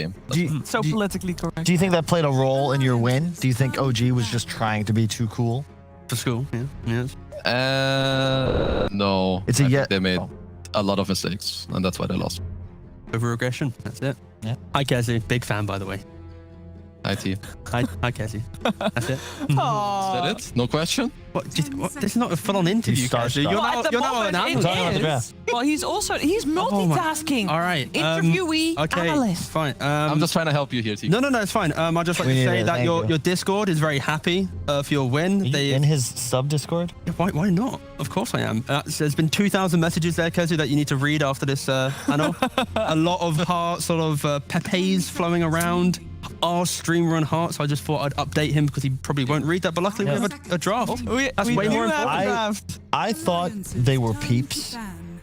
game. So politically correct. Do you think that played a role in your win? Do you think OG was just trying to be too cool? For school, yeah. Yes. No. It's a I yet. think they made a lot of mistakes, and that's why they lost. Over aggression. That's it. Yeah. Hi, Cassie. Big fan, by the way. IT. Hi, Cassie. That's it. Is that it? No question? What? This is not a full-on interview, Cassie. You're Well, at the now an moment, analyst. Well, he's multitasking. All right. Interviewee, okay, analyst. fine. I'm just trying to help you here, T. No, it's fine. I'd just like to say that your Discord is very happy for your win. In his sub Discord? Why not? Of course I am. There's been 2,000 messages there, Kezu, that you need to read after this panel. A lot of heart sort of pepes flowing around. Our stream run heart, so I just thought I'd update him because he probably won't read that. But luckily we have a draft. That's way more important. I thought they were peeps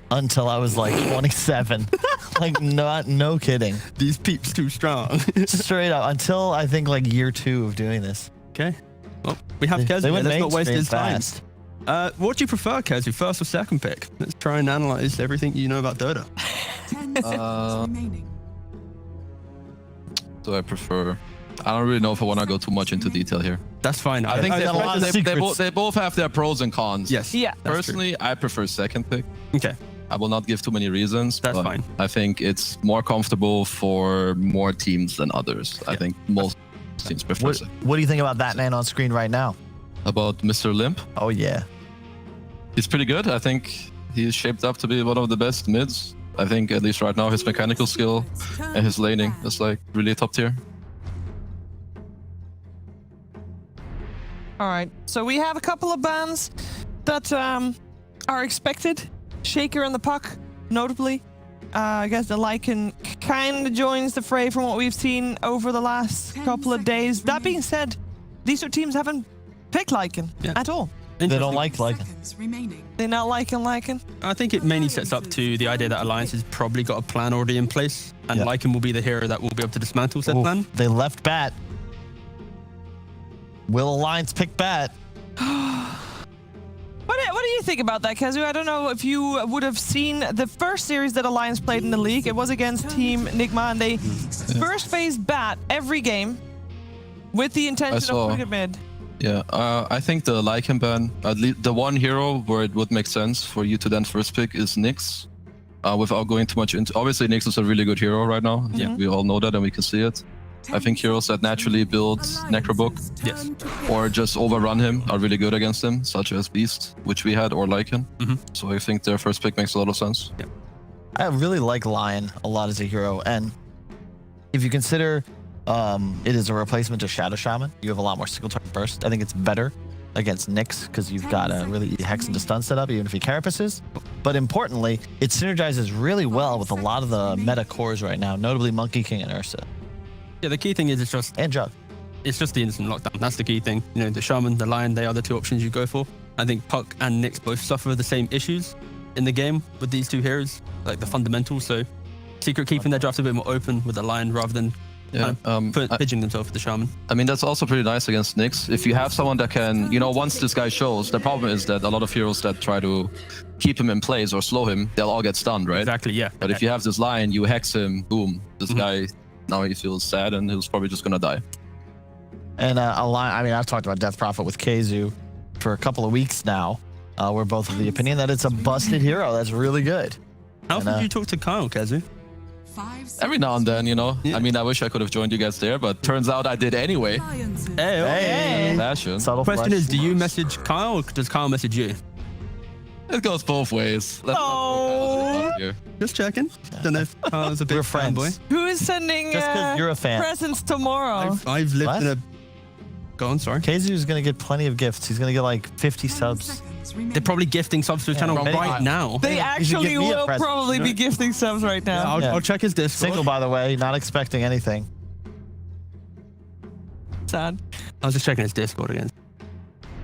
until I was like 27. Like no kidding. These peeps too strong. Straight up until I think like year 2 of doing this. Okay. Well, we have Kezu. Let's not waste his time. What do you prefer, Kezu? First or second pick? Let's try and analyze everything you know about Dota. 10 seconds remaining. So I prefer. I don't really know if I want to go too much into detail here. That's fine. I think they both have their pros and cons. Yes. Yeah. Personally, I prefer second pick. Okay. I will not give too many reasons. That's fine. I think it's more comfortable for more teams than others. I think most teams prefer second. What do you think about that man on screen right now? About Mr. Limp? Oh yeah. He's pretty good. I think he's shaped up to be one of the best mids. I think at least right now his mechanical skill and his laning is like really top tier. All right, so we have a couple of bans that are expected. Shaker and the Puck, notably. I guess the Lycan kind of joins the fray from what we've seen over the last couple of days. That being said, these two teams haven't picked Lycan at all. They don't like Lycan. They're not liking Lycan. I think it mainly sets up to the idea that Alliance has probably got a plan already in place, and Lycan will be the hero that will be able to dismantle said plan. They left Bat. Will Alliance pick Bat? What do you think about that, Kazu? I don't know if you would have seen the first series that Alliance played in the league. It was against Team Nigma, and they first phased Bat every game with the intention of putting it mid. Yeah, I think the Lycan ban, at least the one hero where it would make sense for you to then first pick is Nyx. Without going too much into, obviously Nyx is a really good hero right now. Yeah, we all know that and we can see it. I think heroes that naturally build Necrobook, or just overrun him are really good against him, such as Beast, which we had, or Lycan. So I think their first pick makes a lot of sense. Yeah. I really like Lion a lot as a hero, and if you consider it is a replacement to Shadow Shaman, you have a lot more single target burst. I think it's better against Nyx because you've got a really Hex into stun setup, even if he carapaces. But importantly, it synergizes really well with a lot of the meta cores right now, notably Monkey King and Ursa. Yeah, the key thing is and Jug. It's just the instant lockdown. That's the key thing. You know, the Shaman, the Lion, they are the two options you go for. I think Puck and Nyx both suffer the same issues in the game with these two heroes, like the fundamentals. So Secret keeping their drafts a bit more open with the Lion rather than pigeoning themselves with the Shaman. I mean, that's also pretty nice against Nyx. If you have someone that can, you know, once this guy shows, the problem is that a lot of heroes that try to keep him in place or slow him, they'll all get stunned, right? Exactly, yeah. But if you have this Lion, you hex him, boom, this guy, now he feels sad and he's probably just gonna die. And I mean, I've talked about Death Prophet with Kazu for a couple of weeks now. We're both of the opinion that it's a busted hero that's really good. How often did you talk to Kyle, Kazu? Every now and then, you know. I mean, I wish I could have joined you guys there, but turns out I did anyway. Hey. Fashion. Question is, do you message Kyle or does Kyle message you? It goes both ways. Just checking. Don't know if Kyle's a big fanboy. Who is sending Just 'cause you're a fan. presents tomorrow? I've lived in a... Go on, sorry. Kazu's gonna get plenty of gifts. He's gonna get like 50 subs. They're probably gifting subs to his channel right now. They actually will probably be gifting subs right now. I'll check his Discord. Single, by the way, not expecting anything. Sad. I was just checking his Discord again.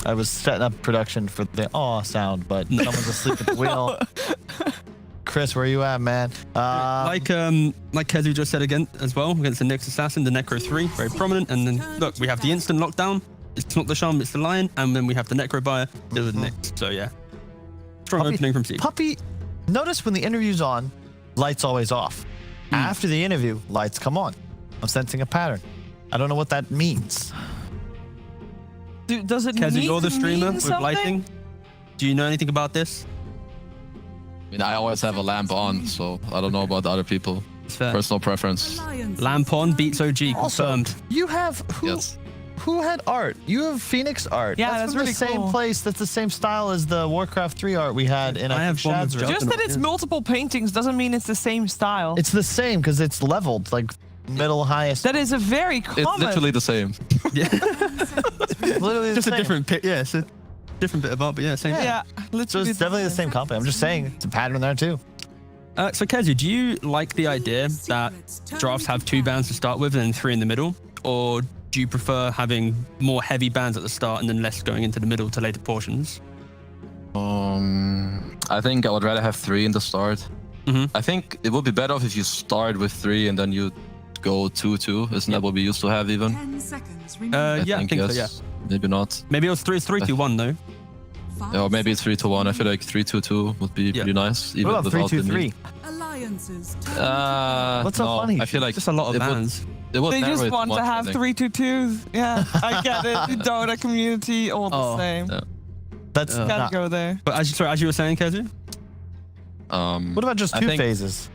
I was setting up production for the sound, but someone's asleep at the wheel. Chris, where you at, man? Like Kezu just said again as well, against the Nyx Assassin, the Necro 3, very prominent. And then look, we have the instant lockdown. It's not the Shaman, it's the Lion, and then we have the Necro Buyer, the other Nyx. So yeah, strong opening from Secret. Puppy, notice when the interview's on, lights always off. After the interview, lights come on. I'm sensing a pattern. I don't know what that means. Does it Keza, need you're the to streamer mean with something? lighting. Do you know anything about this? I mean, I always have a lamp on, so I don't know about other people. It's fair. Personal preference. Alliances Lamp on beats OG, Also, confirmed. you have Yes. who had art? You have Phoenix art. Yeah, that's from really the same cool. place. That's the same style as the Warcraft 3 art we had in I have one with Shad's room. Juggernaut. Just that it's Yeah. multiple paintings doesn't mean it's the same style. It's the same because it's leveled, like middle, highest. That is a very common. It's literally the same. literally Just the a same. different pic. Yeah, it's a different bit of art, but yeah, same. Yeah, So literally. it's definitely the same company. I'm just saying it's a pattern there too. So Kezu, do you like the idea that drafts have 2 bans to start with and then 3 in the middle, or do you prefer having more heavy bans at the start and then less going into the middle to later portions? I think I would rather have 3 in the start. Mhm. I think it would be better off if you start with 3 and then you go 2-2. Isn't that what we used to have even? 10 seconds remaining. Yeah, I think so, yeah. Maybe not. Maybe it was 3-2-1 though. Or maybe it's 3-1. I feel like 3-2-2 would be pretty nice. Even What about without the 3-2-3? need. Alliances. What's so no, funny? I feel like Just a lot of it would- bans. It would They narrow just it want much, to I have think. 3-2-2s. Yeah, I get it. The Dota community, all the Oh. same. Yeah. That's Gotta not. go there. But as you were saying, Kezu? What about just I 2 think- phases?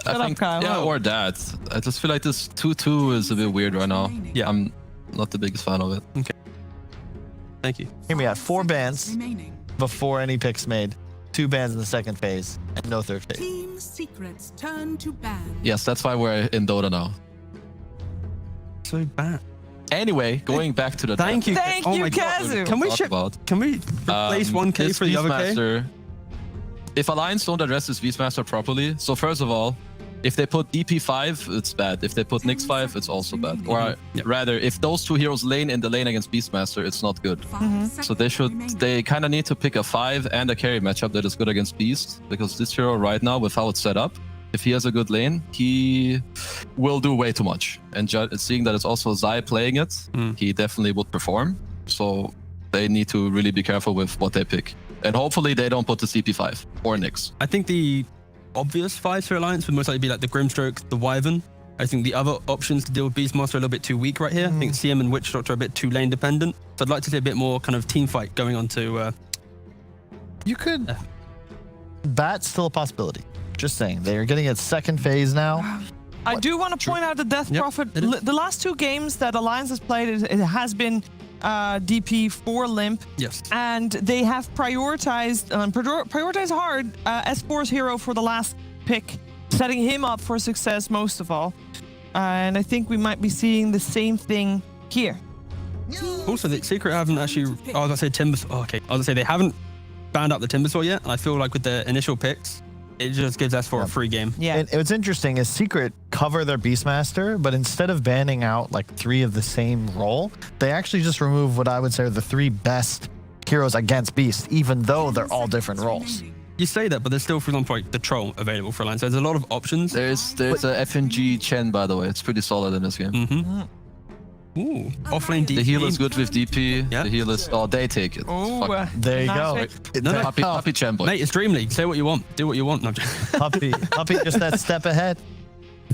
Shut up, Kyle. Yeah, or that. I just feel like this 2-2 is a bit weird right now. Yeah. I'm not the biggest fan of it. Thank you. Hear me out. 4 bans Remaining. before any picks made. 2 bans in the second phase, and no third phase. Team secrets turn to ban. Yes, that's why we're in Dota now. So bad. Anyway, going back to the Thank you. Thank oh you, my God. Kazu. Can we talk ship? about. Can we replace 1K This for the other K? Beastmaster- If Alliance don't address this Beastmaster properly, so first of all, if they put DP5, it's bad. If they put Nyx 5, it's also bad. Or Yep. rather, if those 2 heroes lane in the lane against Beastmaster, it's not good. 5 So they should, seconds they kind of need to pick a 5 and a carry matchup that is good against Beast, because this hero right now, with how it's set up, if he has a good lane, he will do way too much. And seeing that it's also Zai playing it, he definitely would perform. So they need to really be careful with what they pick. And hopefully they don't put the CP5 or Nyx. I think the obvious 5 for Alliance would most likely be like the Grimstroke, the Wyvern. I think the other options to deal with Beastmaster are a little bit too weak right here. I think CM and Witch Doctor are a bit too lane dependent. So I'd like to see a bit more kind of team fight going on to. You could. Bat's still a possibility. Just saying. They're getting its second phase now. I do want to point out the Death Yep, Prophet. it is. The last 2 games that Alliance has played, it has been DP for Limp, Yes. and they have prioritized hard S4's hero for the last pick, setting him up for success most of all. And I think we might be seeing the same thing here. Also, the Secret haven't actually. I was gonna say Timber. Oh, okay. I was gonna say they haven't banned out the Timbersaw yet, and I feel like with the initial picks, it just gives us for a free game. Yeah. And what's interesting is Secret cover their Beastmaster, but instead of banning out like 3 of the same role, they actually just remove what I would say are the 3 best heroes against Beast, even though they're all different roles. You say that, but there's still, for example, like the Troll available for Alliance. So there's a lot of options. There's a FNG Chen, by the way. It's pretty solid in this game. Mm-hmm. Ooh, offlane DP. The heal is good with DP. Yeah. The heal is... Oh, they take it. Oh, Fuck. There you nice go. pick. No, no. Puppy Chen, boy. Mate, it's Dreamleague. Say what you want. Do what you want. No, I'm just- Puppy just that step ahead.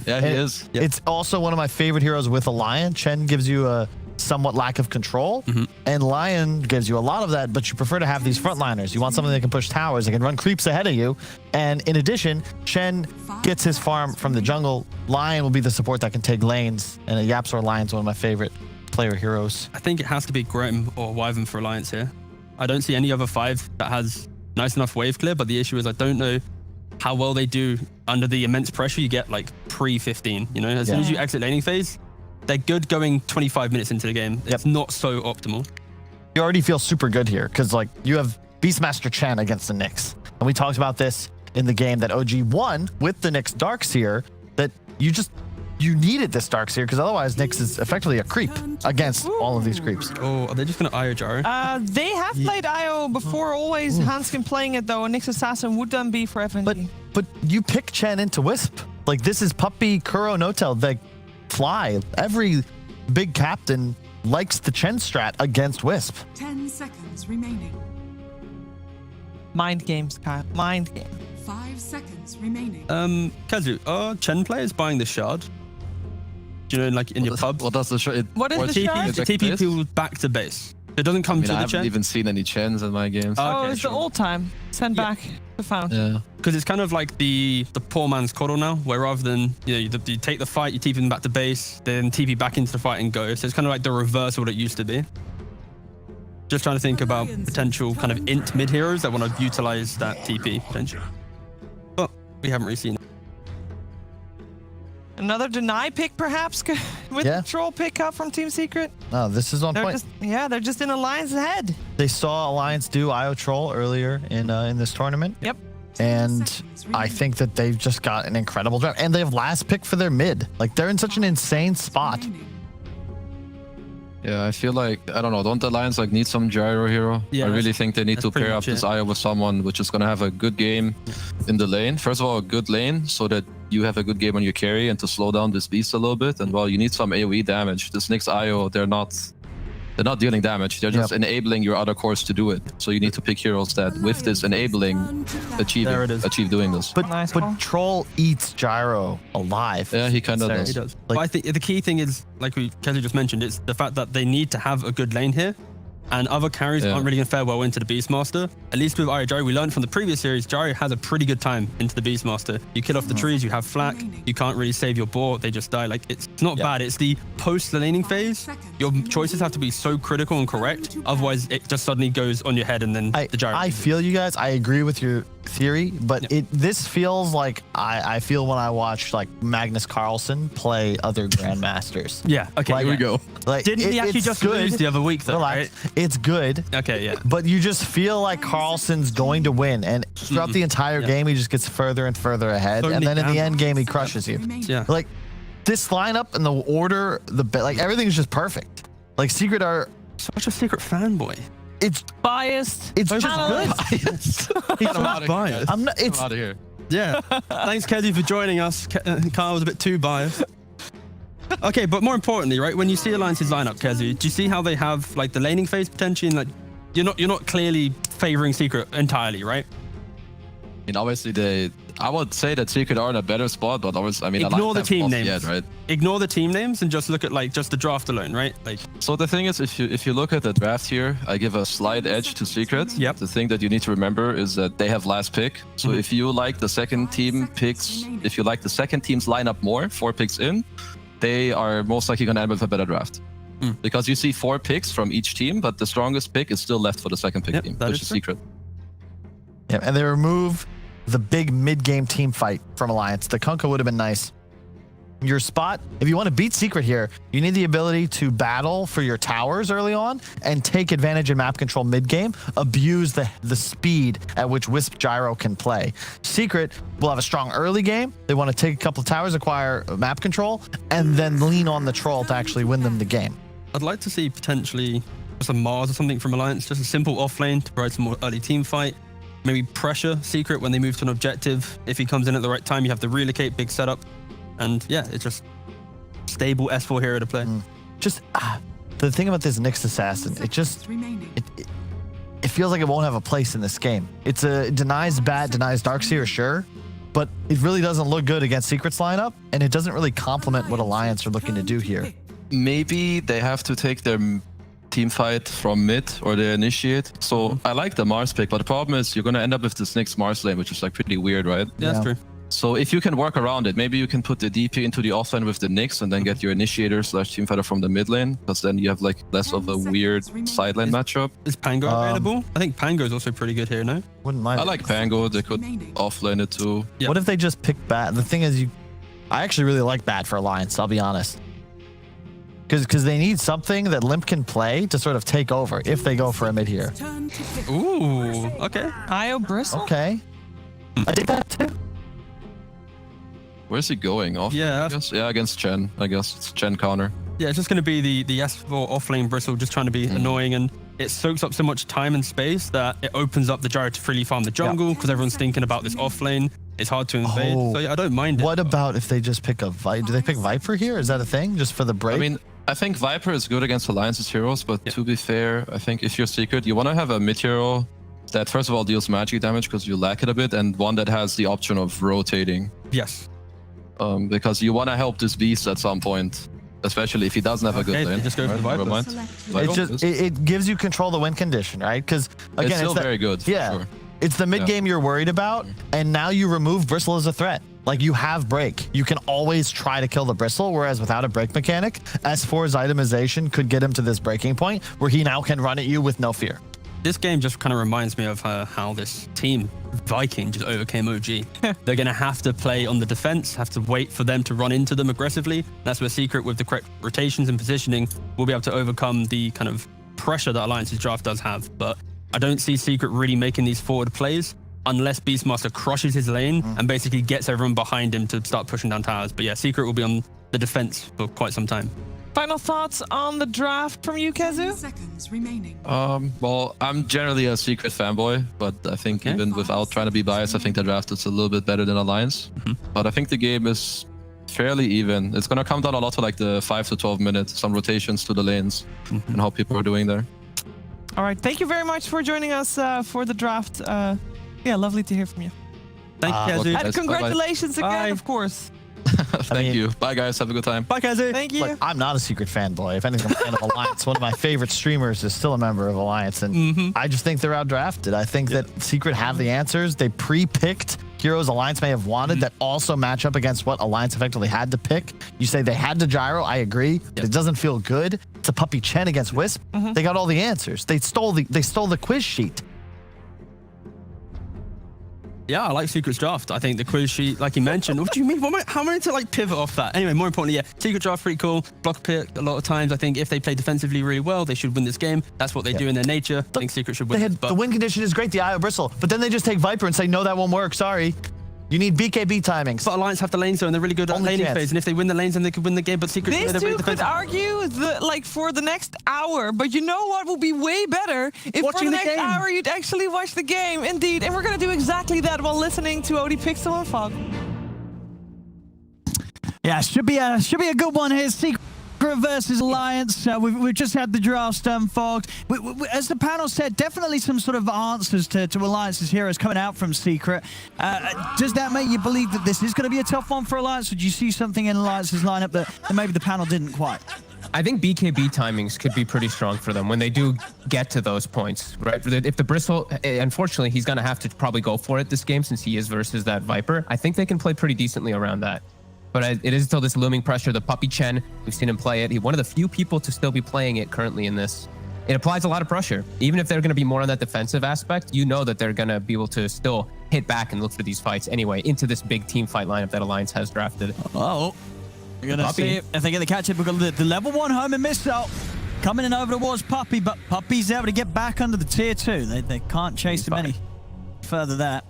Yeah, he And is. Yep. It's also one of my favorite heroes with a Lion. Chen gives you a somewhat lack of control, and Lion gives you a lot of that, but you prefer to have these frontliners. You want something that can push towers, that can run creeps ahead of you. And in addition, Chen gets his farm from the jungle. Lion will be the support that can take lanes, and a Yapzor Lion's one of my favorite player heroes. I think it has to be Grim or Wyvern for Alliance here. I don't see any other 5 that has nice enough wave clear, but the issue is I don't know how well they do under the immense pressure you get like pre-15. You know, as soon as you exit laning phase, they're good going 25 minutes into the game. It's not so optimal. You already feel super good here because like you have Beastmaster Chen against the Nyx, and we talked about this in the game that OG won with the Nyx Darkseer, that you needed this Darkseer because otherwise Nyx is effectively a creep against all of these creeps. Oh, are they just going to IO Jaro? They have played IO before, always Hanskin playing it though, and Nyx Assassin would then be for FNG. But you pick Chen into Wisp. Like this is Puppy, Kuro, Notel, like fly. Every big captain likes the Chen strat against Wisp. 10 seconds remaining. Mind games, Kyle. Mind game. 5 seconds remaining. Kazu, are Chen players buying the shard? Do you know, like in your pub? What does the shard? What is the TP, shard? TP people back to base. It doesn't come I mean, to I the haven't chain. even seen any chans in my games. Oh, Okay, it's sure. the old time. Send Yeah. back the found. Yeah. Because it's kind of like the poor man's coddle now, where rather than you take the fight, you TP them back to base, then TP back into the fight and go. So it's kind of like the reverse of what it used to be. Just trying to think about potential kind of int mid heroes that want to utilize that TP potential. But we haven't really seen it. Another deny pick, perhaps, with Yeah. the troll pick up from Team Secret. No, this is on They're point. just, yeah, they're just in Alliance ahead. They saw Alliance do IO Troll earlier in this tournament. Yep. And I think that they've just got an incredible draft. And they have last pick for their mid. Like, they're in such an insane spot. Yeah, I feel like, I don't know, don't the Lions like need some gyro hero? Yeah, I really that's- think they need that's to pretty pair up much this it. IO with someone which is going to have a good game in the lane. First of all, a good lane so that you have a good game on your carry and to slow down this beast a little bit. And well, you need some AoE damage. This Nyx IO, they're not dealing damage. They're just enabling your other cores to do it. So you need to pick heroes that with this enabling There it is. achieve doing this. But, Nice call. but Troll eats Gyro alive. Yeah, he kind of Sorry. does. He does. Like- But I think the key thing is, like Kessie just mentioned, it's the fact that they need to have a good lane here. And other carries Yeah. aren't really going to fare well into the Beastmaster. At least with Gyro, we learned from the previous series, Gyro has a pretty good time into the Beastmaster. You kill off the trees, you have flak, you can't really save your board, they just die. Like, it's not bad. It's the post-laning phase. Your choices have to be so critical and correct. Otherwise, it just suddenly goes on your head and then the Gyro. I feel you guys. I agree with your theory, but this feels like I feel when I watch like Magnus Carlsen play other grandmasters. yeah, okay. Like- Here we go. Like, Didn't he actually it's just good. lose the other week, though, Relax. right? It's good. Okay, yeah. But you just feel like Carlsen's going to win, and throughout the entire game, he just gets further and further ahead, So and then in the many end game, he crushes you. Yeah. Like this lineup and the order, like everything is just perfect. Like Secret are, Such a secret fanboy. it's Biased. it's just Analyst. good. Get him out of here. I'm not. It's Out of here. Yeah. Thanks, Kessie, for joining us. Kyle was a bit too biased. Okay, but more importantly, right, when you see Alliance's lineup, Kessie, do you see how they have like the laning phase potentially? And like, you're not clearly favoring Secret entirely, right? I mean, obviously I would say that Secret are in a better spot, but obviously, I mean, Ignore the Alliance team haven't names. lost yet, right? Ignore the team names and just look at like just the draft alone, right? Like, So the thing is, if you look at the draft here, I give a slight edge to Secret. Yep. The thing that you need to remember is that they have last pick. So Mm-hmm. if you like the second team picks, if you like the second team's lineup more, 4 picks in, they are most likely going to end with a better draft. Mm. Because you see 4 picks from each team, but the strongest pick is still left for the second pick Yep, team, that which is is true. Secret. yeah, and they remove the big mid-game team fight from Alliance. The Kunkka would have been nice. Your spot, if you want to beat Secret here, you need the ability to battle for your towers early on and take advantage in map control mid-game, abuse the speed at which Wisp Gyro can play. Secret will have a strong early game. They want to take a couple of towers, acquire map control, and then lean on the troll to actually win them the game. I'd like to see potentially just a Mars or something from Alliance, just a simple off lane to provide some more early team fight. Maybe pressure Secret when they move to an objective. If he comes in at the right time, you have to relocate, big setup. And yeah, it's just stable S4 hero to play. Just the thing about this Nyx Assassin, it just it feels like it won't have a place in this game. It's a denies Darkseer, sure, but it really doesn't look good against Secret's lineup, and it doesn't really complement what Alliance are looking to do here. Maybe they have to take their team fight from mid or they initiate. So I like the Mars pick, but the problem is you're going to end up with this Nyx Mars lane, which is like pretty weird, right? Yeah, that's Yeah. true. So if you can work around it, maybe you can put the DP into the offlane with the Nyx and then get your initiator / team fighter from the mid lane, because then you have like less of a weird side lane matchup. Is Pango available? I think Pango is also pretty good here, no? Wouldn't mind. I like Pango. They could offlane it too. Yeah. What if they just pick Bat? The thing is, I actually really like Bat for Alliance. I'll be honest, because they need something that Limp can play to sort of take over if they go for a mid here. Ooh, okay. Io Bristle? Okay, I did that too. Where's he going? Off? Yeah. I guess? Yeah, against Chen. I guess it's Chen counter. Yeah, it's just going to be the S4 offlane Bristle just trying to be annoying, and it soaks up so much time and space that it opens up the Gyro to freely farm the jungle because everyone's thinking about this offlane. It's hard to invade. Oh. So yeah, I don't mind it. What about if they just pick a Viper? Do they pick Viper here? Is that a thing just for the break? I mean, I think Viper is good against Alliance's heroes, but to be fair, I think if you're Secret, you want to have a mid hero that first of all deals magic damage because you lack it a bit, and one that has the option of rotating. Yes. Because you want to help this beast at some point. especially if he doesn't have a good Okay, lane. just go for the Never Viper. mind. Select Viper It just is- it gives you control the win condition, right? Because again, it's still that- very good. for Yeah, sure. it's the mid game you're worried about, and now you remove Bristle as a threat. Like you have break, you can always try to kill the Bristle. Whereas without a break mechanic, S4's itemization could get him to this breaking point where he now can run at you with no fear. This game just kind of reminds me of how this team, Viking, just overcame OG. They're going to have to play on the defense, have to wait for them to run into them aggressively. That's where Secret, with the correct rotations and positioning, will be able to overcome the kind of pressure that Alliance's draft does have. But I don't see Secret really making these forward plays unless Beastmaster crushes his lane and basically gets everyone behind him to start pushing down towers. But yeah, Secret will be on the defense for quite some time. Final thoughts on the draft from you, 10 Kazu? seconds remaining. Well, I'm generally a Secret fanboy, but I think Okay. even without trying to be biased, I think the draft is a little bit better than Alliance. But I think the game is fairly even. It's gonna come down a lot to like the 5 to 12 minutes, some rotations to the lanes, and how people are doing there. All right. Thank you very much for joining us for the draft. Yeah, lovely to hear from you. Thank you, Kazu. okay. And Guys, congratulations again, Bye. of course. Thank mean- you. Bye, guys. Have a good time. Bye, Kazu. Thank you. Look, I'm not a Secret fanboy. If anything, I'm a fan of Alliance. One of my favorite streamers is still a member of Alliance, and I just think they're outdrafted. I think that Secret have the answers. They pre-picked heroes Alliance may have wanted that also match up against what Alliance effectively had to pick. You say they had to gyro. I agree. But it doesn't feel good. It's a Puppy Chen against Wisp. They got all the answers. They stole the quiz sheet. Yeah, I like Secret's draft. I think the quiz sheet, like you mentioned, what do you mean? How am I to like pivot off that? Anyway, more importantly, yeah, Secret draft pretty cool. Block pick a lot of times. I think if they play defensively really well, they should win this game. That's what they do in their nature. I think Secret should win. They had, this, but the win condition is great, the IO Bristle, but then they just take Viper and say, no, that won't work. Sorry. You need BKB timings. but Alliance have the lanes though, and they're really good at Only laning chance. phase. And if they win the lanes, then they could win the game. But Secret, These they're very two could defensive. argue for the next hour, but you know what would be way better if for Watching the the next game. hour you'd actually watch the game. Indeed, and we're gonna do exactly that while listening to OD Pixel and Fog. Yeah, should be a good one here. Secret versus Alliance. We've just had the draft fogged. As the panel said, definitely some sort of answers to Alliance's heroes coming out from Secret. Does that make you believe that this is going to be a tough one for Alliance? Or do you see something in Alliance's lineup that maybe the panel didn't quite? I think BKB timings could be pretty strong for them when they do get to those points, right? If the Bristle, unfortunately, he's going to have to probably go for it this game since he is versus that Viper. I think they can play pretty decently around that. But it is still this looming pressure. The Puppy Chen, we've seen him play it. He's one of the few people to still be playing it currently in this. It applies a lot of pressure. Even if they're going to be more on that defensive aspect, you know that they're going to be able to still hit back and look for these fights anyway into this big team fight lineup that Alliance has drafted. Oh, we're going to Puppy. see if they get the catch-up. We've got the level 1 home and missile coming in over towards Puppy, but Puppy's able to get back under the tier 2. They can't chase him any further there.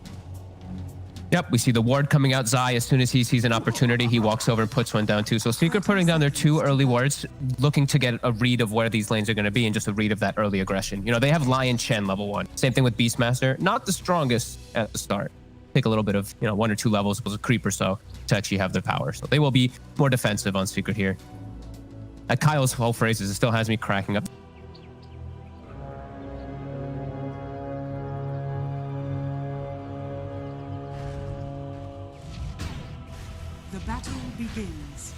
Yep, we see the ward coming out. Zai, as soon as he sees an opportunity, he walks over and puts one down too. So Secret putting down their 2 early wards, looking to get a read of where these lanes are going to be and just a read of that early aggression. You know, they have Lion Chen level 1. Same thing with Beastmaster. Not the strongest at the start. Take a little bit of, 1 or 2 levels, a creep or so to actually have the power. So they will be more defensive on Secret here. At Kyle's whole phrases, it still has me cracking up. The battle begins.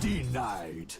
Denied.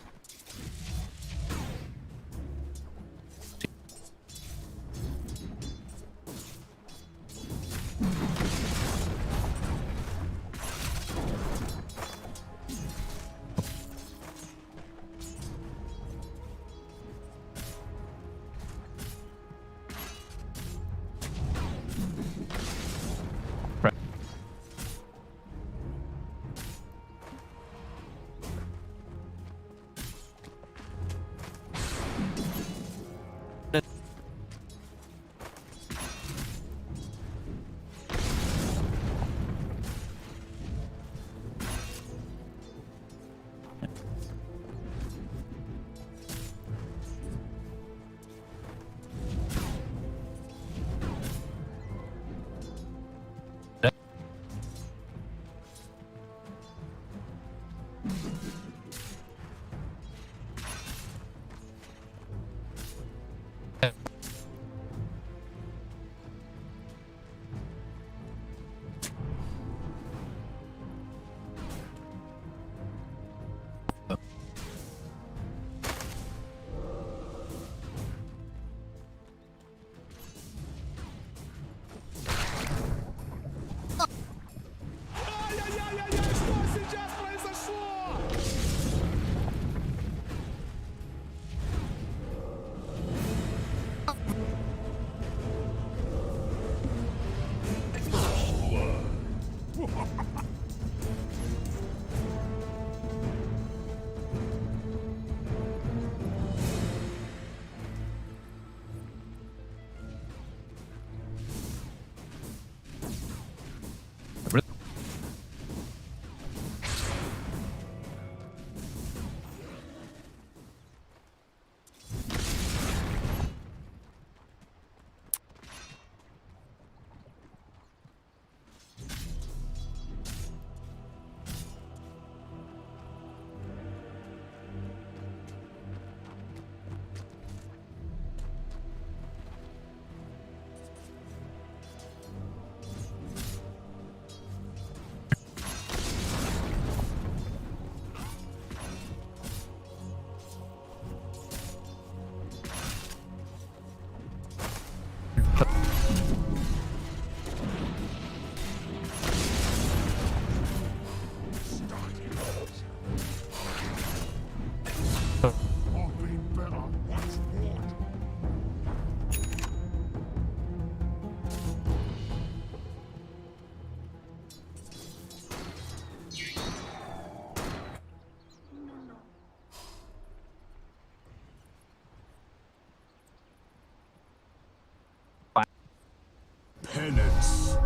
Penance.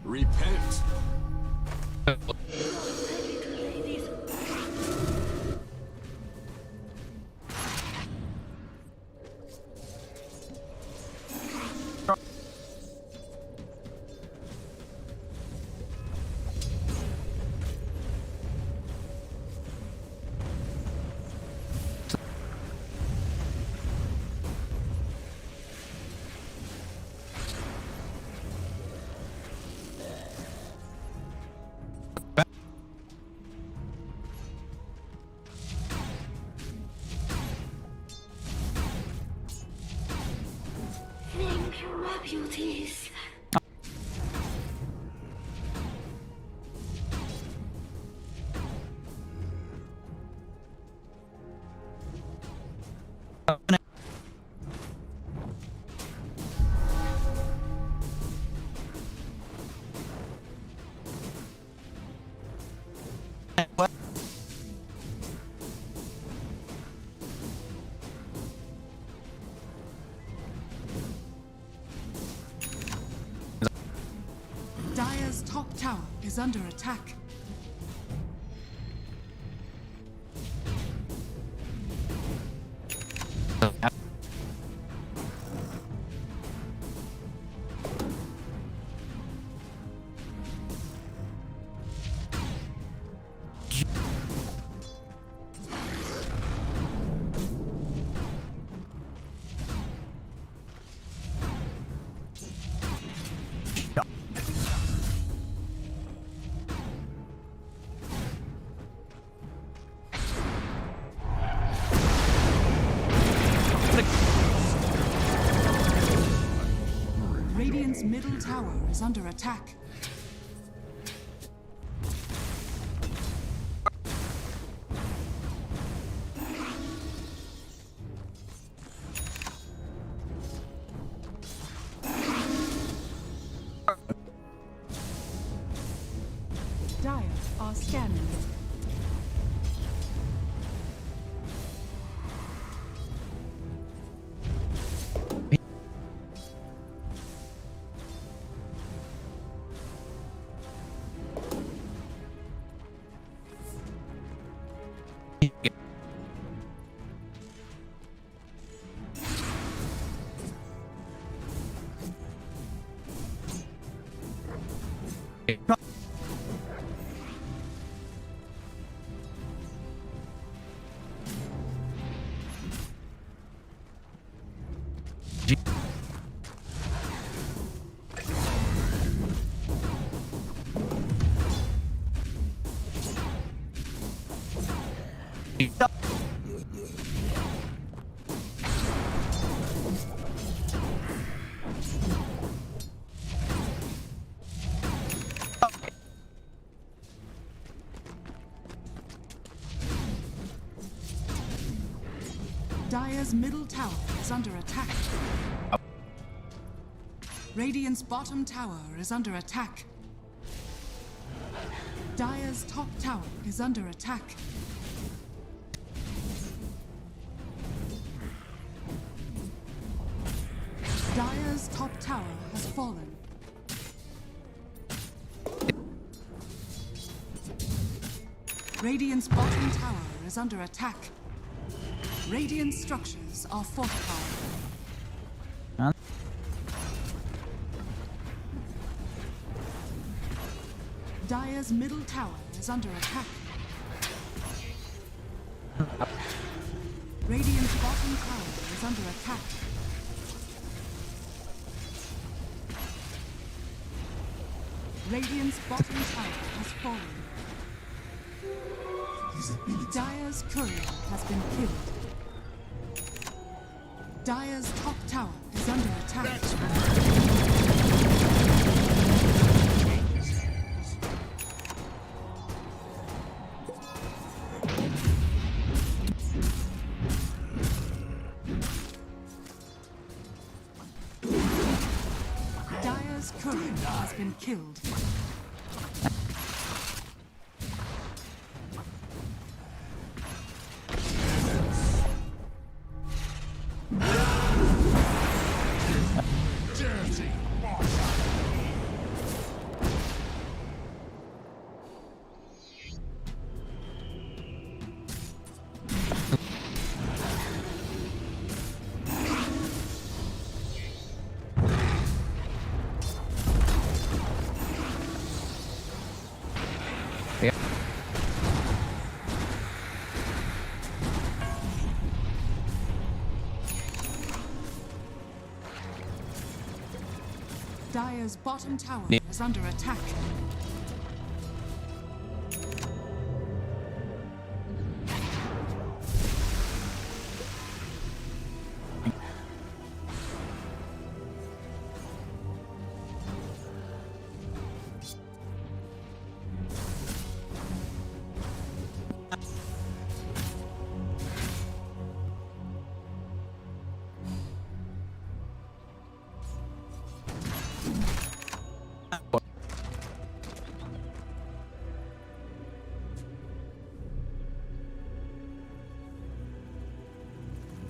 Repent. Beauties. Dire's top tower is under attack. Radiant's middle tower is under attack. Dire are scanning. Dire's middle tower is under attack. Radiant's bottom tower is under attack. Dire's top tower is under attack. Dire's top tower has fallen. Radiant's bottom tower is under attack. Radiant structures are fortified. Dire's middle tower is under attack. Radiant's bottom tower is under attack. Radiant's bottom tower has fallen. Dire's courier has been killed. Dire's top tower is under attack. Dire's courier has been killed. Dire's bottom tower is under attack.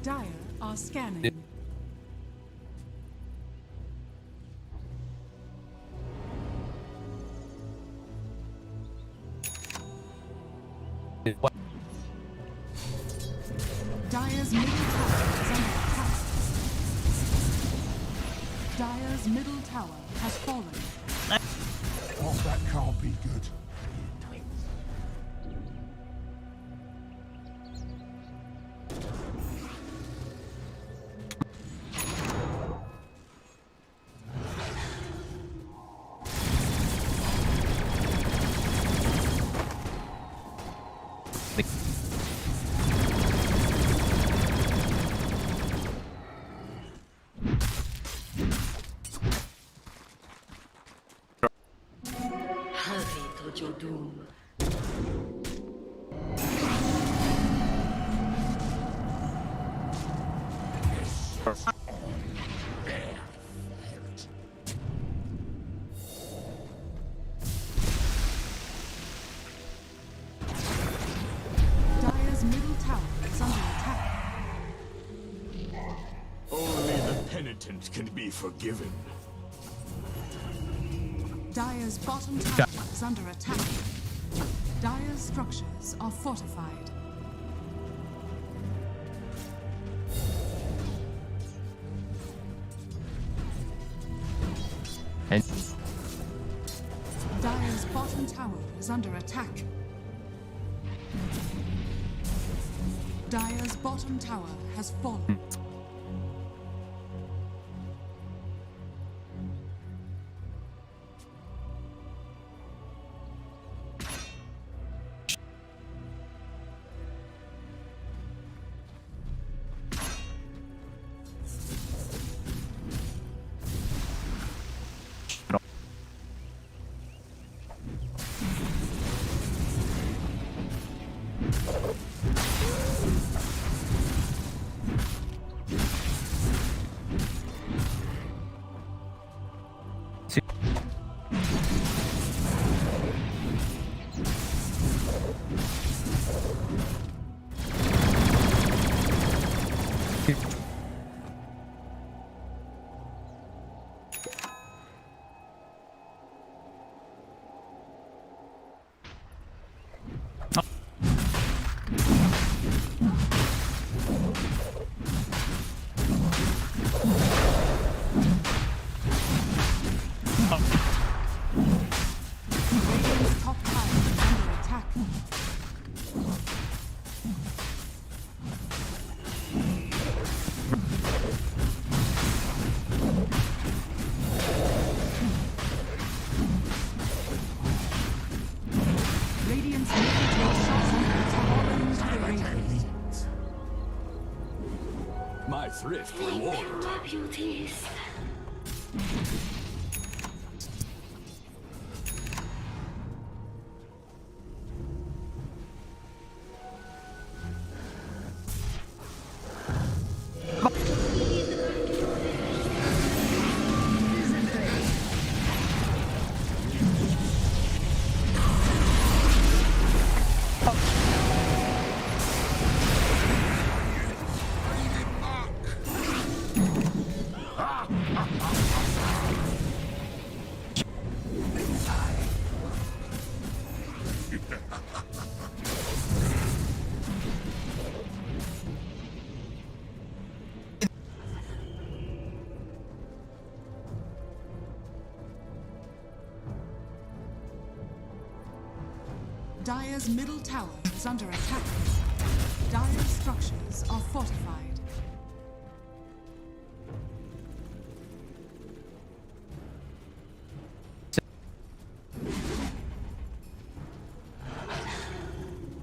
Dire are scanning. Dire's middle tower is under attack. Dire's middle tower has fallen. Oh, that can't be good. doom. Dire's middle tower is under attack. Only the penitent can be forgiven. Dire's bottom tower is under attack. Dire's structures are fortified. And Dire's bottom tower is under attack. Dire's bottom tower has fallen. Radiant's top tower is under attack. Radiant's middle tower is under attack. Orange to the Radiant. My thrift reward. My beauties. Dire's middle tower is under attack. Dire's structures are fortified.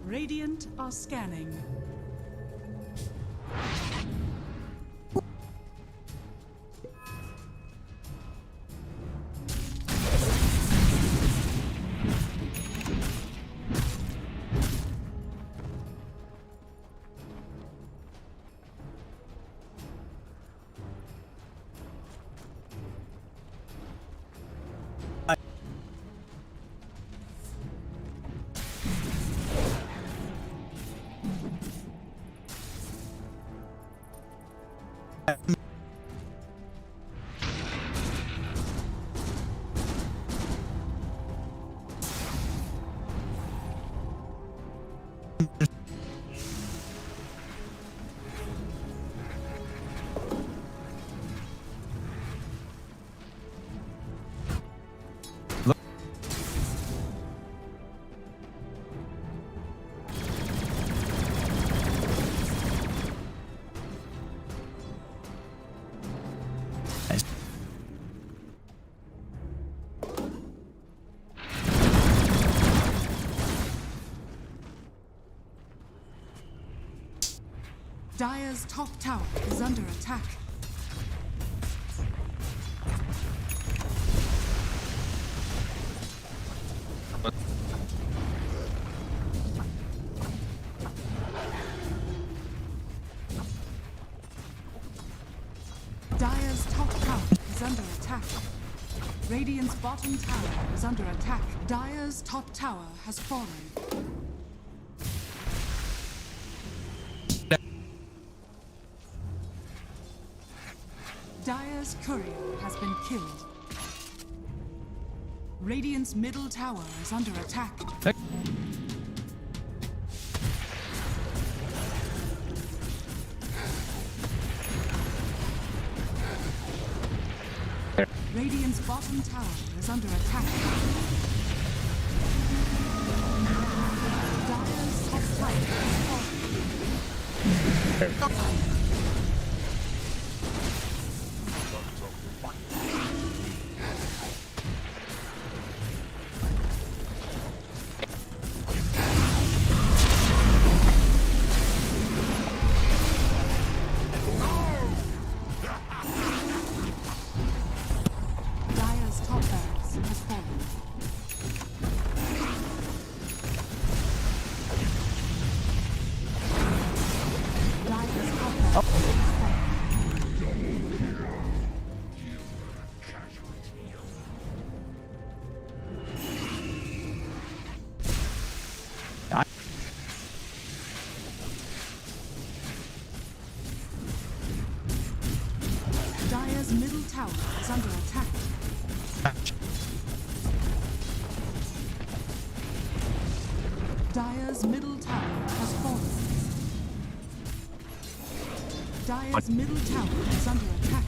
Radiant are scanning. Dire's top tower is under attack. attack. Radiant's bottom tower is under attack. Dire's top tower has fallen. Dire's courier has been killed. Radiant's middle tower is under attack. Radiant's bottom tower is under attack. Dire's top tower is falling. Dire's middle tower is under attack. Dire's middle tower has fallen. Dire's middle tower is under attack.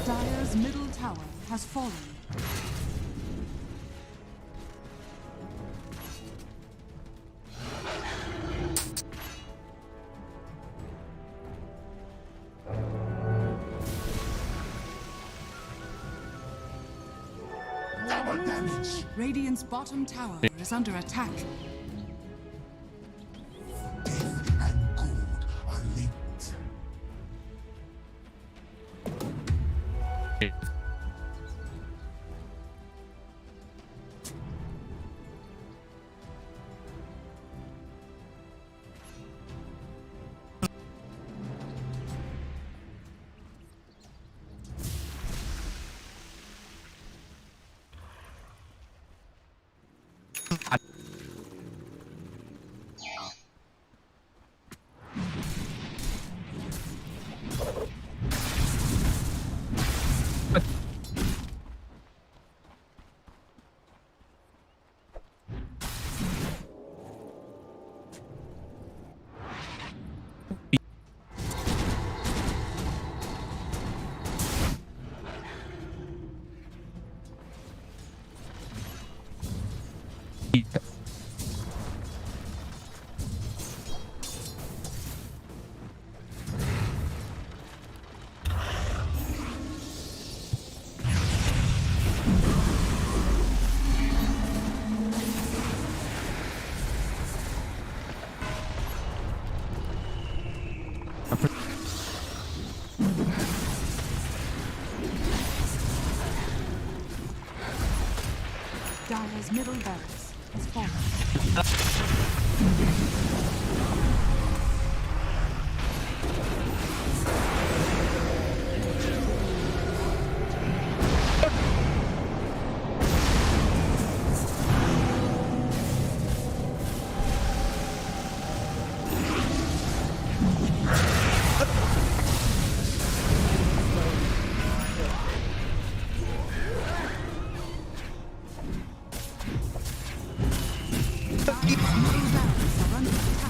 Dire's middle tower has fallen. Radiant's bottom tower is under attack. Dire's middle barracks has fallen. Dire's middle barracks are under attack.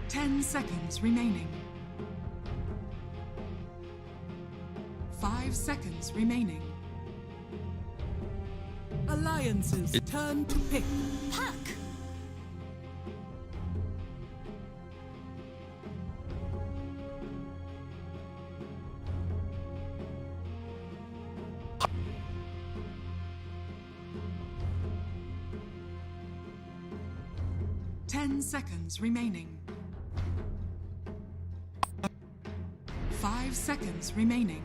10 seconds remaining. 5 seconds remaining. Alliances turn to pick. Pack. Ten seconds remaining. 5 seconds remaining.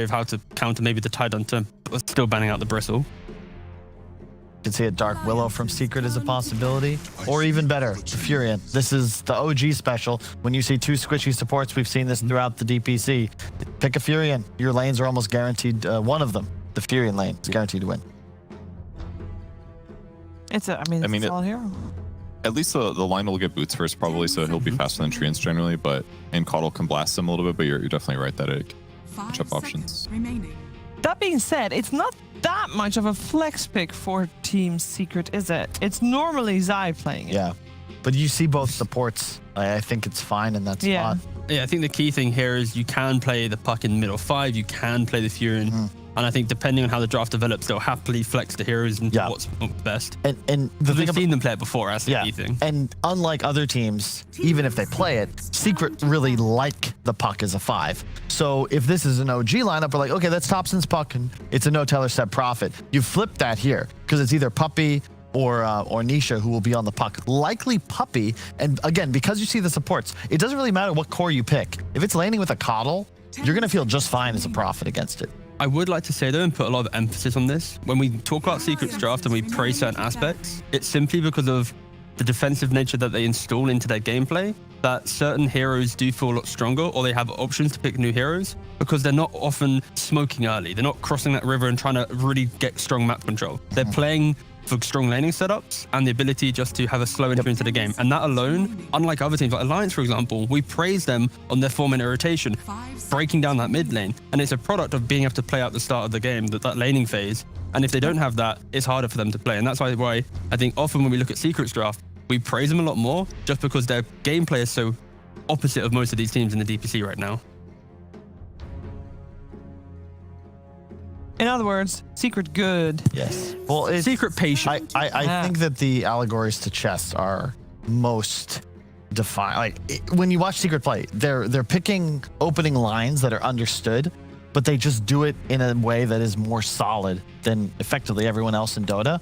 Of how to counter maybe the Tidal turn, but still banning out the Bristle. You can see a Dark Willow from Secret as a possibility, or even better, the Furion. This is the OG special. When you see two squishy supports, we've seen this throughout the DPC. Pick a Furion. Your lanes are almost guaranteed. One of them, the Furion lane, is guaranteed to win. It's a, I mean, it's a solid hero. At least the line will get boots first, probably, so he'll be faster than Treants generally. And Caudle can blast him a little bit, but you're definitely right that it matchup options. Remaining. That being said, it's not that much of a flex pick for Team Secret, is it? It's normally Zai playing it. Yeah, but you see both supports. I think it's fine in that spot. Yeah, I think the key thing here is you can play the puck in middle 5, you can play the Furion. And I think depending on how the draft develops, they'll happily flex the heroes into what's best. And the thing we've seen them play it before, that's the key thing. And unlike other teams, even if they play it, Secret really like the puck as a 5. So if this is an OG lineup, we're like, okay, that's Thompson's puck, and it's a no-teller set profit. You flip that here, because it's either Puppy or Nisha who will be on the puck. Likely Puppy, and again, because you see the supports, it doesn't really matter what core you pick. If it's laning with a Caudle, you're going to feel just fine as a profit against it. I would like to say though, and put a lot of emphasis on this, when we talk about Secret's draft and we praise certain aspects, it's simply because of the defensive nature that they install into their gameplay, that certain heroes do feel a lot stronger, or they have options to pick new heroes, because they're not often smoking early. They're not crossing that river and trying to really get strong map control. They're playing for strong laning setups and the ability just to have a slow entry into the game. And that alone, unlike other teams like Alliance, for example, we praise them on their 4-minute rotation, breaking down that mid lane. And it's a product of being able to play out the start of the game, that laning phase. And if they don't have that, it's harder for them to play. And that's why I think often when we look at Secret's draft, we praise them a lot more just because their gameplay is so opposite of most of these teams in the DPC right now. In other words, Secret good. Yes. Well, it's, Secret patient. I think that the allegories to chess are most defined. Like when you watch Secret play, they're picking opening lines that are understood, but they just do it in a way that is more solid than effectively everyone else in Dota.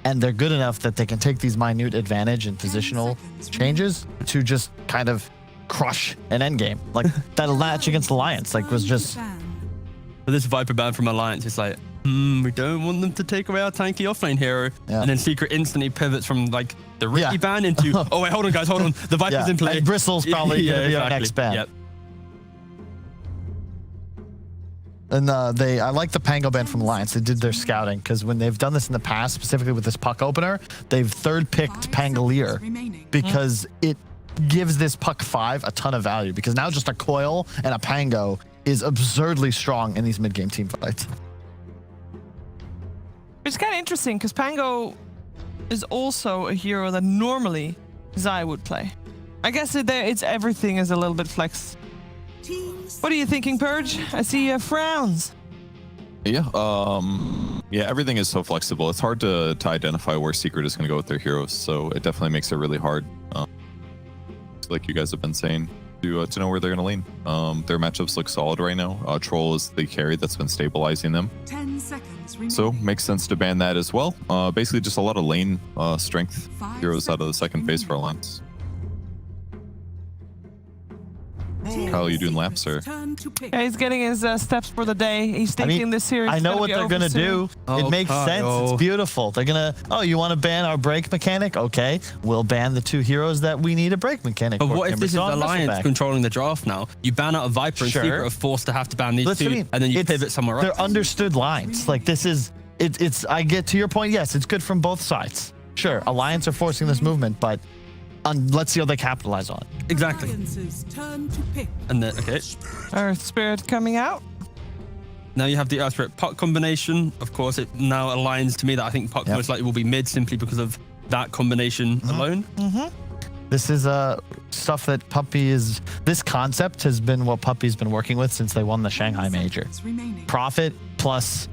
And they're good enough that they can take these minute advantage and positional changes to just kind of crush an endgame. Like that match against Alliance, like was just. But this Viper ban from Alliance is like, we don't want them to take away our tanky offlane hero. Yeah. And then Secret instantly pivots from like the Ricky ban into, oh wait, hold on guys, hold on. The Viper's in play. And Bristle's probably going to be our next ban. Yep. And I like the Pango ban from Alliance. They did their scouting, because when they've done this in the past, specifically with this puck opener, they've third-picked Pangolier because it gives this puck 5 a ton of value, because now just a coil and a Pango is absurdly strong in these mid-game team fights. It's kind of interesting because Pango is also a hero that normally Zai would play. I guess it's everything is a little bit flex. What are you thinking, Purge? I see frowns. Yeah, Yeah, everything is so flexible. It's hard to identify where Secret is going to go with their heroes. So it definitely makes it really hard, like you guys have been saying, to know where they're going to lane. Their matchups look solid right now. Troll is the carry that's been stabilizing them. 10 seconds remaining. So makes sense to ban that as well. Basically just a lot of lane strength heroes out of the second phase for Alliance. Kyle, you doing laps or? Yeah, he's getting his steps for the day. He's thinking this series. I know what they're gonna do. Oh, it makes sense. It's beautiful. They're gonna. Oh, you want to ban our break mechanic? Okay, we'll ban the 2 heroes that we need a break mechanic. But for. what if this is Kimberson, Alliance Wrestleback. controlling the draft now? You ban out a Viper and Sure. Secret are forced to have to ban these That's 2, what I mean. and then you It's- pivot somewhere else. They're understood lines. Like this is. It's. I get to your point. Yes, it's good from both sides. Sure, Alliance are forcing this movement, but let's see how they capitalize on it. Exactly. Turn to pick. And then, okay. Earth Spirit coming out. Now you have the Earth Spirit Puck combination. Of course, it now aligns to me that I think Puck most likely will be mid simply because of that combination alone. This is stuff that Puppy is. This concept has been what Puppy's been working with since they won the Shanghai Major. Remaining. Profit plus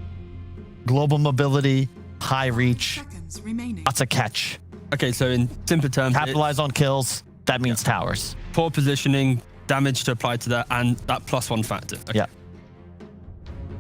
global mobility, high reach, Seconds remaining. lots of catch. Okay, so in simple terms, Capitalize on kills. That means towers. poor positioning, damage to apply to that, and that +1 factor. Okay. Yeah.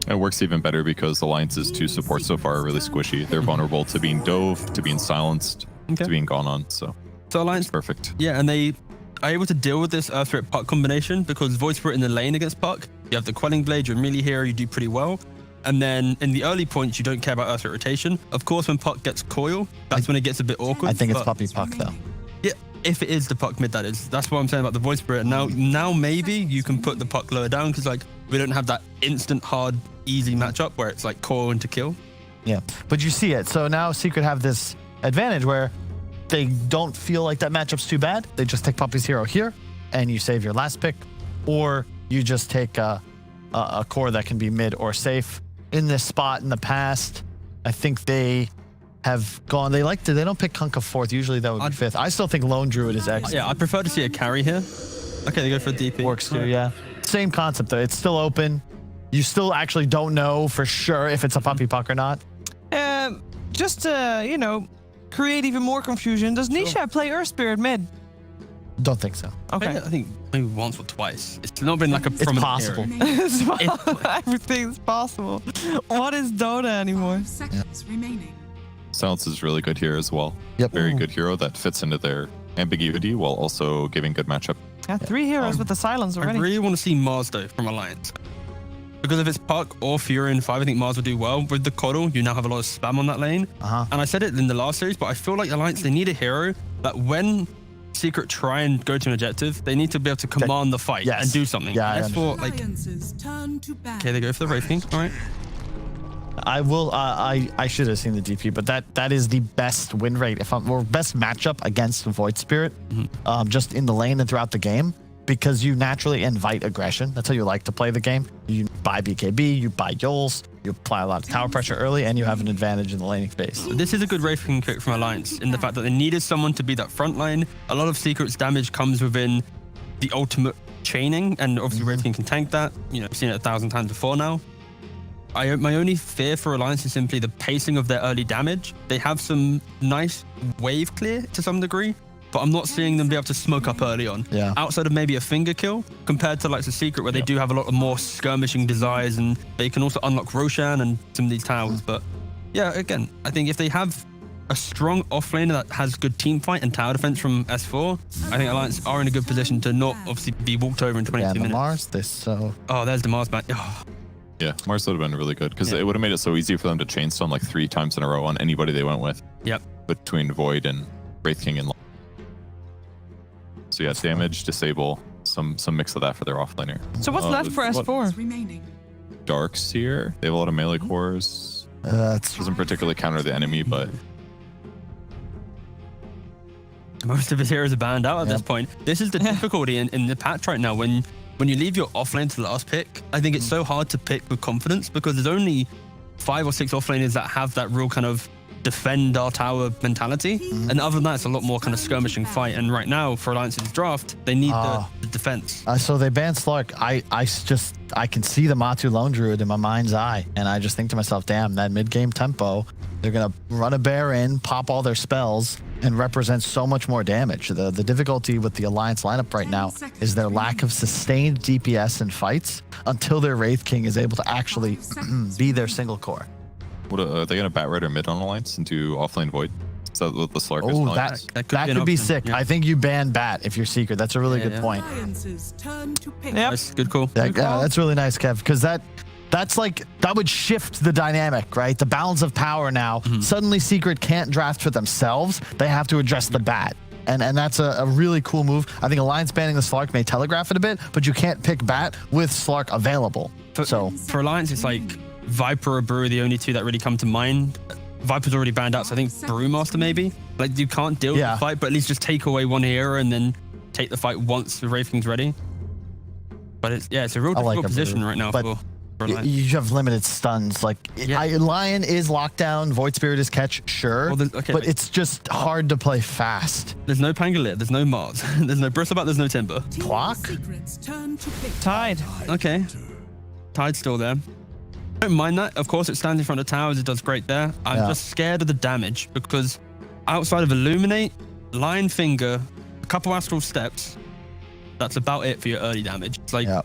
It works even better because Alliance's 2 supports so far are really squishy. They're vulnerable to being dove, to being silenced, Okay. to being gone on. So So Alliance, it's perfect. yeah, and they are able to deal with this Earth Spirit Puck combination because Void Spirit in the lane against Puck, you have the Quelling Blade, you're a melee hero, you do pretty well. And then in the early points, you don't care about Earth Spirit rotation. Of course, when Puck gets coil, that's when it gets a bit awkward. I think it's but- Puppy Puck though. Yeah, if it is the Puck mid, that is. That's what I'm saying about the Void Spirit. Now maybe you can put the Puck lower down because like we don't have that instant hard easy matchup where it's like coil into kill. Yeah, but you see it. So now Secret have this advantage where they don't feel like that matchup's too bad. They just take Puppy's hero here, and you save your last pick, or you just take a core that can be mid or safe. In this spot in the past, I think they have gone. They don't pick Kunkka 4th. Usually that would be 5th. I still think Lone Druid is excellent. Yeah, I prefer to see a carry here. Okay, they go for a DP. Works too, yeah. Same concept though. It's still open. You still actually don't know for sure if it's a Puppy Puck or not. Just to, create even more confusion, does Nisha play Earth Spirit mid? Don't think so. Okay. I think maybe once or twice. It's not been like a It's prominent possible. hero. Everything's possible. What is Dota anymore? 5 seconds remaining. Silence is really good here as well. Yep. Very good hero that fits into their ambiguity while also giving good matchup. Yeah, 3 heroes with the silence I already. really want to see Mars though from Alliance. Because if it's Puck or Fury in 5, I think Mars will do well. With the Coddle, you now have a lot of spam on that lane. And I said it in the last series, but I feel like Alliance, they need a hero that when Secret try and go to an objective, they need to be able to command the fight Yes. and do something. Yeah, I That's for like, Alliances turn to ban. okay, they go for the Wraith King. All right. I will. I should have seen the DP, but that is the best win rate or best matchup against Void Spirit, just in the lane and throughout the game, because you naturally invite aggression. That's how you like to play the game. You buy BKB, you buy Yols, you apply a lot of tower pressure early, and you have an advantage in the laning phase. This is a good Wraith King pick from Alliance in the fact that they needed someone to be that front line. A lot of Secret's damage comes within the ultimate chaining, and obviously Wraith King can tank that. I've seen it 1,000 times before now. My only fear for Alliance is simply the pacing of their early damage. They have some nice wave clear to some degree, but I'm not seeing them be able to smoke up early on. Yeah. Outside of maybe a finger kill, compared to like the Secret, where they do have a lot of more skirmishing desires, and they can also unlock Roshan and some of these towers. But yeah, again, I think if they have a strong offlaner that has good team fight and tower defense from S4, I think Alliance are in a good position to not obviously be walked over in 22 Yeah, the minutes. Mars. Oh, there's the Mars back. Oh. Yeah, Mars would have been really good because it would have made it so easy for them to chain stun like 3 times in a row on anybody they went with. Yep. Between Void and Wraith King and so yeah, damage, disable, some mix of that for their offlaner. So what's left for S4? Remaining. Darkseer, they have a lot of melee cores. Doesn't particularly counter the enemy, but Most of his heroes are banned out at this point. This is the difficulty in the patch right now. When you leave your offlane to the last pick, I think it's so hard to pick with confidence because there's only 5 or 6 offlaners that have that real kind of defend our tower mentality. And other than that, it's a lot more kind of skirmishing fight. And right now, for Alliance's draft, they need the defense. So they banned Slark. I can see the Matu Lone Druid in my mind's eye, and I just think to myself, damn, that mid-game tempo, they're gonna run a bear in, pop all their spells, and represent so much more damage. The difficulty with the Alliance lineup right now is their lack of sustained DPS in fights until their Wraith King is able to actually be their single core. What are they gonna bat right or mid on Alliance and do offlane Void? Is that what the Slark is telling us? That could be sick. Yeah. I think you ban Bat if you're Secret. That's a really good point. Yep. Nice, good call. That's really nice, Kev, because that would shift the dynamic, right? The balance of power now. Suddenly Secret can't draft for themselves. They have to address the Bat. And that's a really cool move. I think Alliance banning the Slark may telegraph it a bit, but you can't pick Bat with Slark available. For Alliance, it's like Viper or Brew are the only two that really come to mind. Viper's already banned out, so I think Brewmaster maybe. Like, you can't deal with the fight, but at least just take away one hero and then take the fight once the Wraith King's ready. But it's a real difficult position right now for Alliance. You have limited stuns. Like, Lion is lockdown, Void Spirit is catch, sure, but it's just hard to play fast. There's no Pangolier, there's no Mars, there's no Bristlebat, there's no Timber. Clock? Tide. Okay. Tide's still there. I don't mind that. Of course, it stands in front of towers. It does great there. I'm just scared of the damage because outside of Illuminate, Lion Finger, a couple Astral Steps, that's about it for your early damage. It's like a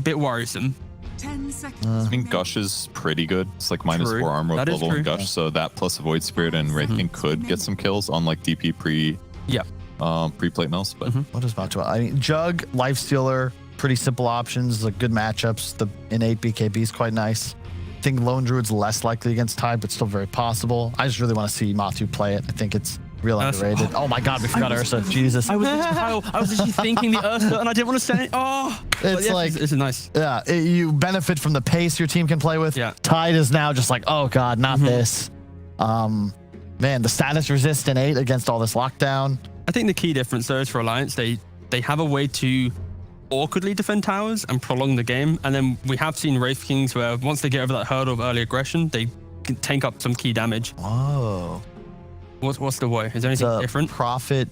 bit worrisome. 10 seconds. I mean, Gush is pretty good. It's like -4 armor level in Gush, so that plus a Void Spirit and Wraith King could get some kills on like DP pre-plate mills. But what is Matu? I mean, Jug, Lifestealer, pretty simple options, like good matchups. The innate BKB is quite nice. I think Lone Druid's less likely against Tide, but still very possible. I just really want to see Matu play it. I think it's real underrated. Oh my God, we forgot Ursa. Jesus. I was actually thinking the Ursa, and I didn't want to say it. Oh, it's like it's nice. Yeah, you benefit from the pace your team can play with. Yeah. Tide is now just like, oh God, not this. Man, the status resist innate against all this lockdown. I think the key difference though is for Alliance, they have a way to awkwardly defend towers and prolong the game. And then we have seen Wraith Kings where once they get over that hurdle of early aggression, they can tank up some key damage. Whoa. What's the way? Is there anything different? Prophet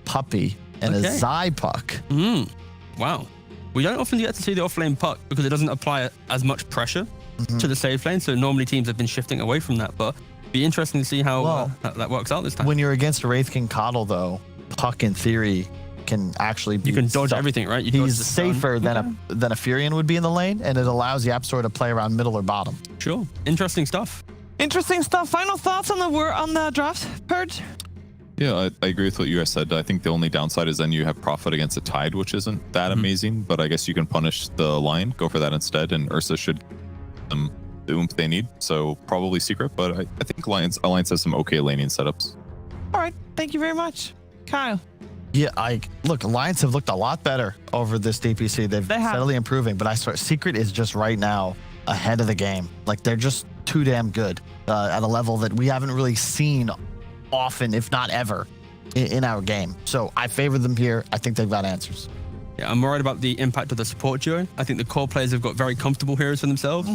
Puppy and a Zai Puck. Wow. We don't often get to see the offlane puck because it doesn't apply as much pressure to the save lane. So normally teams have been shifting away from that, but it'd be interesting to see how that works out this time. When you're against a Wraith King Coddle though, Puck in theory can actually be... You can dodge everything, right? He's safer than a Furion would be in the lane, and it allows the App Store to play around middle or bottom. Sure. Interesting stuff. Interesting stuff. Final thoughts on the draft, Purge? Yeah, I agree with what you guys said. I think the only downside is then you have Prophet against a Tide, which isn't that amazing, but I guess you can punish the Lion, go for that instead, and Ursa should give them the oomph they need. So probably Secret, but I think Alliance has some okay laning setups. All right. Thank you very much. Kyle. Yeah, look, Alliance have looked a lot better over this DPC. They've steadily improving, but I swear, Secret is just right now ahead of the game. Like, they're just too damn good at a level that we haven't really seen often, if not ever, in our game. So I favor them here. I think they've got answers. Yeah, I'm worried about the impact of the support duo. I think the core players have got very comfortable heroes for themselves,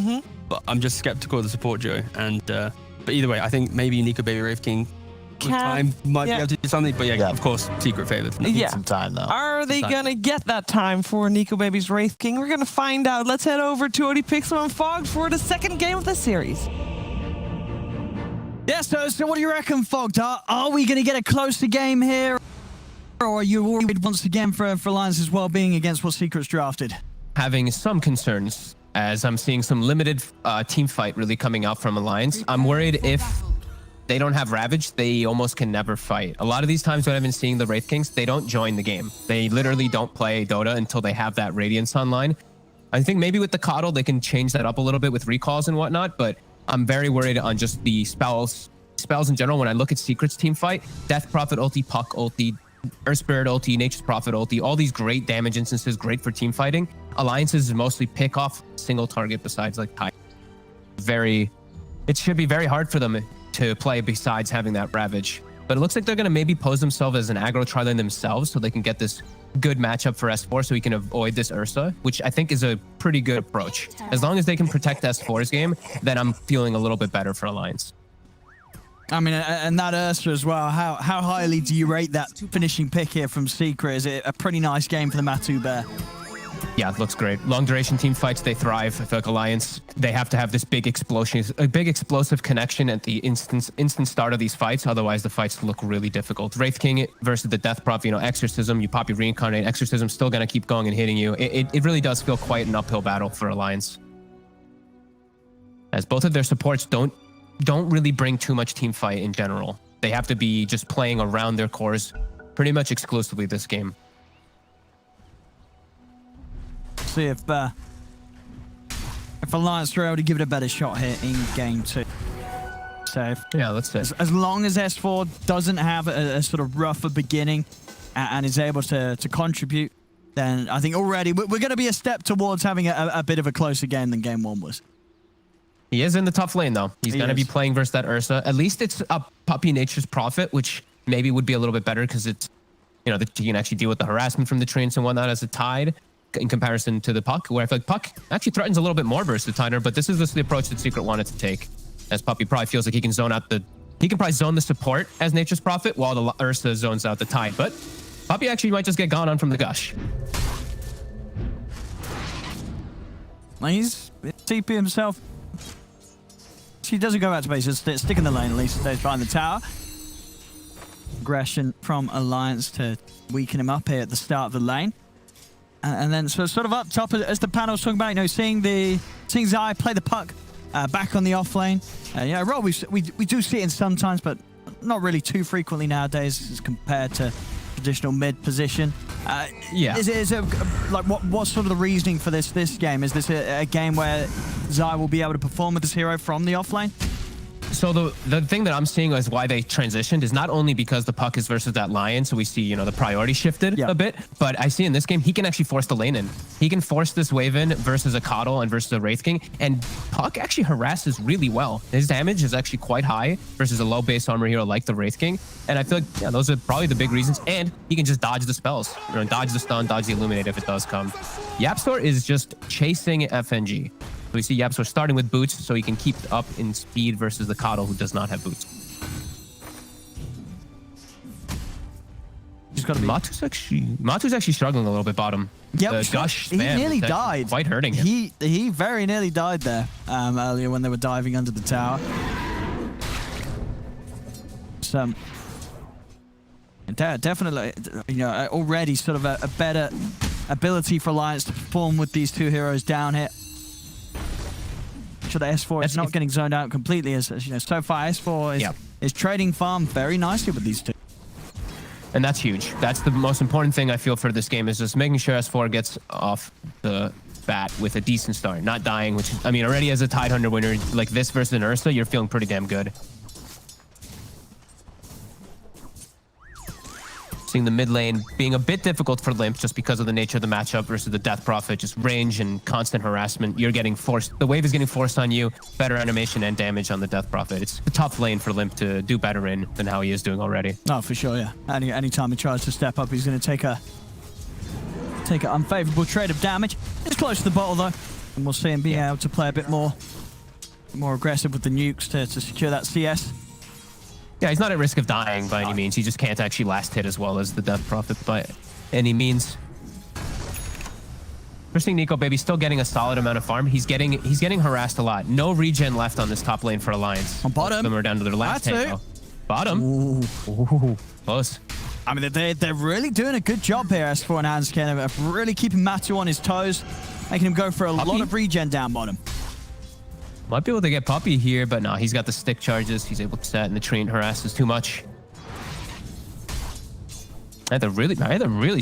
but I'm just skeptical of the support duo. And but either way, I think maybe Nico Baby Wraith King with time might be able to do something, but of course, Secret favored. Need some time though. Are they gonna get that time for Nico Baby's Wraith King? We're gonna find out. Let's head over to OD Pixel and Fog for the second game of the series. Yeah, so what do you reckon, Fogged? Are we going to get a closer game here? Or are you worried once again for Alliance's well-being against what Secret's drafted? Having some concerns as I'm seeing some limited team fight really coming out from Alliance. I'm worried if they don't have Ravage, they almost can never fight. A lot of these times when I've been seeing the Wraith Kings, they don't join the game. They literally don't play Dota until they have that Radiance online. I think maybe with the Coddle, they can change that up a little bit with recalls and whatnot, but I'm very worried on just the spells in general. When I look at Secret's team fight, Death Prophet ulti, Puck ulti, Earth Spirit ulti, Nature's Prophet ulti, all these great damage instances, great for team fighting. Alliances is mostly pick off single target besides like Tide. It should be very hard for them to play besides having that Ravage. But it looks like they're going to maybe pose themselves as an aggro tri-lane themselves so they can get this good matchup for S4 so we can avoid this Ursa, which I think is a pretty good approach. As long as they can protect S4's game, then I'm feeling a little bit better for Alliance. I mean, and that Ursa as well. How highly do you rate that finishing pick here from Secret? Is it a pretty nice game for the Matu Bear? Yeah, it looks great. Long duration team fights, they thrive. I feel like Alliance, they have to have this big explosion, a big explosive connection at the instant start of these fights. Otherwise, the fights look really difficult. Wraith King versus the Death Prop, you know, Exorcism, you pop your Reincarnate, Exorcism still going to keep going and hitting you. It really does feel quite an uphill battle for Alliance. As both of their supports don't really bring too much team fight in general. They have to be just playing around their cores pretty much exclusively this game. See if Alliance are able to give it a better shot here in game 2. So yeah, let's see. As long as S4 doesn't have a sort of rougher beginning and is able to contribute, then I think already we're going to be a step towards having a bit of a closer game than game 1 was. He is in the tough lane, though. He's going to be playing versus that Ursa. At least it's a Puppy Nature's Prophet, which maybe would be a little bit better because it's, you know, you can actually deal with the harassment from the trains and whatnot as a Tide in comparison to the Puck, where I feel like Puck actually threatens a little bit more versus the Tider, but this is the approach that Secret wanted to take. As Puppy probably feels like he can zone out he can probably zone the support as Nature's Prophet while the Ursa zones out the Tide, but Puppy actually might just get gone on from the Gush. He's TP himself. He doesn't go out to base, just stick in the lane at least, stays behind the tower. Aggression from Alliance to weaken him up here at the start of the lane. And then sort of up top, as the panel's talking about, you know, seeing Zai play the Puck back on the off lane. Yeah, role we do see it in sometimes, but not really too frequently nowadays as compared to traditional mid position. Yeah. Is it like what's sort of the reasoning for this game? Is this a game where Zai will be able to perform with this hero from the offlane? So the thing that I'm seeing is why they transitioned is not only because the Puck is versus that Lion, so we see, you know, the priority shifted a bit, but I see in this game, he can actually force the lane in. He can force this wave in versus a Coddle and versus a Wraith King, and Puck actually harasses really well. His damage is actually quite high versus a low base armor hero like the Wraith King, and I feel like, yeah, those are probably the big reasons, and he can just dodge the spells, you know, dodge the stun, dodge the Illuminate if it does come. YapzOr is just chasing FNG. So we see YapzOr starting with boots so he can keep up in speed versus the Coddle who does not have boots. He's got to be. Matu's actually struggling a little bit bottom. Yep, the Gush he spam nearly is died. Quite hurting him. He very nearly died there earlier when they were diving under the tower. So definitely, you know, already sort of a better ability for Alliance to perform with these two heroes down here. Sure that S4 is not getting zoned out completely, as you know, so far S4 is trading farm very nicely with these two. And that's huge. That's the most important thing I feel for this game, is just making sure S4 gets off the bat with a decent start, not dying, which, I mean, already as a Tidehunter winner like this versus an Ursa, you're feeling pretty damn good. Seeing the mid lane being a bit difficult for Limp just because of the nature of the matchup versus the Death Prophet, just range and constant harassment. You're getting forced, the wave is getting forced on you, better animation and damage on the Death Prophet. It's a tough lane for Limp to do better in than how he is doing already. Oh, for sure, yeah. Anytime he tries to step up, he's going to take an unfavorable trade of damage. It's close to the bottle though, and we'll see him being able to play a bit more aggressive with the nukes to secure that CS. Yeah, he's not at risk of dying by any means. He just can't actually last hit as well as the Death Prophet by any means. We're seeing Nico Baby still getting a solid amount of farm. He's getting harassed a lot. No regen left on this top lane for Alliance. On bottom. Most of them are down to their last tank. Bottom. Ooh, close. I mean, they're really doing a good job here, S4 and Hanskin, of really keeping Matu on his toes, making him go for a lot of regen down bottom. Might be able to get Puppy here, but no, he's got the stick charges. He's able to set, and the train harasses too much. They're really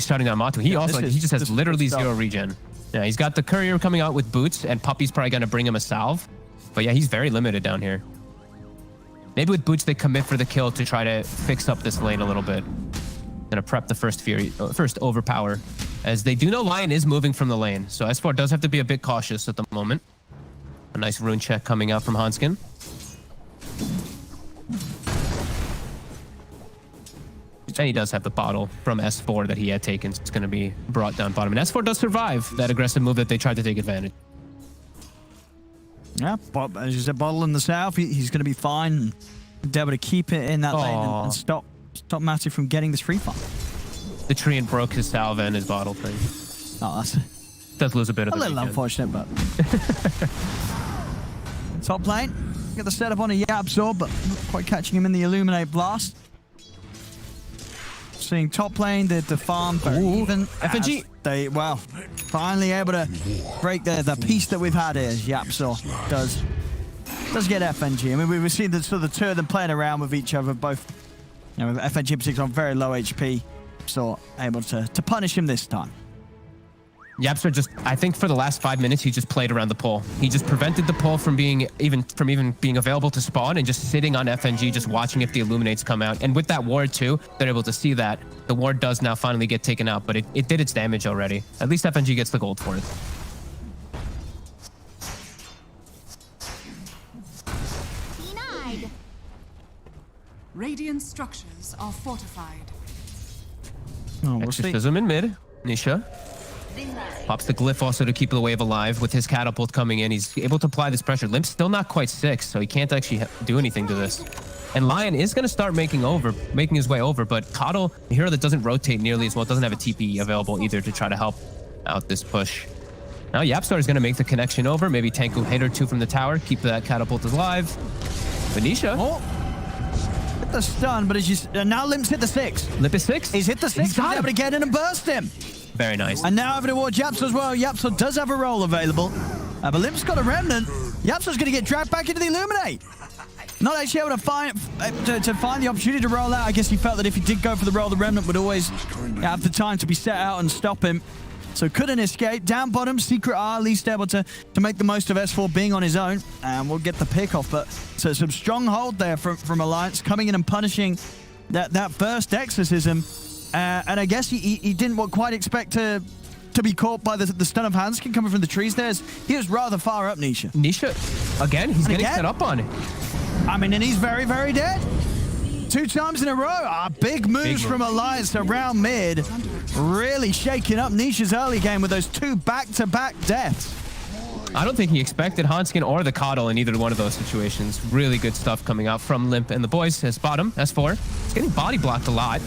starting on Matu. He he just has literally zero regen. Yeah, he's got the courier coming out with boots, and Puppy's probably going to bring him a salve. But yeah, he's very limited down here. Maybe with boots, they commit for the kill to try to fix up this lane a little bit. Gonna prep the first overpower, as they do know Lion is moving from the lane. So S4 does have to be a bit cautious at the moment. A nice rune check coming out from Hanskin. And he does have the bottle from S4 that he had taken. It's going to be brought down bottom. And S4 does survive that aggressive move that they tried to take advantage. Yeah, as you said, bottle in the south. He's going to be fine. be able to keep it in that lane Aw. and stop Matty from getting this free farm. The Treant broke his salve and his bottle thing. Oh, that's Does lose a bit of a the little regen. unfortunate, but... Top lane. Get the setup on a Yapzor, but not quite catching him in the Illuminate Blast. Seeing top lane, the farm very even. FNG. They, well, finally able to break the piece that we've had here. Yapzor does get FNG. I mean, we've seen the sort of the two of them playing around with each other, both, you know, with FNG in particular on very low HP, so able to punish him this time. Yapzor just, I think for the last 5 minutes, he just played around the pole. He just prevented the pole from being even being available to spawn and just sitting on FNG, just watching if the Illuminates come out. And with that ward too, they're able to see that. The ward does now finally get taken out, but it did its damage already. At least FNG gets the gold for it. Denied. Radiant structures are fortified. Oh, we'll see. Exorcism in mid. Nisha pops the glyph also to keep the wave alive. With his catapult coming in, he's able to apply this pressure. Limp's still not quite 6, so he can't actually do anything to this. And Lion is going to start making his way over, but Coddle, a hero that doesn't rotate nearly as well, doesn't have a TP available either to try to help out this push. Now Yapzor is going to make the connection over, maybe tank a hit or two from the tower, keep that catapult alive. Venetia. Oh. Hit the stun, but as you now Limp's hit the 6. Limp is 6. He's hit the 6. He's got able to get in and burst him. Very nice. And now over towards Yapzor as well. Yapzor does have a roll available. But Limp's got a remnant. Yapzor's going to get dragged back into the Illuminate. Not actually able to find the opportunity to roll out. I guess he felt that if he did go for the roll, the remnant would always have the time to be set out and stop him. So couldn't escape. Down bottom, Secret are at least able to make the most of S4 being on his own. And we'll get the pick off. But so some strong hold there from Alliance, coming in and punishing that first exorcism. And I guess he didn't quite expect to be caught by the stun of Hanskin coming from the trees there. He was rather far up, Nisha. Nisha, again, he's getting set up on it. I mean, and he's very, very dead. 2 times in a row. Big moves from Alliance around mid. Really shaking up Nisha's early game with those 2 back-to-back deaths. I don't think he expected Hanskin or the Coddle in either one of those situations. Really good stuff coming out from Limp and the boys. His bottom, S4. He's getting body blocked a lot.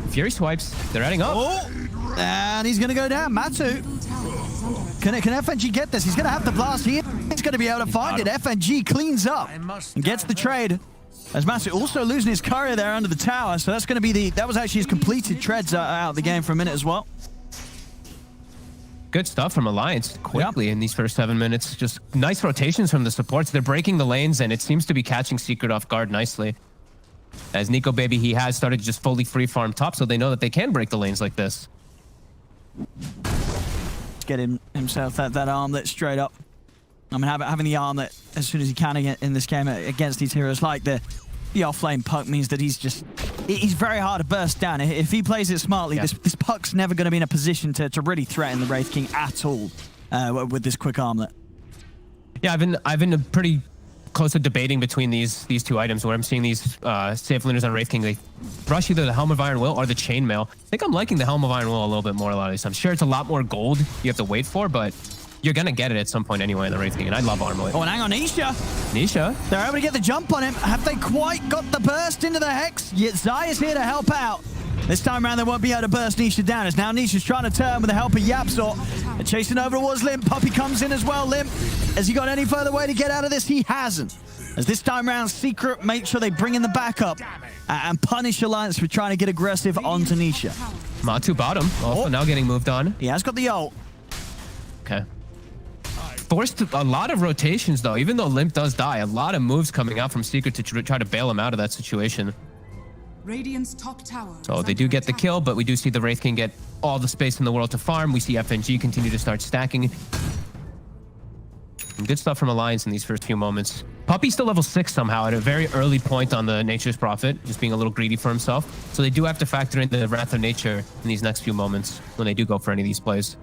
Fury swipes. They're adding up. Oh, and he's going to go down. Matsu. Can FNG get this? He's going to have the blast here. He's going to be able to find it. FNG cleans up and gets the trade. As Matsu also losing his courier there under the tower. So that's going to be that was actually his completed treads out of the game for a minute as well. Good stuff from Alliance quickly in these first 7 minutes. Just nice rotations from the supports. They're breaking the lanes, and it seems to be catching Secret off guard nicely. As Nico Baby, he has started to just fully free farm top, so they know that they can break the lanes like this. Get himself that armlet straight up. I mean, having the armlet as soon as he can in this game against these heroes like the offlane puck means that he's very hard to burst down. If he plays it smartly, this puck's never going to be in a position to really threaten the Wraith King at all with this quick armlet. Yeah, I've been a pretty close to debating between these 2 items where I'm seeing these safe leaders on Wraith King. They rush either the Helm of Iron Will or the Chainmail. I think I'm liking the Helm of Iron Will a little bit more a lot of these times. Sure, it's a lot more gold you have to wait for, but you're going to get it at some point anyway in the Wraith King, and I love Armlet. Oh, and hang on, Nisha. They're able to get the jump on him. Have they quite got the burst into the Hex? Yet Zai is here to help out. This time around, they won't be able to burst Nisha down, as now Nisha's trying to turn with the help of Yapzor. They're chasing over towards Limp. Puppy comes in as well. Limp, has he got any further way to get out of this? He hasn't. As this time round, Secret make sure they bring in the backup and punish Alliance for trying to get aggressive onto Nisha. Matu bottom, also now getting moved on. He has got the ult. Okay. Forced a lot of rotations, though. Even though Limp does die, a lot of moves coming out from Secret to try to bail him out of that situation. Radiant's top tower. So they do get the kill, but we do see the Wraith King get all the space in the world to farm. We see FNG continue to start stacking. Good stuff from Alliance in these first few moments. Puppy's still level 6 somehow at a very early point on the Nature's Prophet, just being a little greedy for himself. So they do have to factor in the Wrath of Nature in these next few moments when they do go for any of these plays.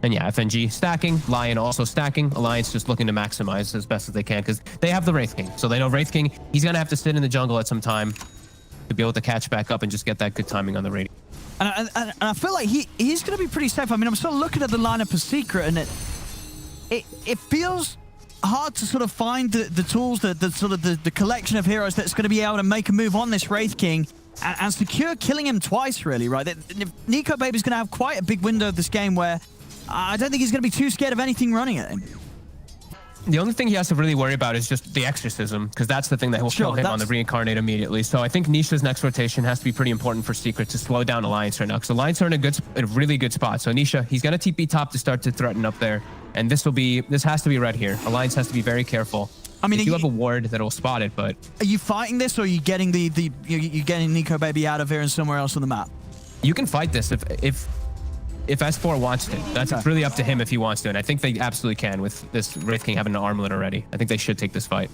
And yeah, FNG stacking, Lion also stacking, Alliance just looking to maximize as best as they can because they have the Wraith King. So they know Wraith King, he's going to have to sit in the jungle at some time to be able to catch back up and just get that good timing on the radio. And I feel like he's going to be pretty safe. I mean, I'm sort of looking at the lineup of Secret, and it feels hard to sort of find the tools, the collection of heroes that's going to be able to make a move on this Wraith King and secure killing him twice, really, right? Nico Baby's going to have quite a big window of this game where I don't think he's going to be too scared of anything running at him. The only thing he has to really worry about is just the exorcism, because that's the thing that will kill him on the reincarnate immediately. So I think Nisha's next rotation has to be pretty important for Secret to slow down Alliance right now, because Alliance are in a really good spot. So Nisha, he's going to TP top to start to threaten up there, and this has to be red here. Alliance has to be very careful. I mean, you have a ward that'll spot it, but are you fighting this, or are you getting you getting Nico Baby out of here and somewhere else on the map? You can fight this if S4 wants to. It's really up to him if he wants to, and I think they absolutely can with this Wraith King having an armlet already. I think they should take this fight.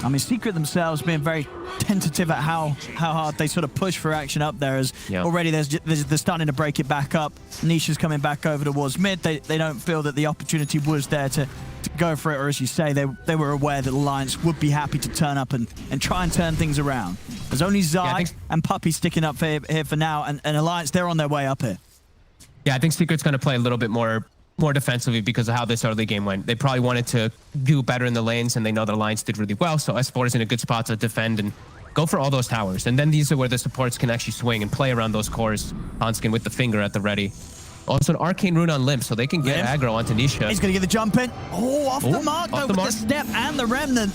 I mean, Secret themselves being very tentative at how hard they sort of push for action up there, as already they're starting to break it back up. Nisha's coming back over towards mid. They don't feel that the opportunity was there to go for it, or as you say, they were aware that Alliance would be happy to turn up and try and turn things around. There's only Zai and Puppy sticking up here for now, and Alliance, they're on their way up here. Yeah, I think Secret's going to play a little bit more defensively because of how this early game went. They probably wanted to do better in the lanes, and they know that Alliance did really well, so S4 is in a good spot to defend and go for all those towers. And then these are where the supports can actually swing and play around those cores. Hanskin with the finger at the ready. Also an Arcane Rune on Limp, so they can get aggro onto Nisha. He's going to get the jump in. Oh, off the mark, though, with the step and the Remnant.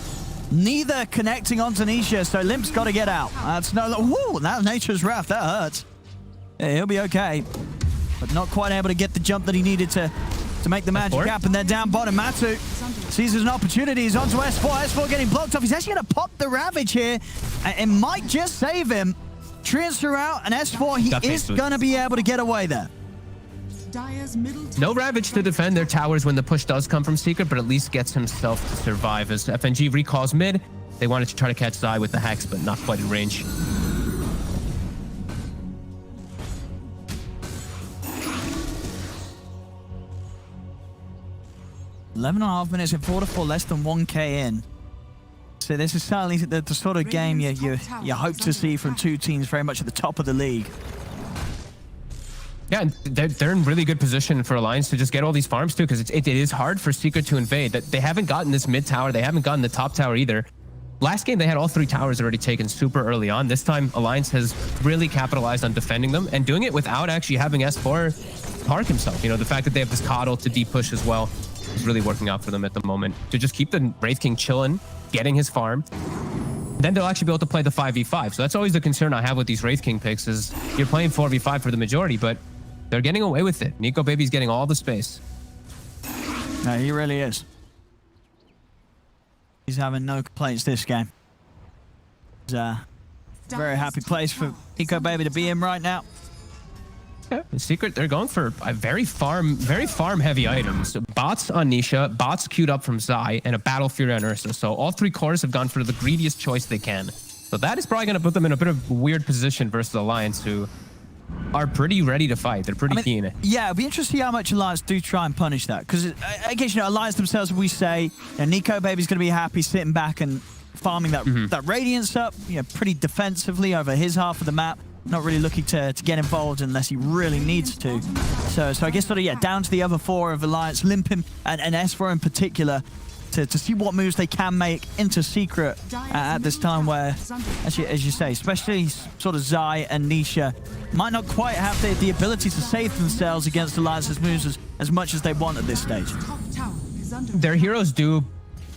Neither connecting onto Nisha, so Limp's got to get out. That's that Nature's Wrath. That hurts. Yeah, he'll be okay, but not quite able to get the jump that he needed to make the magic happen. They're down bottom. Matu sees an opportunity. He's onto S4. S4 getting blocked off. He's actually going to pop the Ravage here. It might just save him. Treants are out, and S4, he is going to be able to get away there. No Ravage to defend their towers when the push does come from Secret, but at least gets himself to survive as FNG recalls mid. They wanted to try to catch Zai with the Hex, but not quite in range. .5 minutes in 4-4, less than 1k in. So this is certainly the sort of game you hope to see from two teams very much at the top of the league. Yeah, they're in really good position for Alliance to just get all these farms too, because it is hard for Secret to invade. That they haven't gotten this mid tower, they haven't gotten the top tower either. Last game, they had all 3 towers already taken super early on. This time, Alliance has really capitalized on defending them and doing it without actually having S4 park himself. You know, the fact that they have this coddle to deep push as well is really working out for them at the moment. To just keep the Wraith King chilling, getting his farm, then they'll actually be able to play the 5v5. So that's always the concern I have with these Wraith King picks is you're playing 4v5 for the majority, but they're getting away with it. Nico Baby's getting all the space. No, he really is. He's having no complaints this game. It's a very happy place for Nico Baby to be in right now. Yeah, in Secret, they're going for a very farm heavy items. Bots on Nisha, bots queued up from Zai, and a Battle Fury on Ursa. So all 3 cores have gone for the greediest choice they can. So that is probably going to put them in a bit of a weird position versus Alliance, who are pretty ready to fight. They're pretty keen. Yeah, it'll be interesting to see how much Alliance do try and punish that. Because I guess, you know, Alliance themselves, we say, Nico Baby's going to be happy sitting back and farming that Radiance up, you know, pretty defensively over his half of the map. Not really looking to get involved unless he really needs to. So I guess sort of, yeah, down to the other 4 of Alliance, Limpim and S4 in particular, to see what moves they can make into Secret at this time where, as you say, especially sort of Zai and Nisha might not quite have the ability to save themselves against Alliance's moves as much as they want at this stage. Their heroes do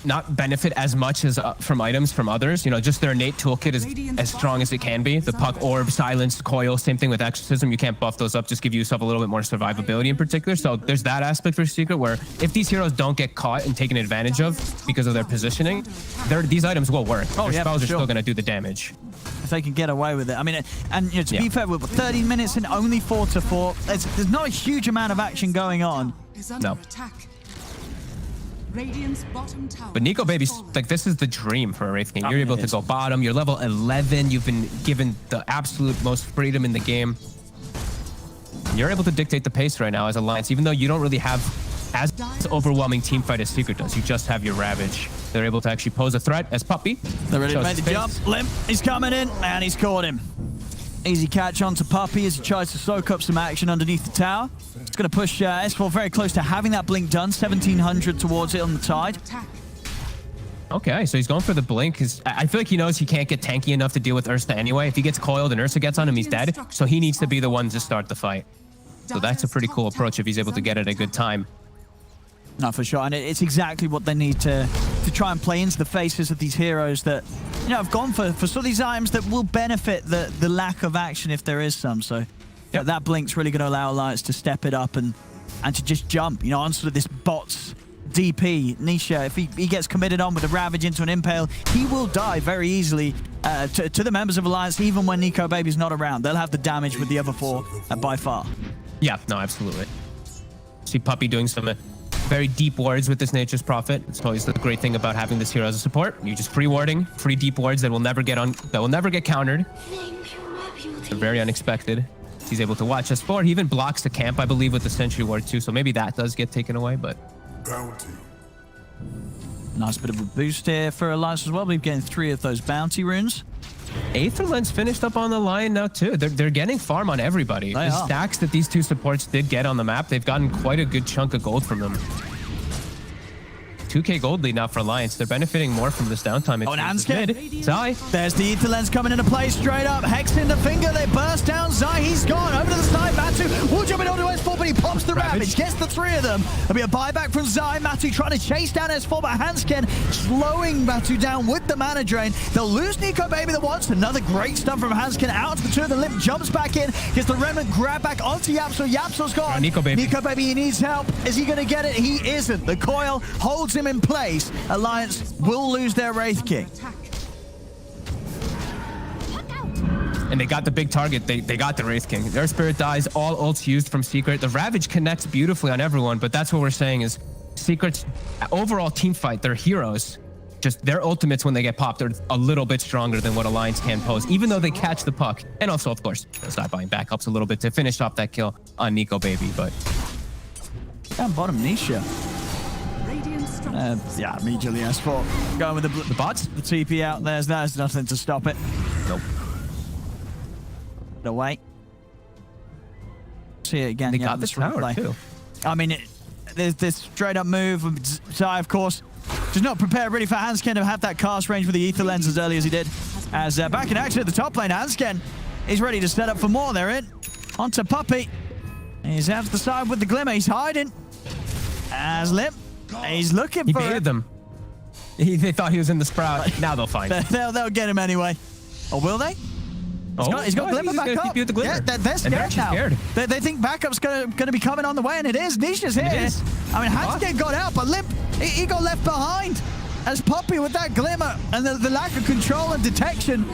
not benefit as much as from items from others. You know, just their innate toolkit is as strong as it can be. The Puck, Orb, Silence, Coil, same thing with Exorcism. You can't buff those up, just give yourself a little bit more survivability in particular. So there's that aspect for Secret where if these heroes don't get caught and taken advantage of because of their positioning, these items will work. Their spells are still going to do the damage. If they can get away with it. I mean, and you know, to be fair, with 30 minutes and only 4-4, there's not a huge amount of action going on. No. But Nico Baby's, like, this is the dream for a Wraith King. You're able to go bottom. You're level 11. You've been given the absolute most freedom in the game. You're able to dictate the pace right now as Alliance, even though you don't really have as overwhelming team fight as Secret does. You just have your Ravage. They're able to actually pose a threat as Puppy. They're ready to make the jump. Limp, he's coming in, and he's caught him. Easy catch onto Puppy as he tries to soak up some action underneath the tower. It's going to push S4 very close to having that blink done. 1700 towards it on the tide. Attack. Okay, so he's going for the blink. I feel like he knows he can't get tanky enough to deal with Ursa anyway. If he gets coiled and Ursa gets on him, he's dead. So he needs to be the one to start the fight. So that's a pretty cool approach if he's able to get it at a good time. No, for sure. And it's exactly what they need to try and play into the faces of these heroes that, you know, have gone for some of these items that will benefit the lack of action if there is some. So yeah, that blink's really going to allow Alliance to step it up and to just jump, you know, on sort of this bot's DP. Nisha, if he gets committed on with a Ravage into an Impale, he will die very easily to the members of Alliance, even when Nico Baby's not around. They'll have the damage with the other four by far. Yeah, no, absolutely. See Puppy doing some very deep wards with this Nature's Prophet. It's always the great thing about having this hero as a support. You just free warding, free deep wards that will never get countered. They're very unexpected. He's able to watch S4. He even blocks the camp, I believe, with the Sentry Ward too. So maybe that does get taken away, but Bounty. Nice bit of a boost here for Alliance as well. We're getting 3 of those bounty runes. Aetherland's finished up on the Lion now too. They're getting farm on everybody. The stacks that these two supports did get on the map, they've gotten quite a good chunk of gold from them. 2k gold lead now for Alliance. They're benefiting more from this downtime. Oh, and Anskin. Zai. There's the Ether Lens coming into play straight up. Hex in the finger. They burst down. Zai, he's gone. Over to the side. Matu will jump in onto S4, but he pops the Ravage. Gets the 3 of them. There'll be a buyback from Zai. Matu trying to chase down S4, but Hansken slowing Matu down with the mana drain. They'll lose Nico Baby the once. Another great stuff from Hansken out to the 2 of the Limp. Jumps back in. Gets the remnant grab back onto Yapso. Yapso's gone. Nico Baby. Nico Baby, he needs help. Is he going to get it? He isn't. The coil holds him in place. Alliance will lose their Wraith King. And they got the big target. They got the Wraith King. Their Spirit dies. All ults used from Secret. The Ravage connects beautifully on everyone, but that's what we're saying is Secret's overall team fight, their heroes, just their ultimates when they get popped are a little bit stronger than what Alliance can pose, even though they catch the puck. And also, of course, Side buying back helps a little bit to finish off that kill on Nico Baby, but... Down bottom, Nisha. Yeah, immediately S4. Going with the bots. The TP out there's nothing to stop it. Nope. No way. See it again. They got the tower too. I mean, there's this straight up move. Zai, of course, does not prepare ready for Hansken to have that cast range with the Ether Lens as early as he did. As back in action at the top lane, Hansken is ready to set up for more. They're in. Onto Puppy. He's out to the side with the Glimmer. He's hiding. As Limp. He's looking for baited them. They thought he was in the Sprout. Now they'll find him. They'll get him anyway. Or will they? He's got Glimmer back up. The Glimmer. Yeah, they're scared now. Scared. They think backup's going to be coming on the way, and it is. Nisha's here. I mean, Hansken got out, but Limp, he got left behind. As Puppy with that Glimmer and the lack of control and detection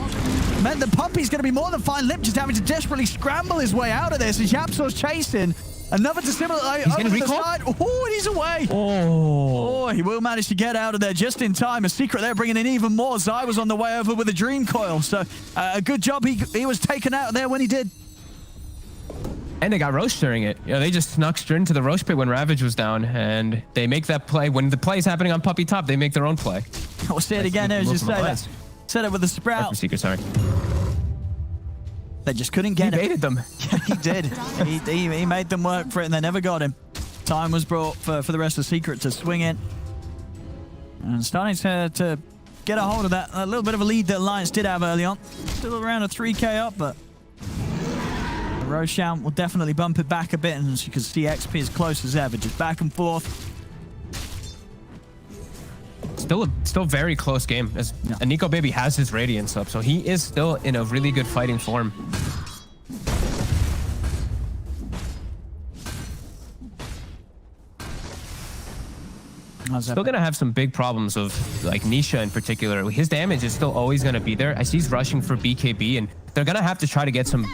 meant that Puppy's going to be more than fine. Limp just having to desperately scramble his way out of this as Yapso's chasing. Another dissimilate over the side. Oh, and he's away. Oh, he will manage to get out of there just in time. A Secret there bringing in even more. Zai was on the way over with a Dream Coil. So a good job he was taken out there when he did. And they got Roche during it. You know, they just snuck straight into the Roche pit when Ravage was down, and they make that play. When the play is happening on Puppy top, they make their own play. I'll say it again. There, just say that. Said it with the Sprout. Secret, sorry. They just couldn't get him. He baited them. Yeah, he did. he made them work for it, and they never got him. Time was brought for the rest of Secret to swing in. And starting to get a hold of that. A little bit of a lead that Alliance did have early on. Still around a 3k up, but Roshan will definitely bump it back a bit, and as you can see, XP as close as ever. Just back and forth. Still very close game. As Nico Baby has his Radiance up, so he is still in a really good fighting form. Still gonna have some big problems of like Nisha in particular. His damage is still always gonna be there. I see he's rushing for BKB, and they're gonna have to try to get some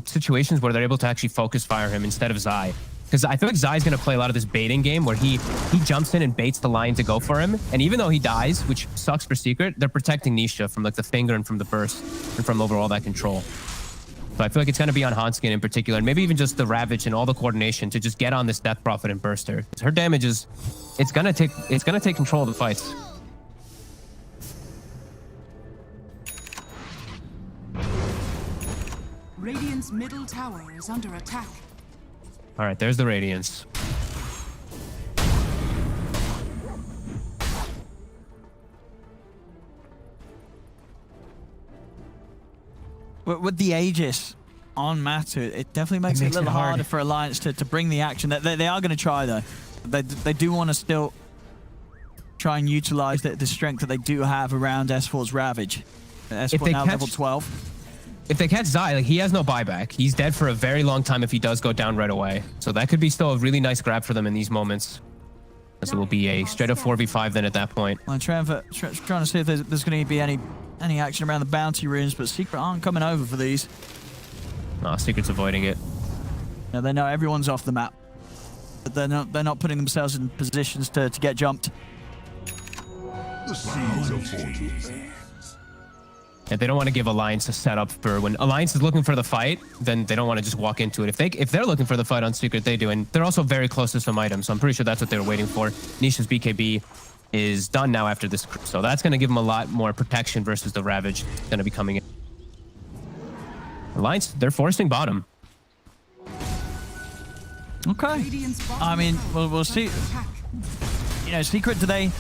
situations where they're able to actually focus fire him instead of Zai. Because I feel like Zai's going to play a lot of this baiting game where he jumps in and baits the Lion to go for him. And even though he dies, which sucks for Secret, they're protecting Nisha from like the finger and from the burst and from overall that control. So I feel like it's going to be on Hanskin in particular, and maybe even just the Ravage and all the coordination to just get on this Death Prophet and burst her. Her damage is, it's gonna take control of the fights. Radiant's middle tower is under attack. All right, there's the Radiance. With the Aegis on Matu, it definitely makes it a little harder for Alliance to bring the action. They are going to try, though. They do want to still try and utilize the strength that they do have around S4's Ravage. S4 now level 12. If they catch Zai, like, he has no buyback. He's dead for a very long time if he does go down right away. So that could be still a really nice grab for them in these moments. As it will be a straight up 4v5 then at that point. I'm trying to see if there's going to be any action around the bounty runes, but Secret aren't coming over for these. Nah, Secret's avoiding it. No, they know everyone's off the map. But they're not putting themselves in positions to get jumped. The seeds of fortune. And they don't want to give Alliance a setup for when Alliance is looking for the fight, then they don't want to just walk into it. If they're looking for the fight on Secret, they do. And they're also very close to some items, so I'm pretty sure that's what they were waiting for. Nisha's BKB is done now after this, so that's going to give them a lot more protection versus the Ravage going to be coming in. Alliance, they're forcing bottom. Okay. I mean, we'll see. You know, Secret, do they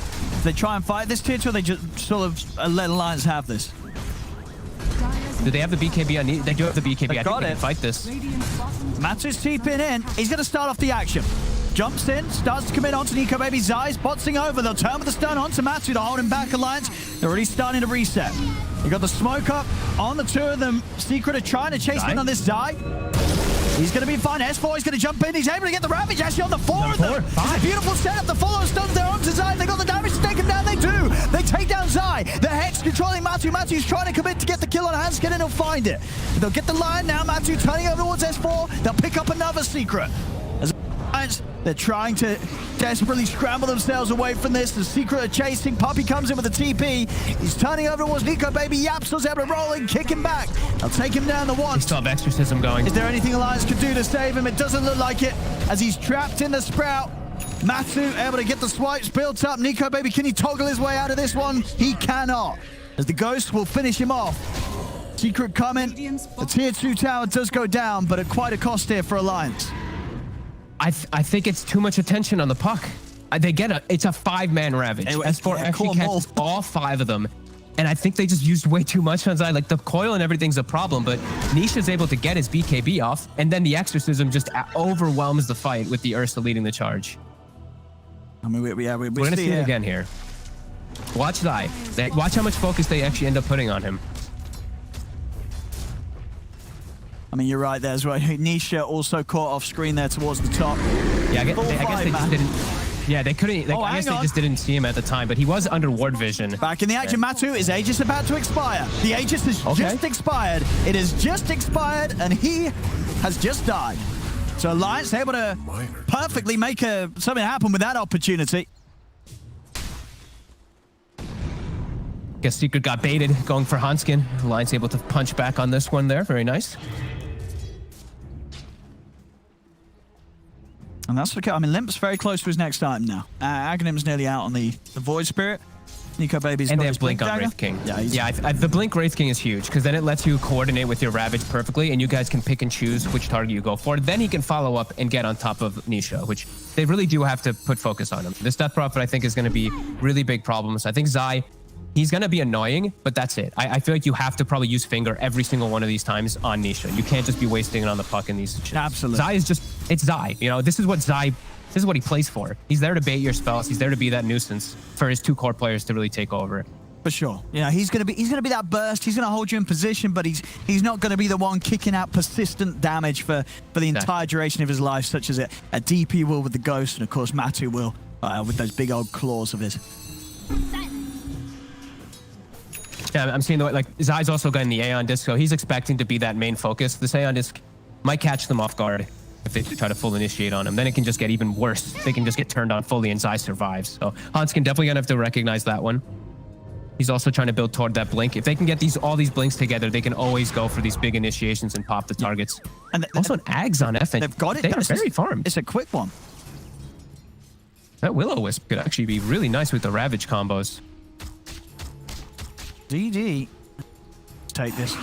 try and fight this tier 2, or they just sort of let Alliance have this? Do they have the BKB on? They do have the BKB. They I got think they it. can fight this. Matu's TPing in. He's going to start off the action. Jumps in, starts to commit onto Nico Baby. Zai's boxing over. They'll turn with the stun onto Matu to hold him back. Alliance, they're already starting to reset. You got the smoke up on the two of them. Secret are trying to chase in on this Zai. He's going to be fine. S4 is going to jump in. He's able to get the Ravage actually on the four of them. It's a beautiful setup. The follow stuns there onto Zai. They got the damage to take him down. They do. They take down Zai. The Hex controlling Matu. Matu's trying to commit to get the kill on Hanskin, and he'll find it. They'll get the Lion now. Matu turning over towards S4. They'll pick up another Secret. As they're trying to desperately scramble themselves away from this. The Secret are chasing. Puppy comes in with a TP. He's turning over towards Nico Baby. Yapsil's able to roll and kick him back. They'll take him down the one. They still have Exorcism going. Is there anything Alliance could do to save him? It doesn't look like it, as he's trapped in the Sprout. Matu able to get the swipes built up. Nico Baby, can he toggle his way out of this one? He cannot, as the Ghost will finish him off. Secret coming. The tier 2 tower does go down, but at quite a cost here for Alliance. I think it's too much attention on the puck. They get it's a 5-man Ravage. S4 actually catches all 5 of them. And I think they just used way too much on Zai. Like, the coil and everything's a problem, but Nisha's able to get his BKB off, and then the Exorcism just overwhelms the fight with the Ursa leading the charge. I mean, we're going to see it again here. Watch Zai. Watch how much focus they actually end up putting on him. I mean, you're right there as well. Nisha also caught off screen there towards the top. Yeah, I guess they just didn't. Yeah, they couldn't. I guess they just didn't see him at the time, but he was under ward vision. Back in the action, Matu. Is Aegis about to expire? The Aegis has just expired. It has just expired, and he has just died. So Alliance able to perfectly make something happen with that opportunity. Guess Secret got baited going for Hanskin. Alliance able to punch back on this one there. Very nice. And that's okay. I mean, Limp's very close to his next item now. Aghanim's nearly out on the Void Spirit. Nico Baby's and got they his have Blink on dagger. Wraith King. Yeah, the Blink Wraith King is huge because then it lets you coordinate with your Ravage perfectly, and you guys can pick and choose which target you go for. Then he can follow up and get on top of Nisha, which they really do have to put focus on him. This Death Prophet, I think, is going to be really big problems. I think Zai, he's going to be annoying, but that's it. I feel like you have to probably use Finger every single one of these times on Nisha. You can't just be wasting it on the puck in these shits. Absolutely. Zai is just, it's Zai. You know, this is what he plays for. He's there to bait your spells. He's there to be that nuisance for his 2 core players to really take over. For sure. Yeah, he's gonna be that burst. He's gonna hold you in position, but he's not gonna be the one kicking out persistent damage for the entire duration of his life, such as a DP will with the Ghost, and of course Matu will with those big old claws of his. Yeah, I'm seeing the way, like, Zai's also getting the Aeon Disc, so he's expecting to be that main focus. This Aeon Disc might catch them off guard if they try to full initiate on him. Then it can just get even worse. They can just get turned on fully and Zai survives. So Hanskin definitely gonna have to recognize that one. He's also trying to build toward that blink. If they can get all these blinks together, they can always go for these big initiations and pop the targets. And also an Ags on FN. They've got it. They are very farmed. It's a quick one. That Will-O-Wisp could actually be really nice with the Ravage combos. DD. Let's take this.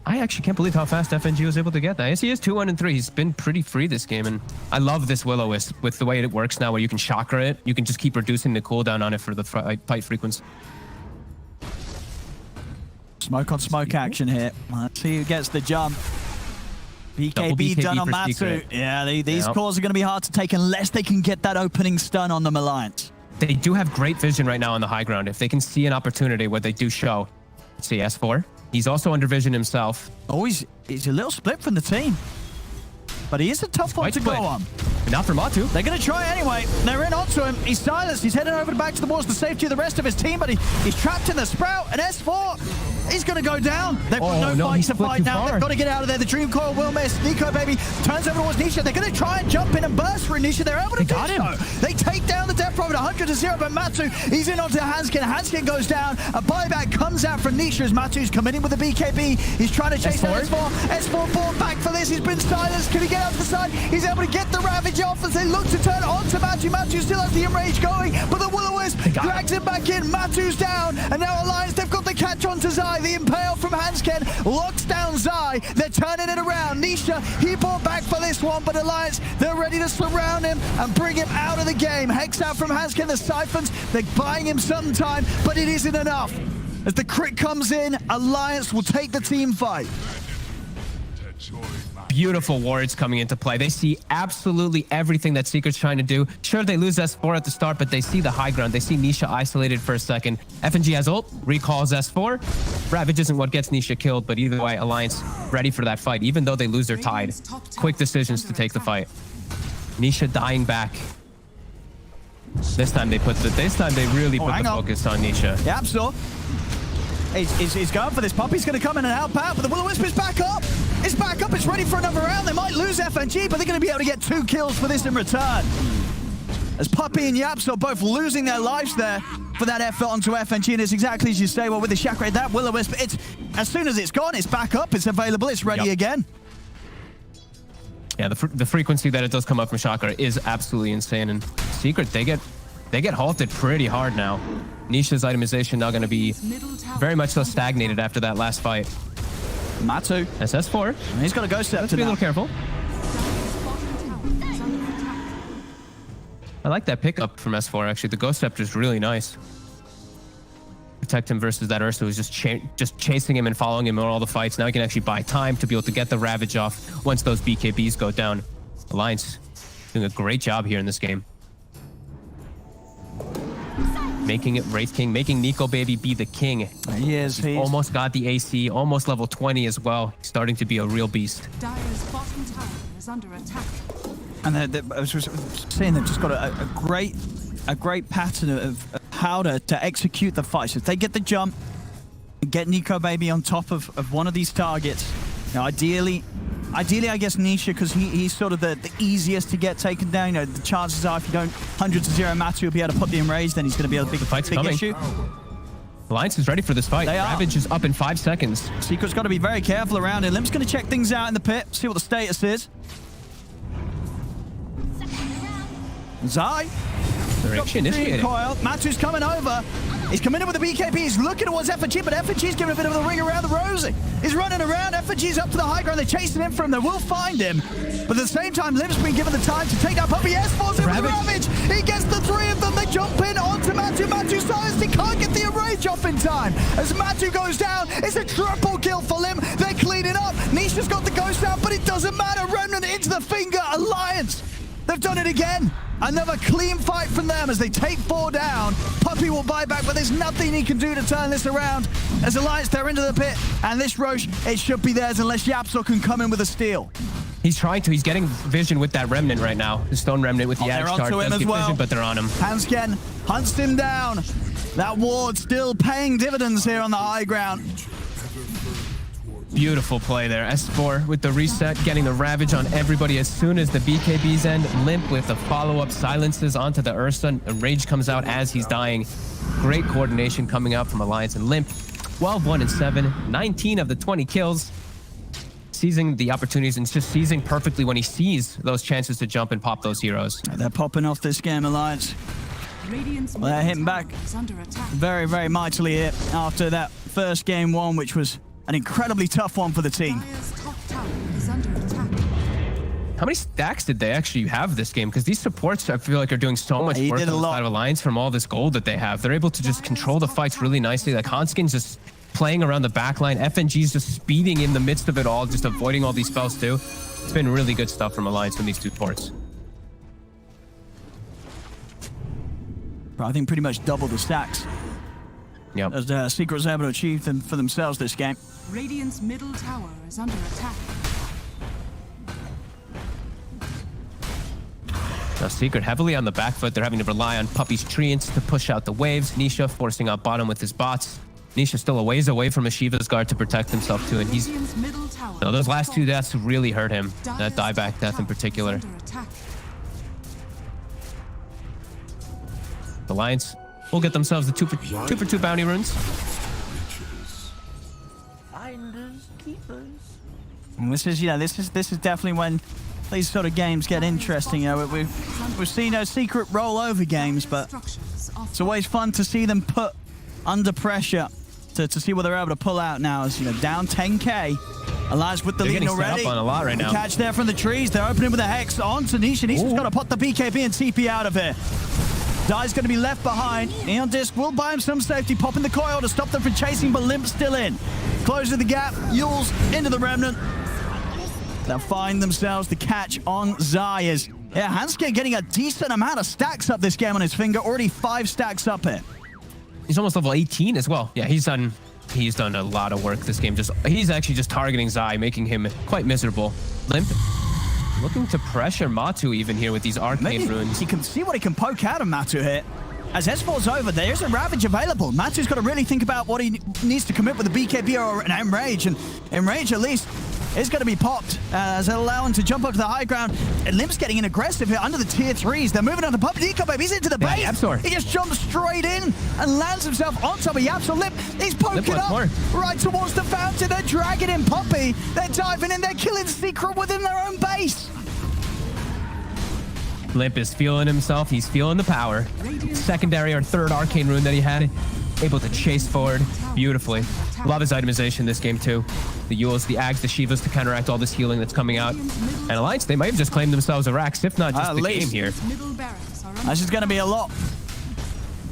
I I actually can't believe how fast FNG was able to get that. Yes, he is 2-1 and 3. He's been pretty free this game, and I love this Will-O-Wisp with the way it works now, where you can chakra it. You can just keep reducing the cooldown on it for the fight frequency. Smoke on smoke action here. Let's see who gets the jump. BKB done on Matsu. Secret. Yeah, these cores are going to be hard to take unless they can get that opening stun on them, Alliance. They do have great vision right now on the high ground. If they can see an opportunity, what they do show. Let's see, S4. He's also under vision himself. Oh, he's a little split from the team. But he is a tough one to go on. But not for Matu. They're going to try anyway. They're in onto him. He's silenced. He's heading over back towards the safety of the rest of his team, but he's trapped in the Sprout. And S4, he's going to go down. They've got no fight to fight now. They've got to get out of there. The Dream Coil will miss. Nico, baby, turns over towards Nisha. They're going to try and jump in and burst for Nisha. They're able to do so. They take down the Death Prophet 100-0, but Matsu, he's in onto Hanskin. Hanskin goes down. A buyback comes out from Nisha as Matu's coming in with the BKB. He's trying to chase down S4. S4 brought back for this. He's been silenced. Can he get out to the side? He's able to get the Ravage off as they look to turn onto Matu. Matu still has the Enrage going, but the Will-O-Wisp drags him back in. Matu's down, and now Alliance, they've got the catch onto Zai. The Impale from Hansken locks down Zai. They're turning it around. Nisha, he brought back for this one, but Alliance, they're ready to surround him and bring him out of the game. Hex out from Hansken, the Siphons, they're buying him some time, but it isn't enough. As the crit comes in, Alliance will take the team fight. Beautiful wards coming into play. They see absolutely everything that Secret's trying to do. Sure, they lose S4 at the start, but they see the high ground. They see Nisha isolated for a second. FNG has ult, recalls S4. Ravage isn't what gets Nisha killed, but either way, Alliance ready for that fight. Even though they lose their tide, quick decisions to take the fight. Nisha dying back. This time they really put the focus on Nisha. Yeah, so he's going for this. Puppy's going to come in and help out, but the Will-O-Wisp is back up. It's back up. It's ready for another round. They might lose FNG, but they're going to be able to get 2 kills for this in return. As Puppy and Yapso both losing their lives there for that effort onto FNG, and it's exactly as you say. Well, with the Chakra, that Will-O-Wisp, it's as soon as it's gone, it's back up. It's available. It's ready again. Yeah, the frequency that it does come up from Chakra is absolutely insane. And Secret, they get halted pretty hard now. Nisha's itemization now going to be very much so stagnated after that last fight. Matu. SS4. He's got a Ghost Scepter. Let's be a little careful. I like that pickup from S4, actually. The Ghost Scepter is really nice. Protect him versus that Ursa who's just chasing him and following him in all the fights. Now he can actually buy time to be able to get the Ravage off once those BKBs go down. Alliance doing a great job here in this game. Making it Wraith King, making Nico Baby be the king. He is. He's almost got the AC, almost level 20 as well. He's starting to be a real beast. Dire's bottom tower is under attack. And I was saying they've just got a great pattern of how to execute the fight. So if they get the jump, and get Nico Baby on top of one of these targets, now ideally, I guess Nisha, because he's sort of the easiest to get taken down. You know, the chances are if you don't 100-0 Matu will be able to put the Enrage, then he's going to be a big issue. Alliance is ready for this fight. Ravage is up in 5 seconds. Secret's got to be very careful around it. Limp's going to check things out in the pit, see what the status is. Zai. They're actually initiating. Matu's coming over. He's coming in with the BKB. He's looking towards FNG, but FNG's giving a bit of the ring around the Rosie. He's running around. FNG's up to the high ground. They're chasing him from there. We'll find him. But at the same time, Limp's been given the time to take down Puppy. S4's in with the Ravage. He gets the 3 of them. They jump in onto Matu. Matu silenced. He can't get the Enrage off in time. As Matu goes down, it's a triple kill for Limp. They're cleaning up. Nisha's got the Ghost out, but it doesn't matter. Remnant into the finger. Alliance. They've done it again. Another clean fight from them as they take 4 down. Puppy will buy back, but there's nothing he can do to turn this around. As Alliance, they're into the pit. And this Roche, it should be theirs unless Yapso can come in with a steal. He's trying to. He's getting vision with that Remnant right now. The Stone Remnant with the Edge card does get vision, but they're on him. Hansken hunts him down. That ward still paying dividends here on the high ground. Beautiful play there. S4 with the reset, getting the Ravage on everybody as soon as the BKBs end. Limp with the follow-up silences onto the Ursa. And Rage comes out as he's dying. Great coordination coming out from Alliance and Limp. 12-1-7, 19 of the 20 kills. Seizing the opportunities and just seizing perfectly when he sees those chances to jump and pop those heroes. They're popping off this game, Alliance. Radiant's they're hitting back is under attack. very, very mightily here after that first game 1, which was an incredibly tough one for the team. Dire's top tower is under attack. How many stacks did they actually have this game? Because these supports, I feel like, are doing so much He work did on a the lot. side of Alliance from all this gold that they have. They're able to just control the fights really nicely. Like, Hanskin's just playing around the back line. FNG's just speeding in the midst of it all, just avoiding all these spells too. It's been really good stuff from Alliance from these two supports. I think pretty much double the stacks Yep. as Secret was able to achieve them for themselves this game. Radiant's middle tower is under attack. Now Secret heavily on the back foot. They're having to rely on Puppy's Treants to push out the waves. Nisha forcing out bottom with his bots. Nisha still a ways away from Ashiva's guard to protect himself too, and he's... Radiant's middle tower No, those last two is deaths really hurt him. That Dire's dieback top death in tower is particular. under attack. Alliance will get themselves the two for two bounty runes. And this is, this is definitely when these sort of games get interesting. We've seen those Secret roll over games, but Structures are it's always fun to see them put under pressure to see what they're able to pull out now. As down 10k. Alliance with the They're lead getting set already. up on a lot right The now. catch there from the trees. They're opening with a Hex onto Nisha. Nisha's got to put the BKB and TP out of here. Die's going to be left behind. Neon Disc will buy him some safety, popping the coil to stop them from chasing, but Limp's still in. Closing the gap, Yules into the Remnant. They'll find themselves the catch on Zayas. Yeah, Hanskin getting a decent amount of stacks up this game on his finger. Already 5 stacks up here. He's almost level 18 as well. Yeah, he's done a lot of work this game. He's actually just targeting Zai, making him quite miserable. Limp looking to pressure Matu even here with these arcane runes. He can see what he can poke out of Matu here. As S4's over, there's a Ravage available. Matu's got to really think about what he needs to commit with a BKB or an Enrage, and Enrage at least is going to be popped as it'll allow him to jump up to the high ground. And Limp's getting in aggressive here under the tier 3s. They're moving on to Puppy Nico, baby. He's into the base. Yapsor. He just jumps straight in and lands himself on top of Yapsor. Limp, he's poking Limp up more. right towards the fountain. They're dragging in Puppy. They're diving in. They're killing Secret within their own base. Limp is feeling himself. He's feeling the power. Secondary or third arcane rune that he had. Able to chase forward beautifully. Love his itemization this game too. The Yules, the Ags, the Shivas to counteract all this healing that's coming out. And Alliance, they might have just claimed themselves a Rax, if not just the game here. middle barracks are under This is going to be a lot.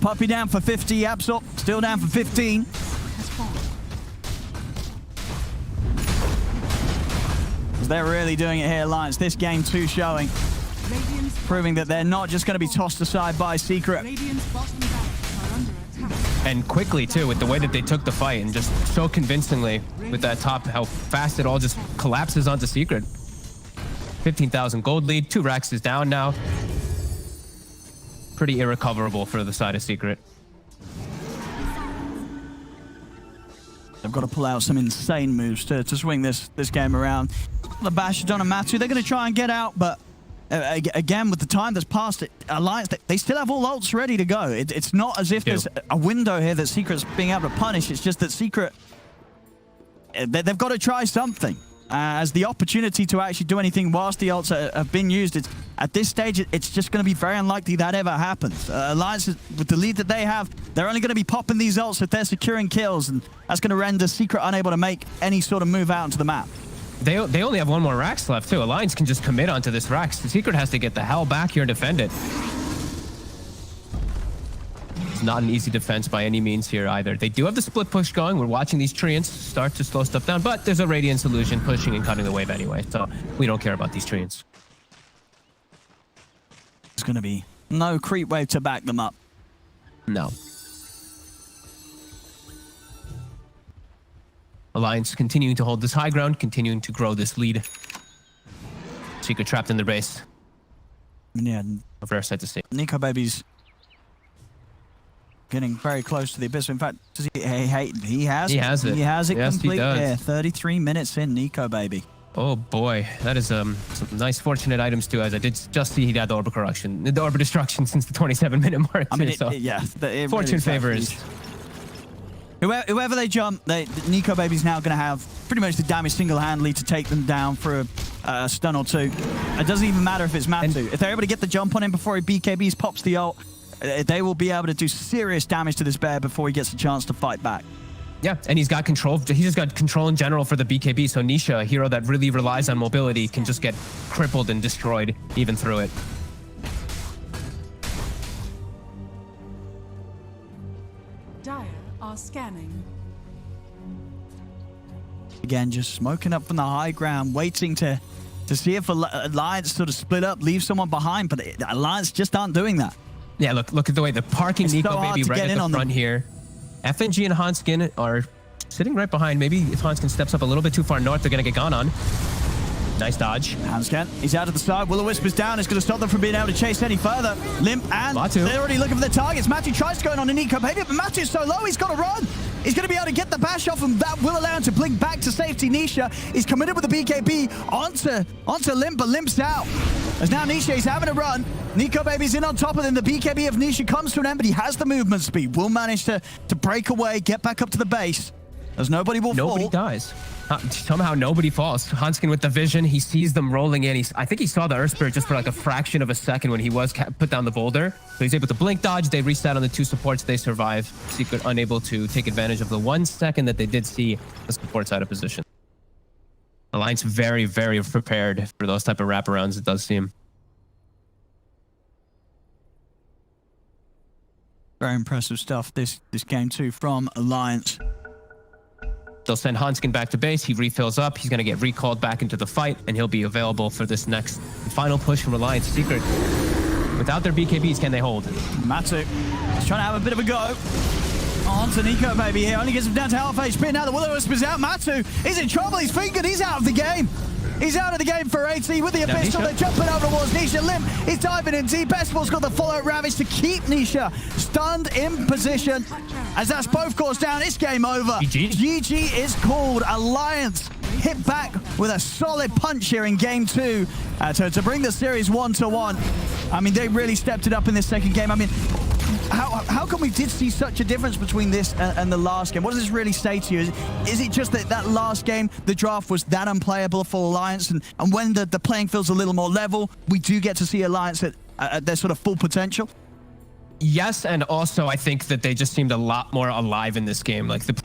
Puppy down for 50. Yapsor still down for 15. has fallen. They're really doing it here, Alliance. This game too showing, Radiant's proving that they're not just going to be tossed aside by Secret. Radiant's bottom barracks are under attack. And quickly too, with the way that they took the fight and just so convincingly with that top, how fast it all just collapses onto Secret. 15,000 gold lead, 2 Raxes down now. Pretty irrecoverable for the side of Secret. They've got to pull out some insane moves to swing this game around. The Bashadon and Matu, they're going to try and get out, but again, with the time that's passed, Alliance, they still have all ults ready to go. It's not as if there's a window here that Secret's being able to punish. It's just that Secret, they've got to try something. As the opportunity to actually do anything whilst the ults have been used, at this stage, it's just going to be very unlikely that ever happens. Alliance, with the lead that they have, they're only going to be popping these ults if they're securing kills, and that's going to render Secret unable to make any sort of move out into the map. They only have 1 more Rax left too. Alliance can just commit onto this Rax. The Secret has to get the hell back here and defend it. It's not an easy defense by any means here either. They do have the split push going. We're watching these Treants start to slow stuff down, but there's a Radiant solution pushing and cutting the wave anyway, so we don't care about these Treants. There's going to be no creep wave to back them up. No. Alliance continuing to hold this high ground, continuing to grow this lead. Secret trapped in the base. Yeah, A rare sight to see. Nico Baby's getting very close to the abyss. In fact, does he has He has it. He has it Yes, he completely. does. Yeah, 33 minutes in, Nico Baby. Oh boy, that is some nice fortunate items too, as I did just see he had the Orb Corruption, the Orb Destruction since the 27-minute mark. I mean, too, so it fortune really favors. Whoever they jump, Nico Baby's now going to have pretty much the damage single-handedly to take them down for a stun or 2. It doesn't even matter if it's Matu. If they're able to get the jump on him before he BKBs, pops the ult, they will be able to do serious damage to this bear before he gets a chance to fight back. Yeah, and he's got control. He's just got control in general for the BKB. So Nisha, a hero that really relies on mobility, can just get crippled and destroyed even through it. Dire are scanning. Again, just smoking up from the high ground, waiting to see if Alliance sort of split up, leave someone behind, but Alliance just aren't doing that. Yeah, look at the way the parking It's Nico so hard baby to right get at in the on front them. here. FNG and Hanskin are sitting right behind. Maybe if Hanskin steps up a little bit too far north, they're going to get gone on. Nice dodge. Hanscan, he's out of the side. Will-O-Wisp is down. It's going to stop them from being able to chase any further. Limp and Matu. they're already looking for the targets. Matu tries to go in on a Nico baby, but Matu's so low, he's got to run. He's going to be able to get the bash off, and that will allow him to blink back to safety. Nisha is committed with the BKB onto Limp, but Limp's out. As now Nisha is having a run. Nico Baby's in on top of him. The BKB of Nisha comes to an end, but he has the movement speed. Will manage to break away, get back up to the base. As nobody will fall. Nobody dies. Somehow nobody falls. Hanskin with the vision, he sees them rolling in. I think he saw the Earth Spirit just for like a fraction of a second when he was put down the boulder. So he's able to blink dodge. They reset on the two supports. They survive. Secret unable to take advantage of the 1 second that they did see the supports out of position. Alliance very, very prepared for those type of wraparounds, it does seem. Very impressive stuff this game too from Alliance. They'll send Hanskin back to base. He refills up. He's going to get recalled back into the fight, and he'll be available for this next final push from Alliance. Secret, without their BKBs, can they hold? Matu is trying to have a bit of a go. On to Nico Baby here. Only gets him down to half HP. Now the Will-O-Wisp is out. Matu is in trouble. He's fingered. He's out of the game. He's out of the game for 80 with the Abyssal. They're jumping over towards Nisha. Limp is diving in deep. Bestball's got the follow Ravage to keep Nisha stunned in position. As that's both cores down, it's game over. GG is called. Alliance hit back with a solid punch here in game 2 to bring the series 1-1. I mean, they really stepped it up in this second game. I mean, how come we did see such a difference between this and the last game? What does this really say to you? Is it just that last game, the draft was that unplayable for Alliance, and when the playing field's a little more level, we do get to see Alliance at their sort of full potential? Yes, and also I think that they just seemed a lot more alive in this game. Like the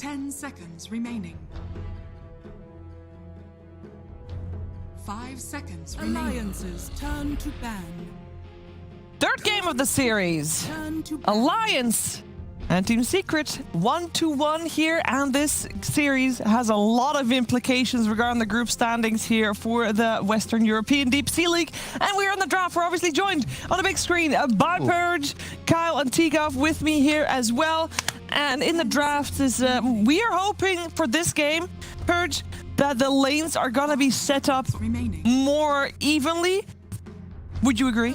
10 seconds remaining. 5 seconds remaining. Alliances turn to ban. Third game of the series. Turn to ban. Alliance and Team Secret 1-1 here, and this series has a lot of implications regarding the group standings here for the Western European DPC League. And we're in the draft. We're obviously joined on the big screen by Purge, Kyle, and Tigov with me here as well. And in the draft is we are hoping for this game, Purge, that the lanes are gonna be set up more evenly. Would you agree?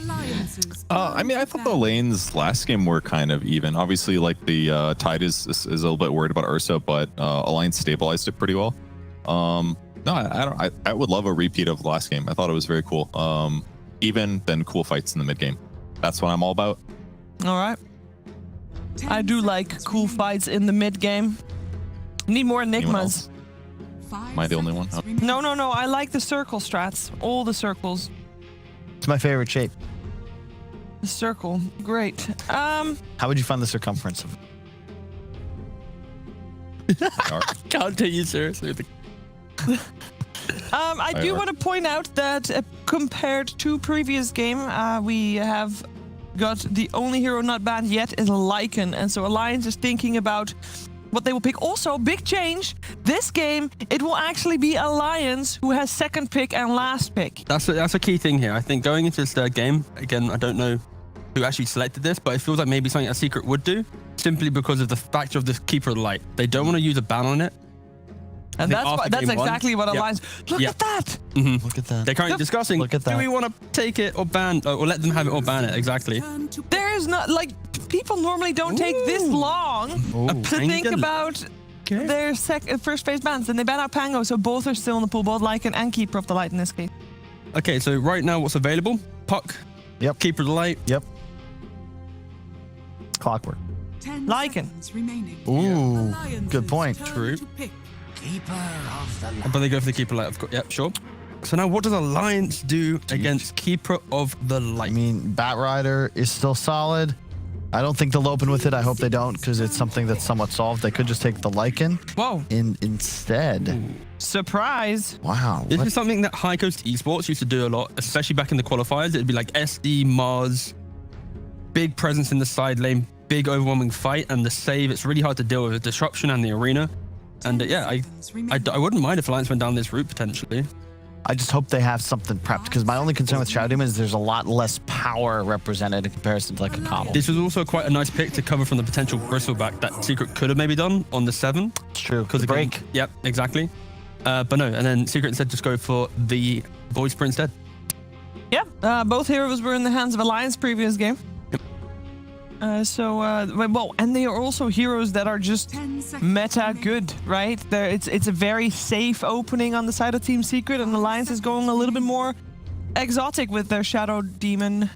I mean, I thought the lanes last game were kind of even. Obviously, like the Tide is a little bit worried about Ursa, but Alliance stabilized it pretty well. No, I would love a repeat of last game. I thought it was very cool. Even then, cool fights in the mid game. That's what I'm all about. All right. I do like cool fights in the mid game. Need more enigmas. Am I the only one? Oh. No. I like the circle strats. All the circles. It's my favorite shape. The circle. Great. How would you find the circumference of it? Can't take you seriously. I do want to point out that compared to previous game, we have got the only hero not banned yet is Lycan, and so Alliance is thinking about what they will pick. Also, big change. This game, it will actually be Alliance who has second pick and last pick. That's a key thing here. I think going into this third game, again, I don't know who actually selected this, but it feels like maybe something a Secret would do, simply because of the factor of this Keeper of the Light. They don't want to use a ban on it. And that's exactly what Alliance... Look at that! Mm-hmm. Look at that. They're currently discussing, Look at that. do we want to take it or ban, or let them have it or ban it? Exactly. There is not, like, people normally don't take this long to think about their first phase bans. And they ban out Pango, so both are still in the pool, both Lycan and Keeper of the Light in this case. Okay, so right now what's available? Puck. Yep. Keeper of the Light. Yep. Clockwork. 10 Lycan. seconds remaining. Ooh, Alliances good point. turn True. to pick. But they go for the Keeper of the Light, of course. Yep, sure. So now what does Alliance do against Keeper of the Light? I mean, Bat Rider is still solid. I don't think they'll open with it. I hope they don't, because it's something that's somewhat solved. They could just take the Lycan Whoa. instead. Ooh. Surprise. Wow. This is something that High Coast Esports used to do a lot, especially back in the qualifiers. It'd be like SD, Mars, big presence in the side lane, big overwhelming fight, and the save. It's really hard to deal with the disruption and the arena. And yeah, I wouldn't mind if Alliance went down this route potentially. I just hope they have something prepped, because my only concern with Shadow Demon is there's a lot less power represented in comparison to like a Common. This was also quite a nice pick to cover from the potential bristleback that Secret could have maybe done on the 7. It's true. Because The break. Yep, exactly. But no, and then Secret instead just go for the Boy Sprint instead. Yeah, both heroes were in the hands of Alliance previous game. Well, and they are also heroes that are just meta good, right? It's a very safe opening on the side of Team Secret, and Alliance is going a little bit more exotic with their Shadow Demon.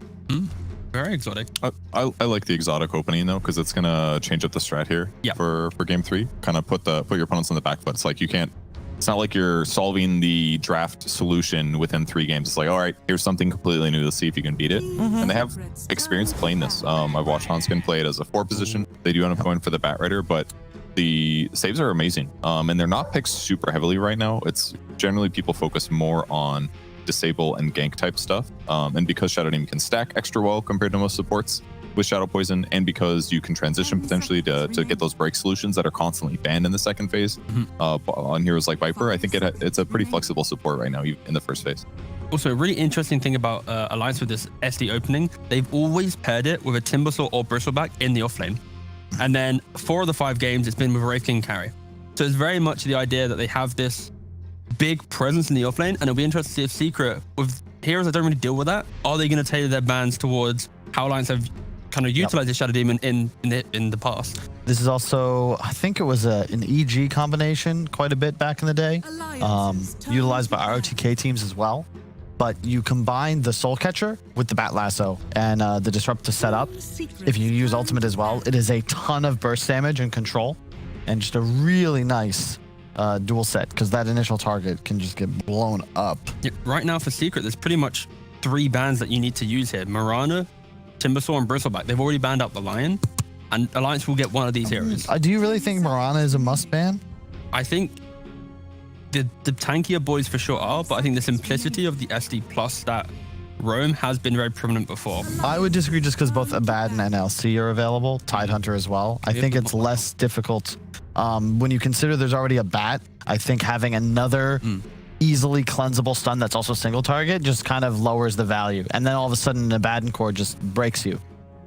Very exotic. I like the exotic opening though, because it's gonna change up the strat here for game 3. Kind of put your opponents on the back foot. It's like you can't. It's not like you're solving the draft solution within 3 games. It's like, all right, here's something completely new. Let's see if you can beat it. And they have experience playing this. I've watched Hanskin play it as a 4 position. They do end up going for the Bat Rider, but the saves are amazing. And they're not picked super heavily right now. It's generally people focus more on disable and gank type stuff. And because Shadow Demon can stack extra well compared to most supports with Shadow Poison, and because you can transition potentially to get those break solutions that are constantly banned in the second phase on heroes like Viper, I think it's a pretty flexible support right now in the first phase. Also, a really interesting thing about Alliance with this SD opening, they've always paired it with a Timbersaw or Bristleback in the offlane. And then 4 of the 5 games, it's been with Wraith King carry. So it's very much the idea that they have this big presence in the offlane, and it'll be interesting to see if Secret, with heroes that don't really deal with that, are they going to tailor their bans towards how Alliance have kind of utilized the Shadow Demon in the past. This is also, I think it was an EG combination quite a bit back in the day, utilized by ROTK teams as well. But you combine the Soul Catcher with the Bat Lasso and the Disrupt to set up. If you use Ultimate as well, it is a ton of burst damage and control, and just a really nice dual set, because that initial target can just get blown up. Yeah, right now for Secret, there's pretty much 3 bans that you need to use here. Mirana, Timbersaw, and Bristleback. They've already banned out the Lion. and Alliance will get one of these heroes. Do you really think Mirana is a must ban? I think the tankier boys for sure are, but I think the simplicity of the SD plus stat roam has been very prominent before. I would disagree just because both Abaddon and LC are available. Tidehunter as well. I think it's less difficult when you consider there's already a bat. I think having another easily cleansable stun that's also single target just kind of lowers the value. And then all of a sudden an Abaddon core just breaks you.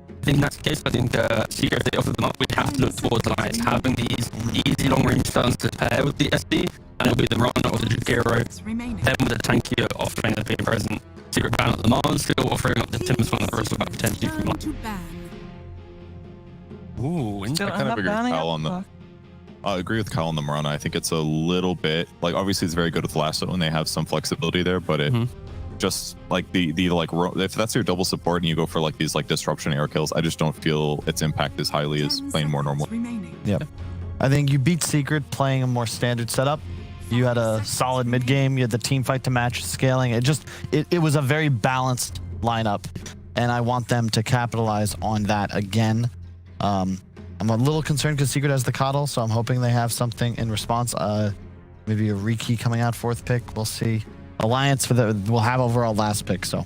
I think that's the case. I think Seeker, if they offer them up, we have to look towards Alliance having these easy long-range stuns to pair with the SD, and it'll be the Mirana or the Jakiro. Then with the tankier offlane that's being present, Secret Ban at the Mars, still offering up the Timbers one that Bristol back potentially from Turn to ban. Ooh, Still, I kind I'm of not agree with banning Kyle it. on the. I agree with Kyle on the Mirana. I think it's a little bit like obviously it's very good with Lasso when they have some flexibility there, but it just like the like if that's your double support and you go for like these like disruption air kills, I just don't feel its impact as highly as playing more normal. Yep. I think you beat Secret playing a more standard setup. You had a solid mid game. You had the team fight to match scaling. It was a very balanced lineup, and I want them to capitalize on that again. I'm a little concerned because Secret has the coddle, so I'm hoping they have something in response. Maybe a Riki coming out 4th pick. We'll see. Alliance will have overall last pick. So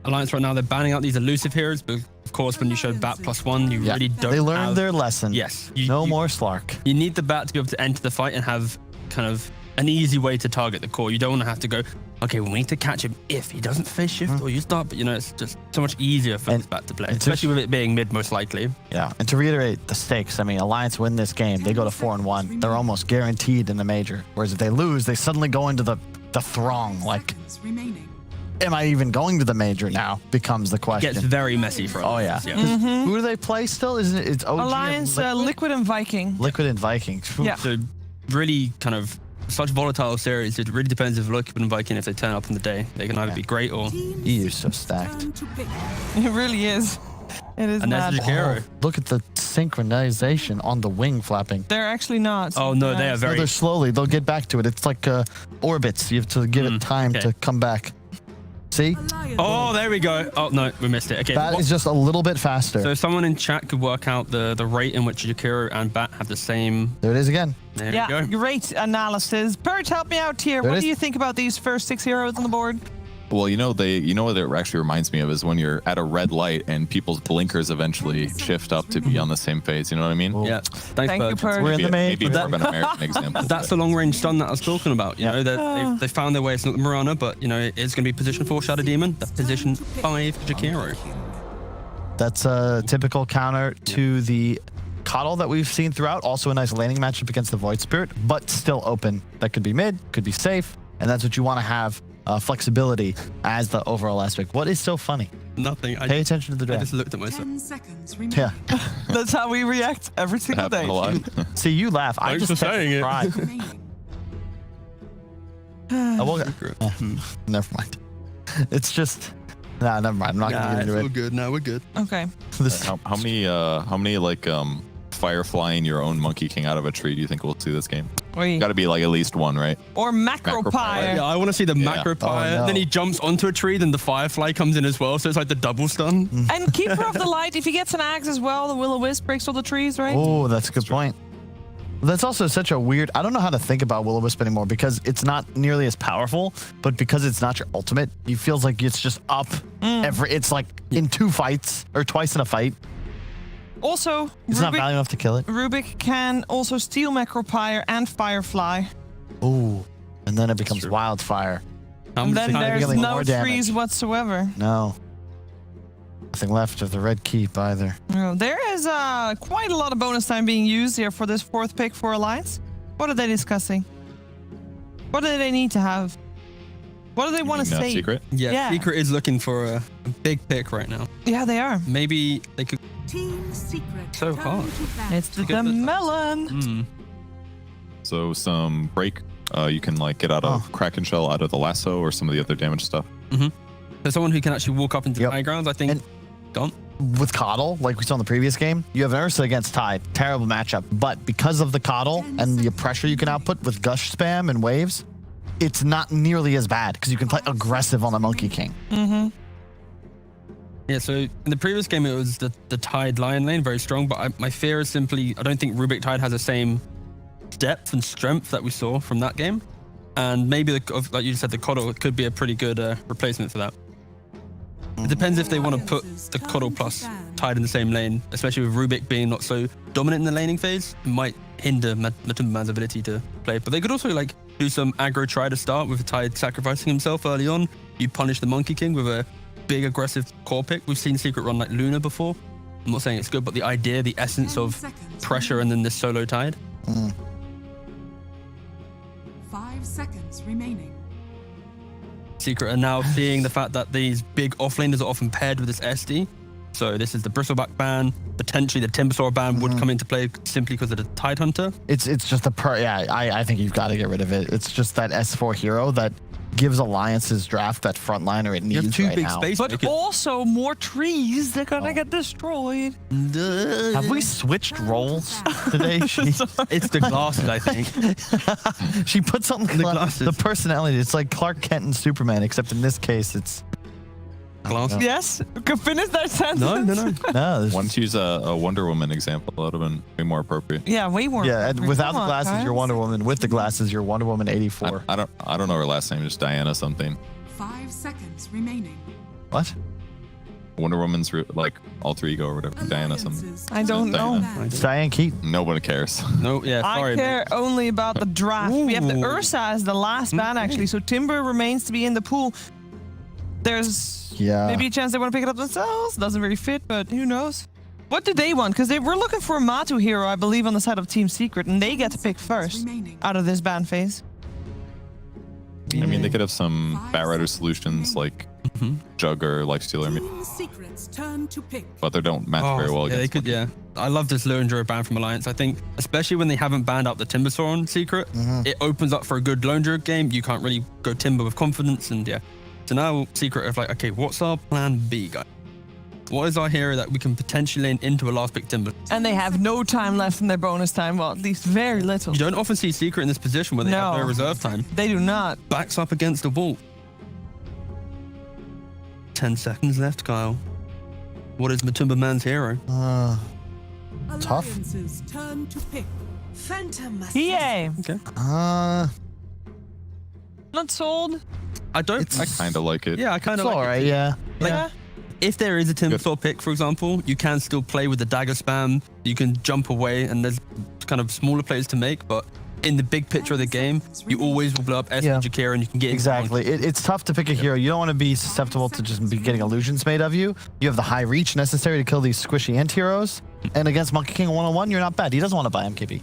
Alliance right now, they're banning out these elusive heroes, but of course when you show Bat +1, you really don't they learned have... their lesson. Yes. No more Slark. You need the Bat to be able to enter the fight and have kind of an easy way to target the core. You don't want to have to go, okay, we need to catch him if he doesn't face shift or use dart, but you know, it's just so much easier for this Bat to play, especially with it being mid most likely. Yeah, and to reiterate the stakes, I mean, Alliance win this game, they go to 4-1. They're almost guaranteed in the major. Whereas if they lose, they suddenly go into the throng. Like, am I even going to the major now? Becomes the question. Gets very messy for us. Oh yeah. Who do they play still? Isn't it? It's OG Alliance, Liquid and Viking. Liquid and Viking. Yeah. So really kind of such volatile series. It really depends if Liquid and Viking, if they turn up on the day, they can either be great or... You're so stacked. It really is. It is and mad. that's Jakiro. Look at the synchronization on the wing flapping. They're actually not. Oh no, they are very... No, they're slowly. They'll get back to it. It's like orbits. You have to give it time to come back. See? Oh, there we go. Oh, no, we missed it. Okay. Bat is just a little bit faster. So if someone in chat could work out the rate in which Jakiro and Bat have the same... There it is again. There you go. Great analysis. Bert, help me out here. What do you think about these first 6 heroes on the board? Well, you know what it actually reminds me of is when you're at a red light and people's blinkers eventually shift up to be on the same phase. You know what I mean? Yeah. Thank you, Purge. We're in the main. Maybe more of an American example. That's the long range stun that I was talking about. You know, that they found their way. It's not the Mirana, but you know, it's going to be position 4 Shadow Demon. That's position 5 Jakiro. That's a typical counter to the Coddle that we've seen throughout. Also a nice laning matchup against the Void Spirit, but still open. That could be mid, could be safe, and that's what you want to have. Flexibility as the overall aspect. What is so funny? Nothing. Pay attention to the draft. I just looked at myself. 10 seconds Yeah. That's how we react every single day. A lot. See, you laugh. I Thanks just for saying it. Never mind. It's just... Nah, never mind. I'm not going to get into it. We're good. No, we're good. Okay. How many like firefly in your own Monkey King out of a tree do you think we'll see this game? Got to be like at least one, right? Or Macropire. Yeah, I want to see the Macro Pyre. no. Then he jumps onto a tree, then the Firefly comes in as well, so it's like the double stun. And Keeper of the Light, if he gets an axe as well, the Will-O-Wisp breaks all the trees, right? Oh, that's a good point. That's also such a weird... I don't know how to think about Will-O-Wisp anymore because it's not nearly as powerful, but because it's not your ultimate, it feels like it's just up it's like in 2 fights or twice in a fight. Also, It's not value enough to kill it. Rubik can also steal Macropire and Firefly. Ooh, and then it becomes Wildfire. And then there's dealing no more damage. freeze whatsoever. No. Nothing left of the red keep either. No, there is quite a lot of bonus time being used here for this 4th pick for Alliance. What are they discussing? What do they need to have? What do they want to say? Secret? Yeah, Secret is looking for a big pick right now. Yeah, they are. Maybe they could... Team Secret. So hard. It's the melon. So some break. You can like get out of Kraken Shell, out of the lasso, or some of the other damage stuff. There's someone who can actually walk up into the high ground, I think. Gone. With Coddle, like we saw in the previous game, you have an Ursa against Tide. Terrible matchup. But because of the Coddle and the pressure you can output with Gush spam and waves, it's not nearly as bad because you can play aggressive on the Monkey King. Yeah, so in the previous game, it was the Tide Lion lane, very strong. But my fear is simply, I don't think Rubik Tide has the same depth and strength that we saw from that game. And maybe, like you said, the Coddle could be a pretty good replacement for that. It depends if they want to put the Coddle plus Tide in the same lane, especially with Rubik being not so dominant in the laning phase. It might hinder Matumbaman's ability to play. But they could also like do some aggro try to start with Tide sacrificing himself early on. You punish the Monkey King with a big aggressive core pick. We've seen Secret run like Luna before. I'm not saying it's good, but the idea, the essence of pressure and then this solo Tide. 5 seconds remaining. Secret are now seeing the fact that these big offlaners are often paired with this SD. So this is the Bristleback ban. Potentially the Timbersaw ban would come into play simply because of the Tide Hunter. It's just I think you've got to get rid of it. It's just that S4 hero that gives Alliance's draft that frontliner it needs. You have two right big now. spaces. But also more trees. They're gonna get destroyed. Have we switched roles today? It's the glasses, I think. She puts on The glasses. the personality. It's like Clark Kent and Superman, except in this case, it's Glasses. Yes, could finish that sentence. no. Why don't you use a Wonder Woman example? That would have been way more appropriate. Yeah, way more. Yeah, and appropriate. without Come the on, glasses, guys. you're Wonder Woman. With the glasses, you're Wonder Woman 84. I don't know her last name. Just Diana something. 5 seconds remaining. What? Wonder Woman's like alter ego or whatever. Diana something. I don't know. Diana. It's Diane Keaton. Nobody cares. No, yeah, sorry. I care only about the draft. We have the Ursa as the last ban, actually. So Timber remains to be in the pool. There's maybe a chance they want to pick it up themselves. Doesn't really fit, but who knows? What do they want? Because they were looking for a Matu hero, I believe, on the side of Team Secret, and they get to pick first out of this ban phase. I mean, they could have some Batrider solutions like Jug or Lifestealer. I mean, Team Secret's turn to pick. but they don't match very well Yeah, they against. could, yeah. I love this low enduro ban from Alliance. I think, especially when they haven't banned out the Timbersaw on Secret, it opens up for a good low enduro game. You can't really go Timber with confidence, and yeah. So now Secret are like, okay, what's our plan B, guys? What is our hero that we can potentially lane into a last pick Timber? And they have no time left in their bonus time. Well, at least very little. You don't often see Secret in this position where they have no reserve time. They do not. Backs up against the wall. 10 seconds left, Kyle. What is Matumbaman's hero? Tough. Alliance's turn to pick. Phantom. EA. Okay. Not sold. I don't. I kind of like it. Yeah, I kind It's of like all it. right. Yeah. Yeah. If there is a Timbersaw pick, for example, you can still play with the dagger spam. You can jump away, and there's kind of smaller plays to make. But in the big picture of the game, you always will blow up S and Jakira, and you can get Exactly. It's tough to pick a hero. You don't want to be susceptible to just be getting illusions made of you. You have the high reach necessary to kill these squishy ant heroes. And against Monkey King 101, you're not bad. He doesn't want to buy MKB.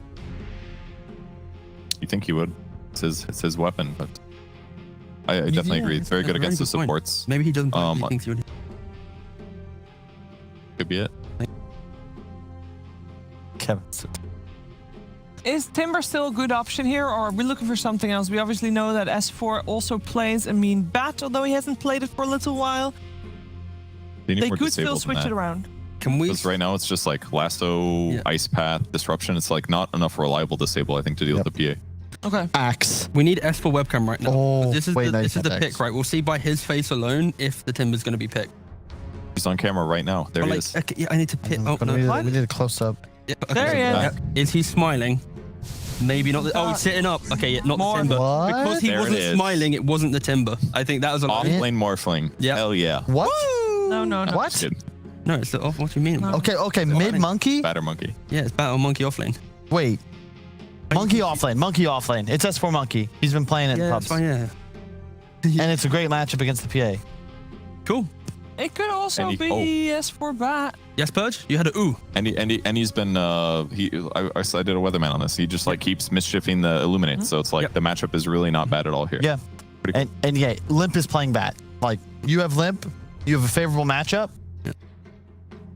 You think he would? It's his weapon, but I definitely agree. It's very good against the point. supports. Maybe he doesn't. He thinks he would. Could be it. Kevin. Is Timber still a good option here, or are we looking for something else? We obviously know that S4 also plays a mean bat, although he hasn't played it for a little while. They could still switch it around. Can we? Because right now it's just like Lasso, Ice Path, Disruption. It's like not enough reliable disable, I think, to deal with the PA. Okay. Axe. We need S for webcam right now. Oh, this is wait, the, no, this is the X. pick, right? We'll see by his face alone if the Timber's going to be picked. He's on camera right now. There he is. Okay, yeah, I need to pick. Oh, But no. we need a close up. Yeah, okay. There he is. Yeah. Is he smiling? Maybe not. Oh, he's sitting up. Okay, yeah, not More. the Timber. What? Because he There it wasn't is. smiling, it wasn't the Timber. I think that was a Off lie. lane Morphling. Yeah. Hell yeah. What? No. What? Just kidding. No, it's the off. What do you mean? Okay. Mid monkey. Batter Monkey. Yeah, it's Battle Monkey offlane. Wait. Monkey offlane. Monkey offlane. It's S4 Monkey. He's been playing it in Yeah, pubs. that's fine, yeah. And it's a great matchup against the PA. Cool. It could also And be S4 bat. Yes, Purge? You had a ooh. And he's been I did a weatherman on this. He just like keeps mischiefing the Illuminate. So it's like the matchup is really not bad at all here. Yeah. Pretty cool. And yeah, Limp is playing bat. Like, you have Limp, you have a favorable matchup.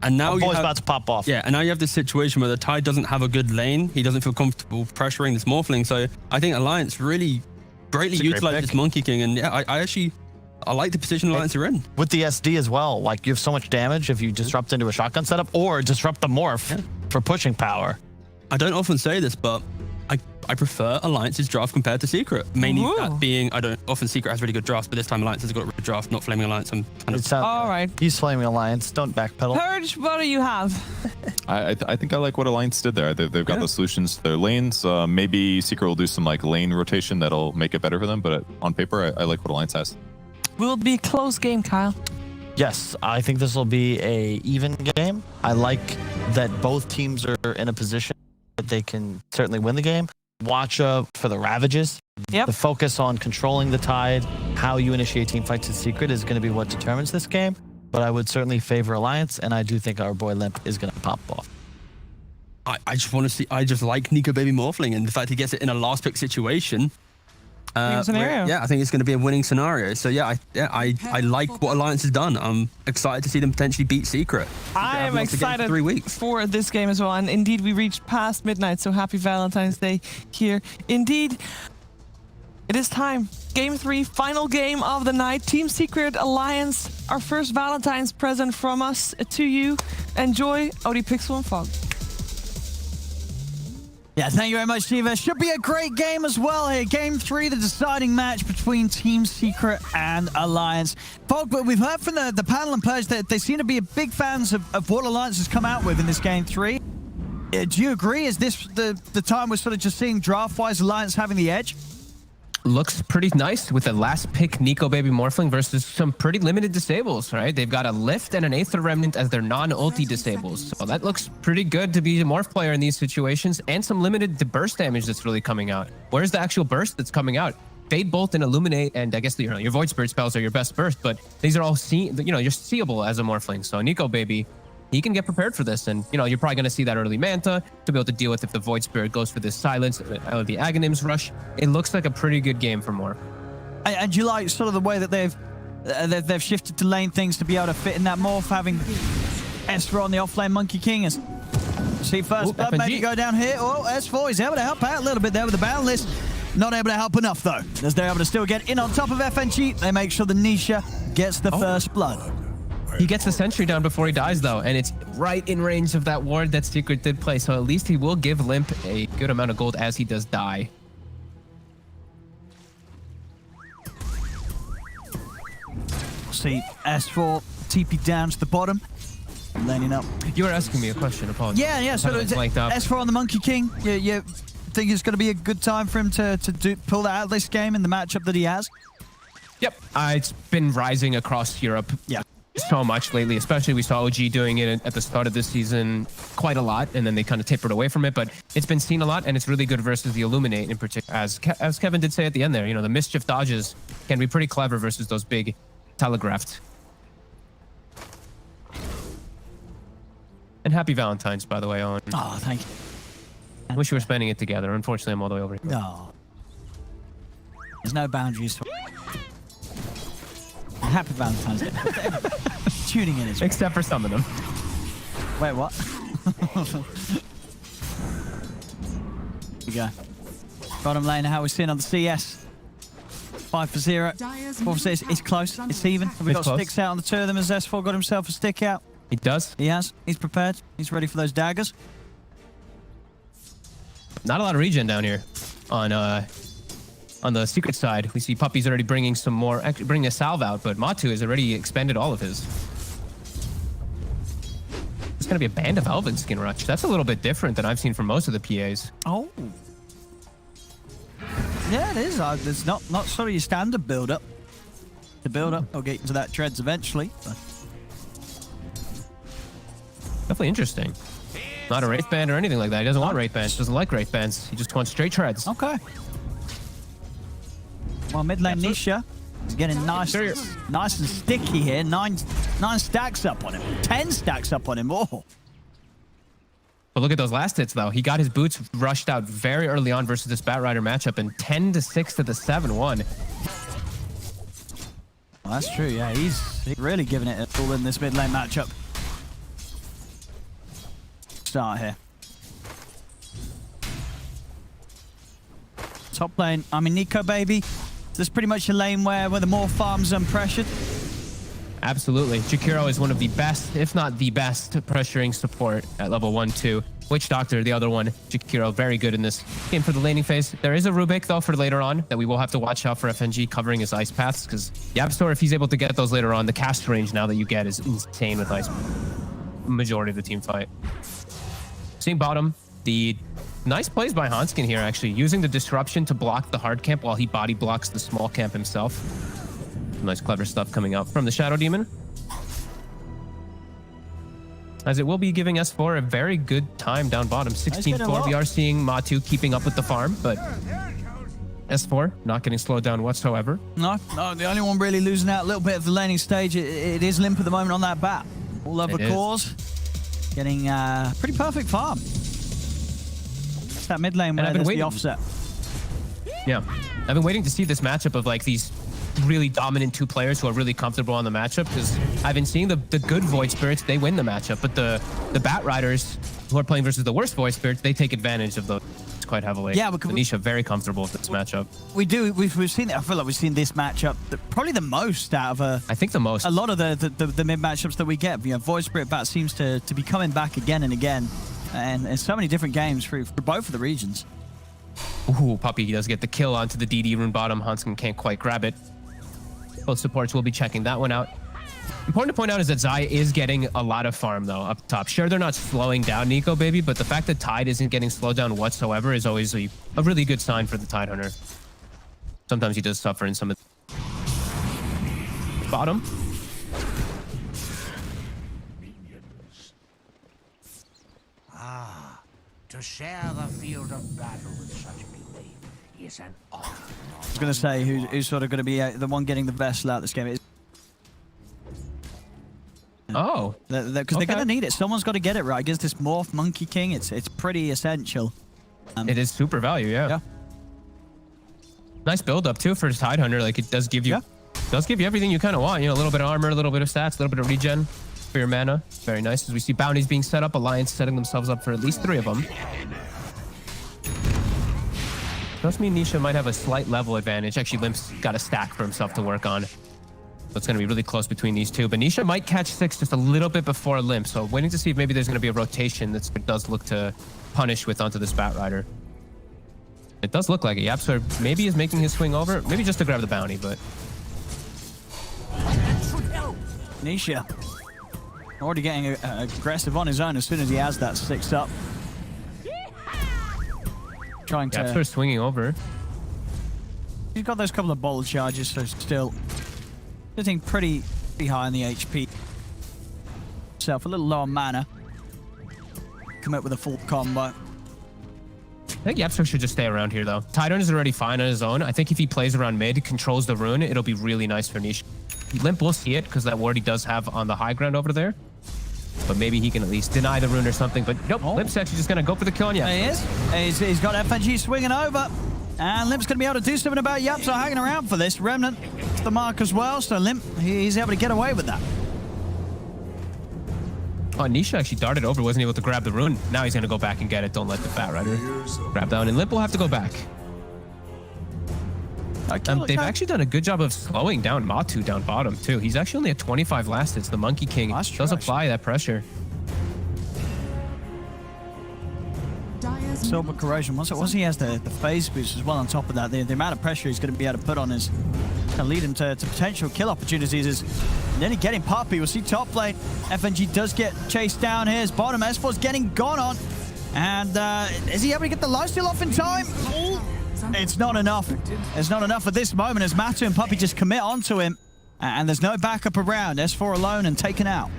And now Our you boy's have, about to pop off. yeah, and now you have this situation where the Tide doesn't have a good lane. He doesn't feel comfortable pressuring this Morphling. So I think Alliance really greatly It's a great utilized pick. this Monkey King. And yeah, I like the position Alliance are in. With the SD as well, like, you have so much damage if you disrupt into a shotgun setup or disrupt the morph for pushing power. I don't often say this, but I prefer Alliance's draft compared to Secret. Mainly Ooh. that being, I don't often Secret has really good drafts, but this time Alliance has got a good draft, not Flaming Alliance. I'm kind of. All right. He's Flaming Alliance. Don't backpedal. Purge, what do you have? I think I like what Alliance did there. They've got the solutions to their lanes. Maybe Secret will do some like lane rotation that'll make it better for them. But on paper, I like what Alliance has. Will it be a close game, Kyle? Yes, I think this will be a even game. I like that both teams are in a position that they can certainly win the game. Watch for the Ravages. Yep. The focus on controlling the tide, how you initiate team fights in Secret is going to be what determines this game. But I would certainly favor Alliance, and I do think our boy Limp is going to pop off. I just want to see. I just like Nico Baby Morphling, and the fact he gets it in a last pick situation. Scenario. Yeah, I think it's going to be a winning scenario. So yeah, I like what Alliance has done. I'm excited to see them potentially beat Secret. I am excited 3 weeks. for this game as well. And indeed, we reached past midnight, so happy Valentine's Day here. Indeed, it is time. Game 3, final game of the night. Team Secret Alliance, our first Valentine's present from us to you. Enjoy OD Pixel and Fog. Yeah, thank you very much, Steve. Should be a great game as well here. Game 3, the deciding match between Team Secret and Alliance. Fog, but we've heard from the panel and Purge that they seem to be big fans of what Alliance has come out with in this Game 3. Do you agree? Is this the time we're sort of just seeing draft-wise Alliance having the edge? Looks pretty nice with the last pick Nico Baby Morphling versus some pretty limited disables, right? They've got a Lift and an Aether Remnant as their non-ulti disables. So that looks pretty good to be a Morph player in these situations, and some limited burst damage that's really coming out. Where's the actual burst that's coming out? Fade Bolt and Illuminate, and I guess your Void Spirit spells are your best burst, but these are all you're seeable as a Morphling. So Nico Baby, he can get prepared for this, and you're probably going to see that early Manta to be able to deal with if the Void Spirit goes for this Silence, the Aghanims rush. It looks like a pretty good game for Morph. And you like sort of the way that they've shifted to lane things to be able to fit in that Morph, having S4 on the offlane Monkey King. As see first blood maybe go down here. Oh, S4 is able to help out a little bit there with the Boundless. Not able to help enough though, as they're able to still get in on top of FNG. They make sure the Nisha gets the first blood. He gets the sentry down before he dies, though, and it's right in range of that ward that Secret did play. So at least he will give Limp a good amount of gold as he does die. See S4 TP down to the bottom, laning up. You were asking me a question, apologies. Yeah. So S4 on the Monkey King. You think it's going to be a good time for him to pull that out of this game in the matchup that he has? Yep. It's been rising across Europe. Yeah. So much lately, especially we saw OG doing it at the start of this season quite a lot, and then they kind of tapered away from it, but it's been seen a lot, and it's really good versus the Illuminate in particular. As Kevin did say at the end there, the Mischief dodges can be pretty clever versus those big telegraphed. And happy Valentine's, by the way, Owen. Oh, thank you. I wish we were spending it together. Unfortunately, I'm all the way over here. No. There's no boundaries. Happy Valentine's Day. Tuning in is except for some of them. Wait, what? Here we go. Bottom lane, how we're seeing on the CS. 5 for 0. 4 for 6. It's close. It's even. Have we got sticks out on the two of them as S4 got himself a stick out? He does. He has. He's prepared. He's ready for those daggers. Not a lot of regen down here on the Secret side. We see Puppy's already bringing some more, bringing a salve out, but Matu has already expended all of his. It's going to be a Band of Elven skin rush. That's a little bit different than I've seen from most of the PAs. Oh. Yeah, it is. It's not sort of your standard build-up. The build-up, I'll get into that treads eventually. But. Definitely interesting. Not a Wraith Band or anything like that. He doesn't want Wraith Bands. Doesn't like Wraith Bands. He just wants straight treads. Okay. Well, mid lane Nisha is getting nice and sticky here. 9 stacks up on him. 10 stacks up on him. Oh. But look at those last hits, though. He got his boots rushed out very early on versus this Batrider matchup, and 10-6 to the 7-1. Well, that's true. Yeah, he's really giving it a all in this mid lane matchup. Start here. Top lane. I mean, Nico Baby. There's pretty much a lane where the more farms unpressured. Absolutely. Jakiro is one of the best, if not the best, pressuring support at level 1-2. Witch Doctor, the other one, Jakiro, very good in this game for the laning phase. There is a Rubik, though, for later on that we will have to watch out for FNG covering his ice paths, because Yapstor, if he's able to get those later on, the cast range now that you get is insane with ice. Majority of the team fight. Seeing bottom, the nice plays by Hanskin here, actually, using the disruption to block the hard camp while he body blocks the small camp himself. Nice, clever stuff coming out from the Shadow Demon. As it will be giving S4 a very good time down bottom. 16-4. We are seeing Matu keeping up with the farm, but S4 not getting slowed down whatsoever. No, the only one really losing out a little bit of the laning stage. It is Limp at the moment on that bat. All over cores. Getting pretty perfect farm. It's that mid lane where there's the offset. Yeah. I've been waiting to see this matchup of like these really dominant two players who are really comfortable on the matchup, because I've been seeing the good Void Spirits, they win the matchup, but the Bat Riders who are playing versus the worst Void Spirits, they take advantage of those quite heavily. Yeah, Nisha very comfortable with this matchup. We do. We've seen it. I feel like we've seen this matchup probably the most out of I think the most. A lot of the mid matchups that we get. You know, Void Spirit Bat seems to be coming back again and again, and in so many different games for both of the regions. Ooh, Puppy does get the kill onto the DD rune bottom. Hanskin can't quite grab it. Both supports will be checking that one out. Important to point out is that Zai is getting a lot of farm, though, up top. Sure, they're not slowing down Nico, baby, but the fact that Tide isn't getting slowed down whatsoever is always a really good sign for the Tide Hunter. Sometimes he does suffer in some of the bottom. To share the field of battle with such beauty is an honor. I was going to say who's sort of going to be the one getting the best out of this game. Oh, because they're going to need it. Someone's got to get it right against this Morph Monkey King. It's pretty essential. It is super value, yeah. Nice build up too for his Tide Hunter. Like, it does give you everything you kind of want. You know, a little bit of armor, a little bit of stats, a little bit of regen for your mana. Very nice. As we see bounties being set up, Alliance setting themselves up for at least 3 of them. Does mean Nisha might have a slight level advantage. Actually, Limp's got a stack for himself to work on. So it's going to be really close between these two. But Nisha might catch 6 just a little bit before Limp. So waiting to see if maybe there's going to be a rotation that does look to punish with onto this Bat Rider. It does look like it. Yapsor maybe is making his swing over. Maybe just to grab the bounty, but... Nisha already getting aggressive on his own as soon as he has that 6 up. Trying to... Yapsor swinging over. He's got those couple of bold charges, so still sitting pretty high in the HP. Self a little low on mana. Come up with a full combo. I think Yapsor should just stay around here, though. Tidon is already fine on his own. I think if he plays around mid, controls the rune, it'll be really nice for Nisha. Limp will see it, because that ward he does have on the high ground over there. But maybe he can at least deny the rune or something. But nope, Limp's actually just going to go for the kill on Yapsor. He is. He's got FNG swinging over. And Limp's going to be able to do something about Yapsor hanging around for this. Remnant to the mark as well, so Limp, he's able to get away with that. Oh, Nisha actually darted over, wasn't able to grab the rune. Now he's going to go back and get it. Don't let the Bat Rider grab down. And Limp will have to go back. They've actually done a good job of slowing down Matu down bottom, too. He's actually only at 25 last hits. The Monkey King does apply that pressure. Silver Corrosion. Once he has the phase boost as well on top of that, the amount of pressure he's going to be able to put on is going to lead him to potential kill opportunities. And then he getting Puppy. We'll see top lane. FNG does get chased down here. His bottom S4's getting gone on. And is he able to get the lifesteal off in time? Ooh. It's not enough. It's not enough at this moment as Matu and Puppy just commit onto him. And there's no backup around. S4 alone and taken out.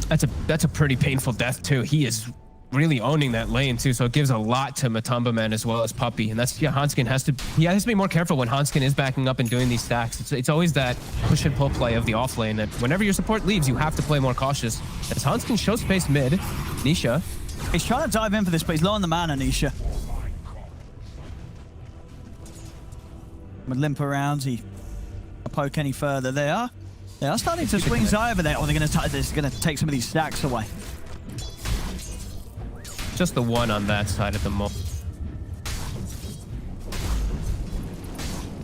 That's a pretty painful death, too. He is really owning that lane too, so it gives a lot to Matamba Man as well as Puppy, and that's Hanskin has to be more careful when Hanskin is backing up and doing these stacks. It's always that push and pull play of the off lane that whenever your support leaves, you have to play more cautious. As Hanskin shows space mid, Nisha. He's trying to dive in for this, but he's low on the mana, Nisha. Would limp around, he poke any further. They are starting to swing Zai over there. Oh, they're going to take some of these stacks away. Just the one on that side at the moment.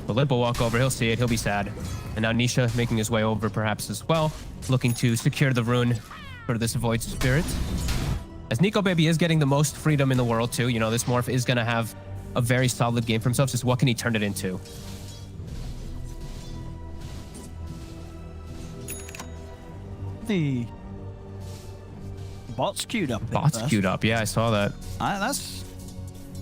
But Limp will walk over, he'll see it, he'll be sad. And now Nisha making his way over perhaps as well, looking to secure the rune for this Void Spirit. As Nico Baby is getting the most freedom in the world too. You know, this morph is going to have a very solid game for himself. Just what can he turn it into? The bots queued up. Bots queued up. Yeah, I saw that. That's.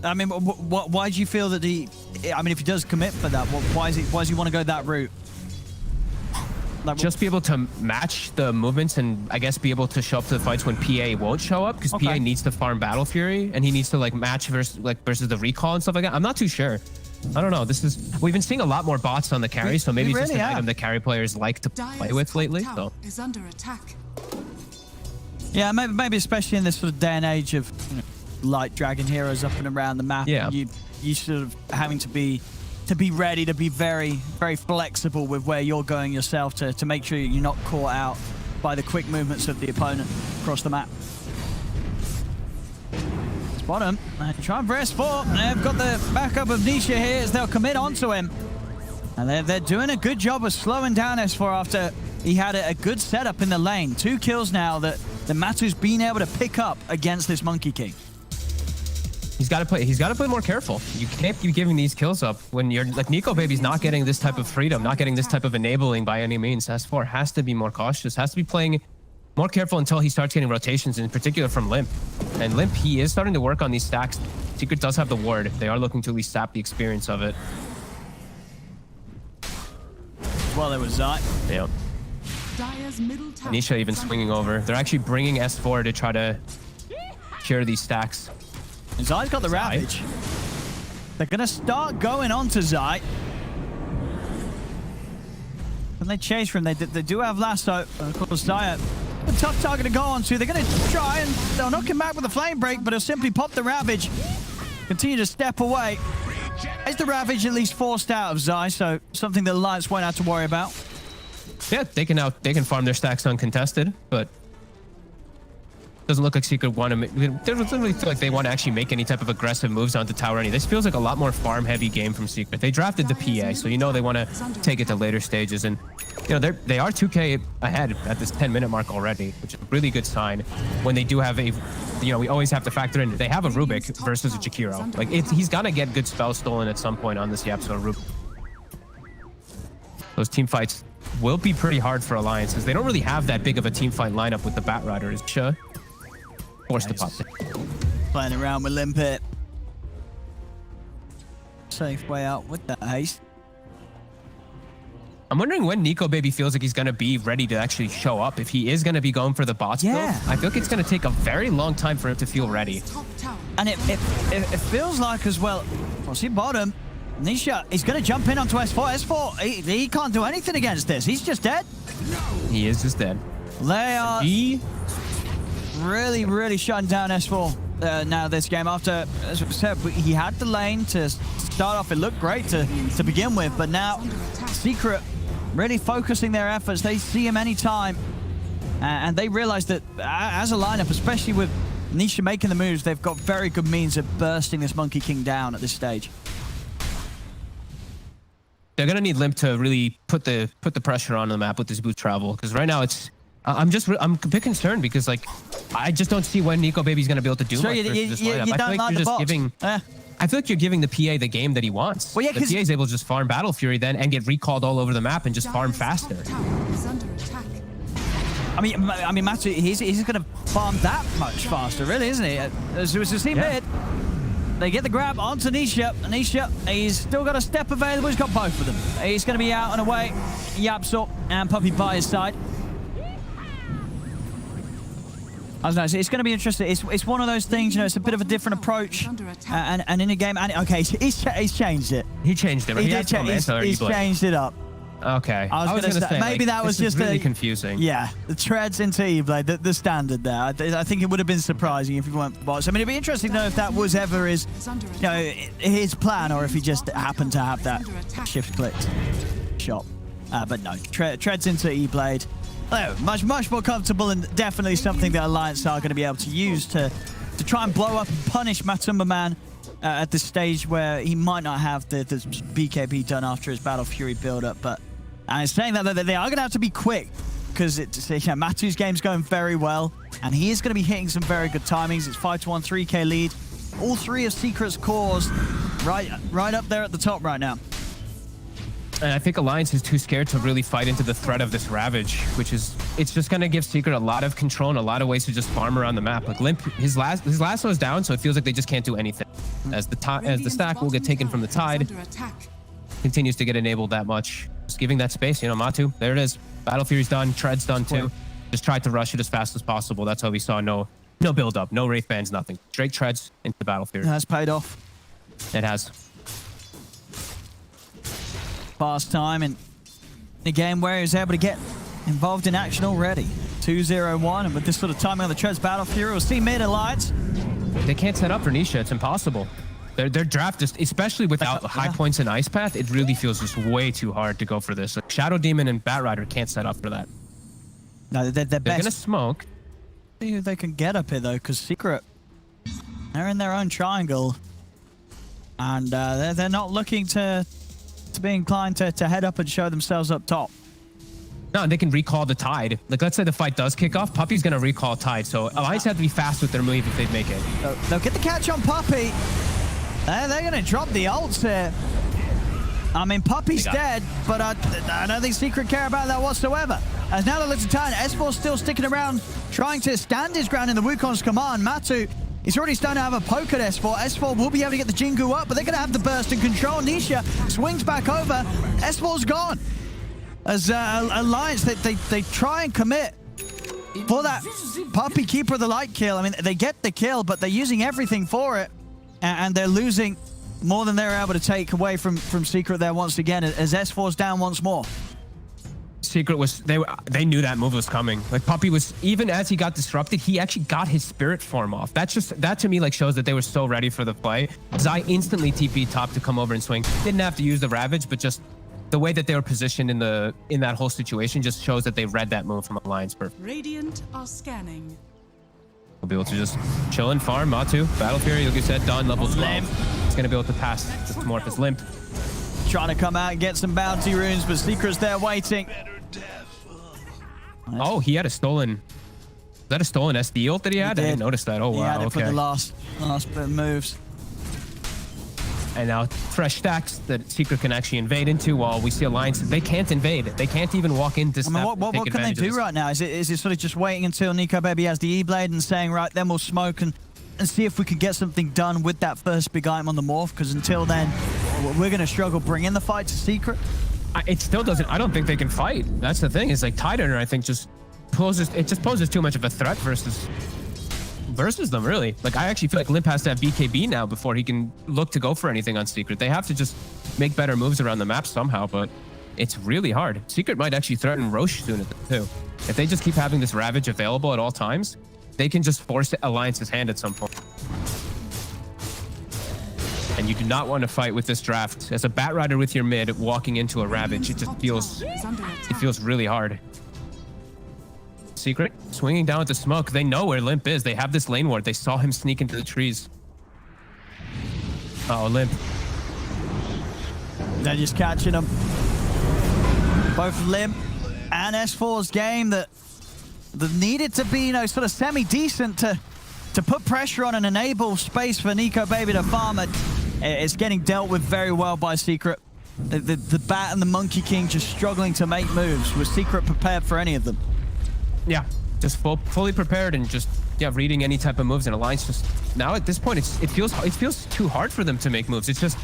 I mean, why do you feel that he? I mean, if he does commit for that, why does he want to go that route? Like, just be able to match the movements and I guess be able to show up to the fights when PA won't show up because PA needs to farm Battle Fury and he needs to like match versus the recall and stuff like that. I'm not too sure. I don't know. We've been seeing a lot more bots on the carry, so maybe it's just an item the carry players like to play with lately. So. Is under attack. Yeah, maybe especially in this sort of day and age of light dragon heroes up and around the map. Yeah. You sort of having to be ready to be very, very flexible with where you're going yourself to make sure you're not caught out by the quick movements of the opponent across the map. Spot him. Try for S4. They've got the backup of Nisha here as they'll commit onto him. And they're doing a good job of slowing down S4 after he had a good setup in the lane. 2 kills now that Matu's been able to pick up against this Monkey King. He's got to play more careful. You can't keep giving these kills up when you're like Nico Baby's not getting this type of freedom, not getting this type of enabling by any means. S4 has to be more cautious, has to be playing more careful until he starts getting rotations, in particular from Limp. And Limp, he is starting to work on these stacks. Secret does have the ward. They are looking to at least sap the experience of it. Well, there was Zai. Yeah. Nisha even swinging over. They're actually bringing S4 to try to cure these stacks. And Zai's got the Ravage. They're going to start going on to Zai. Can they chase for him? They do have Lasso. Of course, Zai, a tough target to go on to. They're going to try and they'll knock him back with a Flame Break, but he'll simply pop the Ravage. Continue to step away. Is the Ravage at least forced out of Zai, so something the Alliance won't have to worry about. Yeah, they can farm their stacks uncontested, but doesn't look like Secret want to. It doesn't really feel like they want to actually make any type of aggressive moves onto tower. This feels like a lot more farm heavy game from Secret. They drafted the PA, so you know they want to take it to later stages, and you know they are 2K ahead at this 10-minute mark already, which is a really good sign. When they do have a, you know, we always have to factor in they have a Rubik versus a Jakiro. Like he's gonna get good spells stolen at some point on this Yapso Rubik. Those team fights will be pretty hard for alliances. They don't really have that big of a team fight lineup with the Bat Riders. Forced to pop. Playing around with Limpet. Safe way out with that haste. I'm wondering when Nico Baby feels like he's going to be ready to actually show up. If he is going to be going for the bots build, I feel like it's going to take a very long time for him to feel ready. And it feels like as well, see bottom, Nisha, he's going to jump in onto S4. S4, he can't do anything against this. He's just dead. He is just dead. They are really, really shutting down S4 now this game. After, as we said, he had the lane to start off. It looked great to begin with, but now Secret really focusing their efforts. They see him anytime, and they realize that as a lineup, especially with Nisha making the moves, they've got very good means of bursting this Monkey King down at this stage. They're gonna need Limp to really put the pressure on the map with this boot travel, because right now it's I'm a bit concerned because like I just don't see when Nico Baby's gonna be able to do much versus this lineup. You don't like the box. I feel like you're giving the PA the game that he wants. Well, yeah, the PA is able to just farm Battle Fury then and get recalled all over the map and just farm faster. I mean, Matu, he's going to farm that much faster, really, isn't he? As we see mid, they get the grab onto Nisha. Nisha, he's still got a step available. He's got both of them. He's going to be out and away. Yapso and Puppy by his side. I don't know, it's going to be interesting. It's one of those things, you know, it's a bit of a different approach. And in a game, okay, he's changed it. He changed it, right? He's changed it up. Okay. I was going to say, maybe that was just really confusing. Yeah, the treads into E-Blade, the standard there. I think it would have been surprising if he went for bots. I mean, it'd be interesting to know if that was ever his plan, or if he just happened to have that shift clicked shot. But no, treads into E-Blade. Oh, much more comfortable, and definitely something that Alliance are going to be able to use to try and blow up and punish Matumba Man at this stage where he might not have the BKB done after his Battle Fury build-up. But saying that they are going to have to be quick, because Matu's game's going very well, and he is going to be hitting some very good timings. It's 5-1, 3K lead. All three of Secret's cores right up there at the top right now. And I think Alliance is too scared to really fight into the threat of this Ravage, which is, it's just going to give Secret a lot of control and a lot of ways to just farm around the map. Like Limp, his lasso is down, so it feels like they just can't do anything. As the stack will get taken from the Tide, continues to get enabled that much. Just giving that space, Matu, there it is. Battle Fury's done, Tread's done too. Just tried to rush it as fast as possible. That's how we saw no build up, no Wraith Bands, nothing. Straight Treads into the Battle Fury. That's paid off. It has. Fast time in a game where he was able to get involved in action already. 2-0-1, and with this sort of timing on the Treads Battle Fury, we'll see mid Alliance. They can't set up for Nisha. It's impossible. Their draft, just especially without high points in Ice Path, it really feels just way too hard to go for this. Like Shadow Demon and Batrider can't set up for that. No, they're best. Gonna smoke. See if they can get up here though, because Secret, they're in their own triangle, and they're not looking to be inclined to head up and show themselves up top. No, they can recall the Tide. Like, let's say the fight does kick off, Puppy's gonna recall Tide, so Alliance have to be fast with their move if they make it. They'll get the catch on Puppy. They're gonna drop the ults here. I mean, Puppy's dead, but I don't think Secret care about that whatsoever. As now they look to turn, S4 still sticking around, trying to stand his ground in the Wukong's command. Matu, he's already starting to have a poke at S4. S4 will be able to get the Jingu up, but they're going to have the burst and control. Nisha swings back over. S4's gone. As Alliance, they try and commit for that Puppy Keeper of the Light kill. I mean, they get the kill, but they're using everything for it, and they're losing more than they're able to take away from Secret there once again, as S4's down once more. Secret was, they knew that move was coming. Like Puppy was, even as he got disrupted, he actually got his spirit form off. That to me like shows that they were so ready for the play. Zai instantly TP'd top to come over and swing. Didn't have to use the Ravage, but just the way that they were positioned in that whole situation just shows that they read that move from Alliance perfect. Radiant are scanning. We'll be able to just chill and farm. Matu, Battle Fury, like you said, done, level 12. He's gonna be able to pass this Morphous Limp. Trying to come out and get some bounty runes, but Secret's there waiting. Oh, he had a stolen. Is that a stolen SD ult that he had? I didn't notice that. Oh, wow. He had it okay. for the last bit of moves. And now fresh stacks that Secret can actually invade into while we see Alliance. They can't invade. They can't even walk into step. I mean, what can they do right now? Is it sort of just waiting until Nico Baby has the E-Blade and saying, right, then we'll smoke and see if we can get something done with that first big item on the Morph? Because until then, we're going to struggle bringing the fight to Secret. It still doesn't. I don't think they can fight. That's the thing. Is like Tidener, I think, just poses too much of a threat versus them, really. Like, I actually feel like Limp has to have BKB now before he can look to go for anything on Secret. They have to just make better moves around the map somehow, but it's really hard. Secret might actually threaten Roche soon too. If they just keep having this Ravage available at all times, they can just force Alliance's hand at some point. And you do not want to fight with this draft. As a Batrider with your mid walking into a Ravage, it just feels really hard. Secret swinging down with the smoke. They know where Limp is. They have this lane ward. They saw him sneak into the trees. Uh oh, Limp. They're just catching him. Both Limp and S4's game that needed to be, sort of semi-decent to put pressure on and enable space for Nico Baby to farm it. It's getting dealt with very well by Secret. The Bat and the Monkey King just struggling to make moves. Was Secret prepared for any of them? Yeah, just fully prepared and just reading any type of moves. And Alliance just now at this point it feels too hard for them to make moves. It's just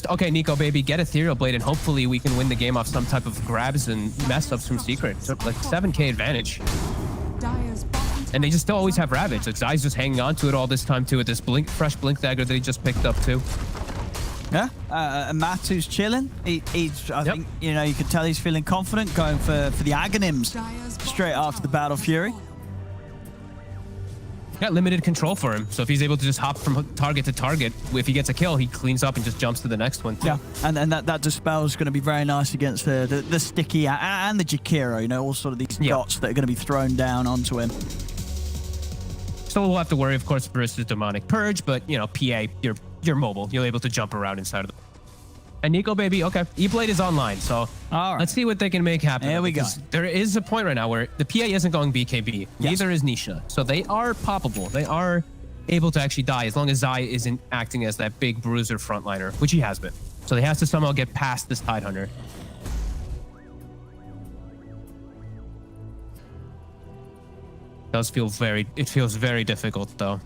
okay, Nico Baby, get Ethereal Blade and hopefully we can win the game off some type of grabs and mess ups from Secret. So like 7k advantage. And they just still always have Ravage. Like Zai's just hanging on to it all this time too with this fresh Blink Dagger that he just picked up too. Yeah, Matu's chilling. I think, you can tell he's feeling confident going for the Aghanims straight after the Battle Fury. Got limited control for him, so if he's able to just hop from target to target, if he gets a kill, he cleans up and just jumps to the next one too. Yeah, and that Dispel is going to be very nice against the Sticky and the Jakiro, all sort of these dots that are going to be thrown down onto him. Still we'll have to worry, of course, versus Demonic Purge, but, PA, you're mobile. You're able to jump around inside of them. And Nico baby, okay. E-Blade is online, so All right. let's see what they can make happen. There we go. Because there is a point right now where the PA isn't going BKB. Neither is Nisha. So they are poppable. They are able to actually die as long as Zai isn't acting as that big bruiser frontliner, which he has been. So he has to somehow get past this Tidehunter. It feels very difficult though.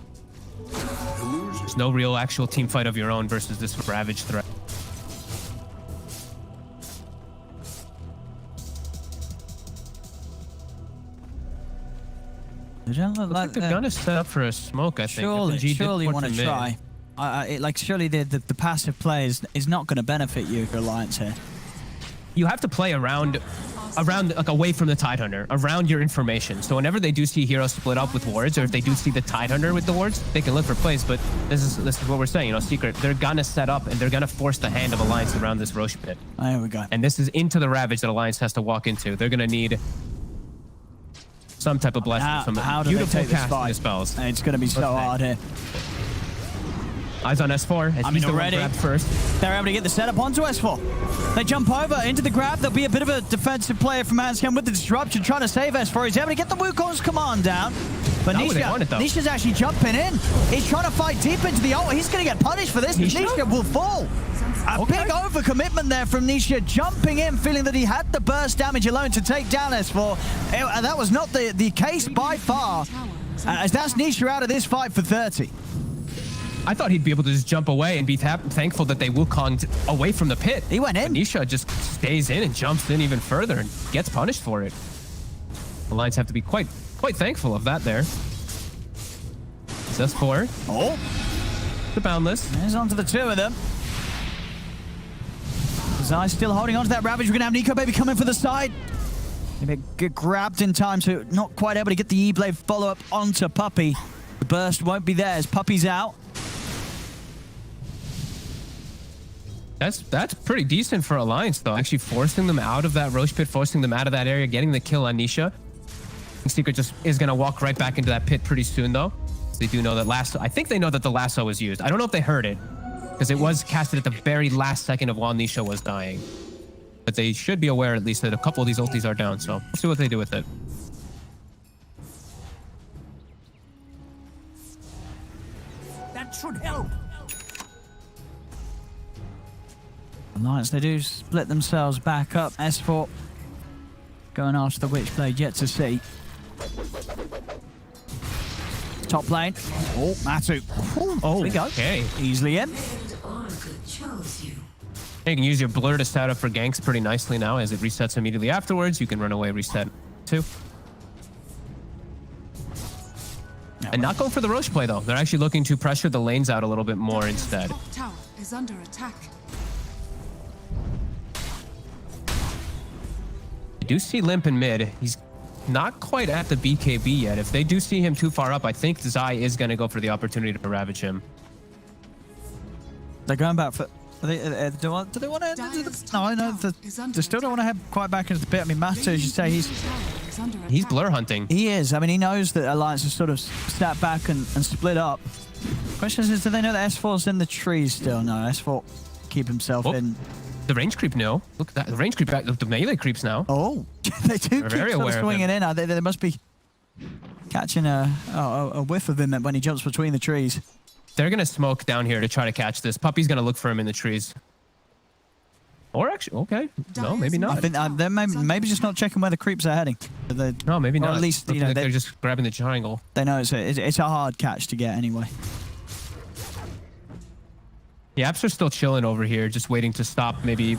There's no real actual team fight of your own versus this Ravage threat. They don't look Looks like they're gonna set up for a smoke, I think. Surely, FNG did surely you port want to to mid. try. Like, surely the passive play is not going to benefit you, your Alliance here. You have to play around like away from the Tidehunter, around your information. So whenever they do see heroes split up with wards, or if they do see the Tidehunter with the wards, they can look for plays. But this is what we're saying, you know, Secret. They're gonna set up and they're gonna force the hand of Alliance around this Roche pit. There we go. And this is into the Ravage that Alliance has to walk into. They're gonna need some type of blessing from how do they beautiful take this casting fight? of spells. It's going to be so hard here. Eyes on S4. As he's the one already grabbed first. they're able to get the setup onto S4. They jump over into the grab. There'll be a bit of a defensive player from Hanscam with the disruption, trying to save S4. He's able to get the Wukong's command down. But Not what they wanted, though. Nisha's actually jumping in. He's trying to fight deep into the ult. He's going to get punished for this. Nisha will fall. A big overcommitment there from Nisha, jumping in, feeling that he had the burst damage alone to take down S4. And that was not the case by far. As that's Nisha out of this fight for 30. I thought he'd be able to just jump away and be thankful that they Wukonged away from the pit. He went in. But Nisha just stays in and jumps in even further and gets punished for it. The Lions have to be quite thankful of that there. It's S4. Oh. The Boundless. There's onto the two of them. Zai still holding on to that Ravage. We're going to have Nico Baby coming for the side. Maybe get grabbed in time, so not quite able to get the E-Blade follow-up onto Puppey. The burst won't be there as Puppey's out. That's pretty decent for Alliance, though. Actually forcing them out of that Roche pit, forcing them out of that area, getting the kill on Nisha. Secret just is going to walk right back into that pit pretty soon, though. So they do know that lasso. I think they know that the lasso was used. I don't know if they heard it, because it was casted at the very last second of while Nisha was dying. But they should be aware at least that a couple of these ultis are down, so we'll see what they do with it. That should help. Alliance, they do split themselves back up. S4 going after the Witchblade, yet to see. Top lane. Oh, Matu. Oh, there we go. Okay. Easily in. You can use your blur to set up for ganks pretty nicely now as it resets immediately afterwards. You can run away, reset too. And not go for the Roche play, though. They're actually looking to pressure the lanes out a little bit more instead. Top tower is under attack. I do see Limp in mid. He's not quite at the BKB yet. If they do see him too far up, I think Zai is going to go for the opportunity to ravage him. They're going back for... do they want to head into the... No, no, they still don't want to head quite back into the pit. I mean, Matu, as you say, he's blur hunting. He is. I mean, he knows that Alliance has sort of sat back and split up. Question is, do they know that S4's in the trees still? No, S4 keep himself in. The range creep, no. Look, the range creep back. The melee creeps now. Oh, they do keep very aware of swinging in. They must be catching a whiff of him when he jumps between the trees. They're going to smoke down here to try to catch this. Puppy's going to look for him in the trees. Or actually, okay. No, maybe not. I think they're maybe just not checking where the creeps are heading. No, maybe not. Or at least, you know, they're just grabbing the triangle. They know it's a hard catch to get anyway. The Apps are still chilling over here, just waiting to stop, maybe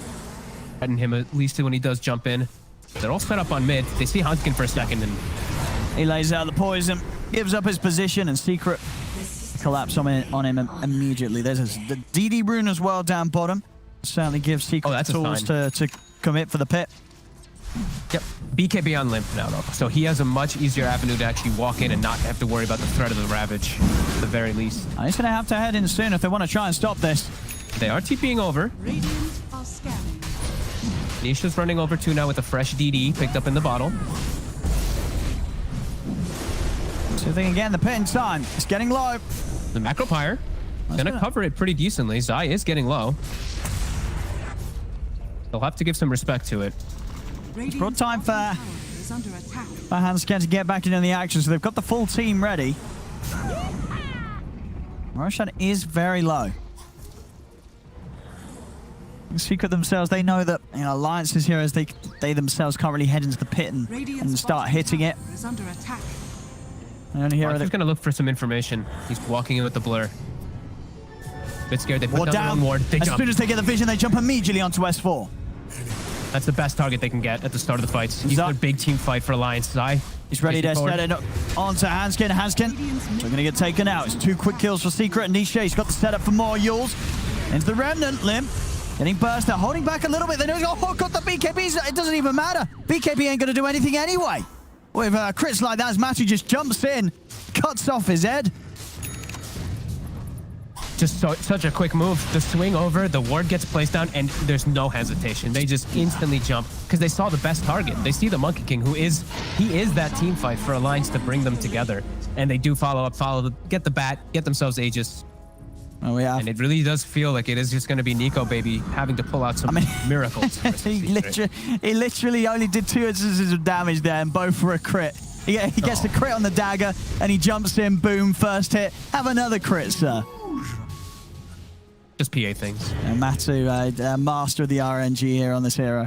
threaten him at least when he does jump in. They're all set up on mid. They see Huntskin for a second, and he lays out the poison, gives up his position, and Secret collapse on him immediately. There's the DD rune as well down bottom. Certainly gives Secret tools to commit for the pit. Yep. BKB on Limp now, though. So he has a much easier avenue to actually walk in and not have to worry about the threat of the Ravage, at the very least. He's going to have to head in soon if they want to try and stop this. They are TPing over. Radiant are scanning. Nisha's running over too now with a fresh DD picked up in the bottle. So they can get in the pit in time. It's getting low. The Macro Pyre is going to cover it pretty decently. Zai is getting low. They'll have to give some respect to it. Radiant's brought time for bottom tower is under attack. Hansken to get back into the action, so they've got the full team ready. Roshan is very low. Secret themselves, they know that Alliance's heroes, they themselves can't really head into the pit and start hitting it. Is under attack. The only hero He's going to look for some information. He's walking in with the blur. Bit scared. They put down one ward. They as jump. soon as they get the vision, they jump immediately onto S4. That's the best target they can get at the start of the fights. He's a big team fight for Alliance. Zai. He's ready to set it onto Hansken. Hansken, so going to get taken out. It's 2 quick kills for Secret and Niche. He's got the setup for more Yules. Into the Remnant. Limp. Getting burst out. Holding back a little bit. They know, oh, got the BKBs. It doesn't even matter. BKB ain't going to do anything anyway. With crits like that, as Matthew just jumps in, cuts off his head. Just such a quick move. The swing over, the ward gets placed down, and there's no hesitation. They just instantly jump because they saw the best target. They see the Monkey King, he is that team fight for Alliance to bring them together. And they do get the bat, get themselves Aegis. Oh, yeah. And it really does feel like it is just going to be Nico Baby having to pull out some miracles. he literally only did 2 instances of damage there, and both for a crit. He gets the crit on the dagger, and he jumps in, boom, first hit. Have another crit, sir. Just PA things. And Matu, master of the RNG here on this hero.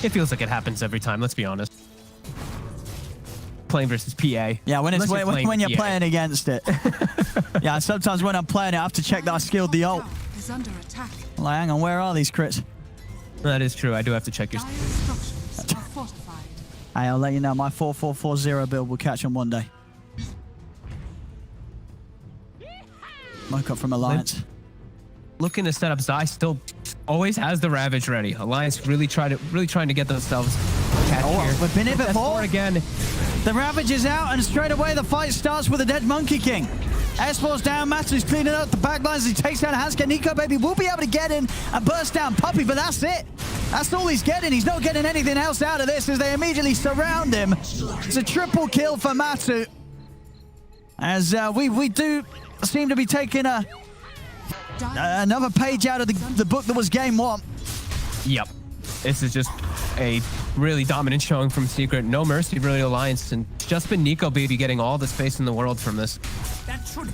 It feels like it happens every time, let's be honest. Playing versus PA. Yeah, when you're playing against it. Yeah, sometimes when I'm playing it, I have to check that I skilled the ult. Is under attack. Like, hang on, where are these crits? That is true. I do have to check your... Dire structures are fortified. Hey, I'll let you know, my 4440 build will catch on one day. Woke up from Alliance. Looking to set up Zai, still always has the Ravage ready. Alliance really trying to get themselves catch here. We've been here before. Again. The Ravage is out, and straight away the fight starts with a dead Monkey King. S4's down, Matu's cleaning up the backlines. He takes down Hansken. Nico Baby will be able to get in and burst down Puppey, but that's it. That's all he's getting. He's not getting anything else out of this as they immediately surround him. It's a triple kill for Matu. As we do seem to be taking another page out of the book that was game 1. Yep. This is just a really dominant showing from Secret. No mercy, really, Alliance. And just been Nico Baby getting all the space in the world from this.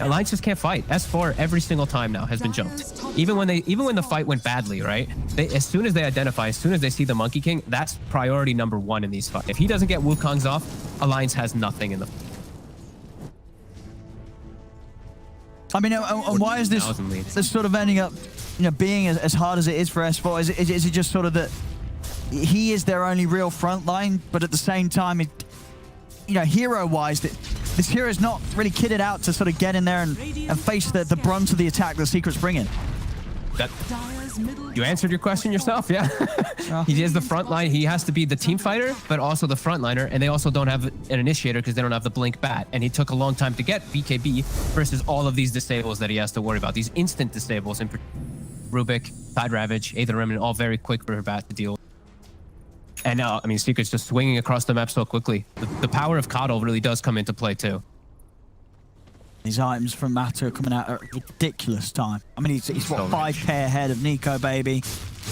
Alliance just can't fight. S4 every single time now has been jumped. Even when the fight went badly, right? As soon as they identify, as soon as they see the Monkey King, that's priority number 1 in these fights. If he doesn't get Wukongs off, Alliance has nothing in the... I mean, and why is this sort of ending up, being as hard as it is for S4? Is it just sort of that he is their only real front line, but at the same time, hero-wise, this hero is not really kitted out to sort of get in there and face the brunt of the attack the Secret's bringing. You answered your question yourself, yeah. He is the front line. He has to be the team fighter, but also the frontliner, and they also don't have an initiator because they don't have the blink bat. And he took a long time to get BKB versus all of these disables that he has to worry about. These instant disables in Rubik, Tide Ravage, Aether Remnant, all very quick for her bat to deal with. And now, I mean, Secret's just swinging across the map so quickly. The power of Coddle really does come into play too. These items from Matu are coming out at a ridiculous time. I mean, he's what, 5k ahead of Nico Baby.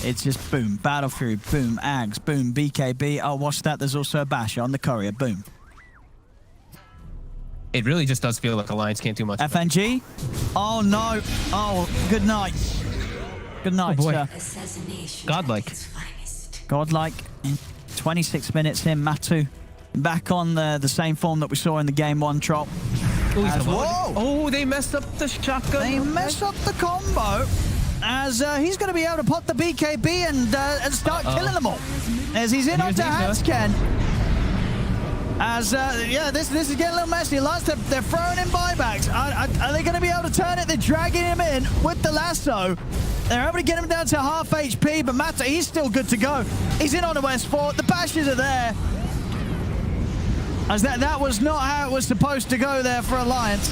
It's just boom, Battle Fury, boom, Ags, boom, BKB. Oh, watch that. There's also a Basher on the courier, boom. It really just does feel like Alliance can't do much. FNG? Oh, no. Oh, good night. Good night, sir. Godlike. Godlike. 26 minutes in, Matu back on the same form that we saw in the game 1 trop. Whoa! Oh, they messed up the shotgun. They messed up the combo as he's going to be able to pop the BKB and start killing them all. As he's in onto Hansken. As, yeah, this is getting a little messy. Last, they're throwing in buybacks. Are they going to be able to turn it? They're dragging him in with the lasso. They're able to get him down to half HP, but Mata, he's still good to go. He's in on the S4. The bashes are there. As that was not how it was supposed to go there for Alliance.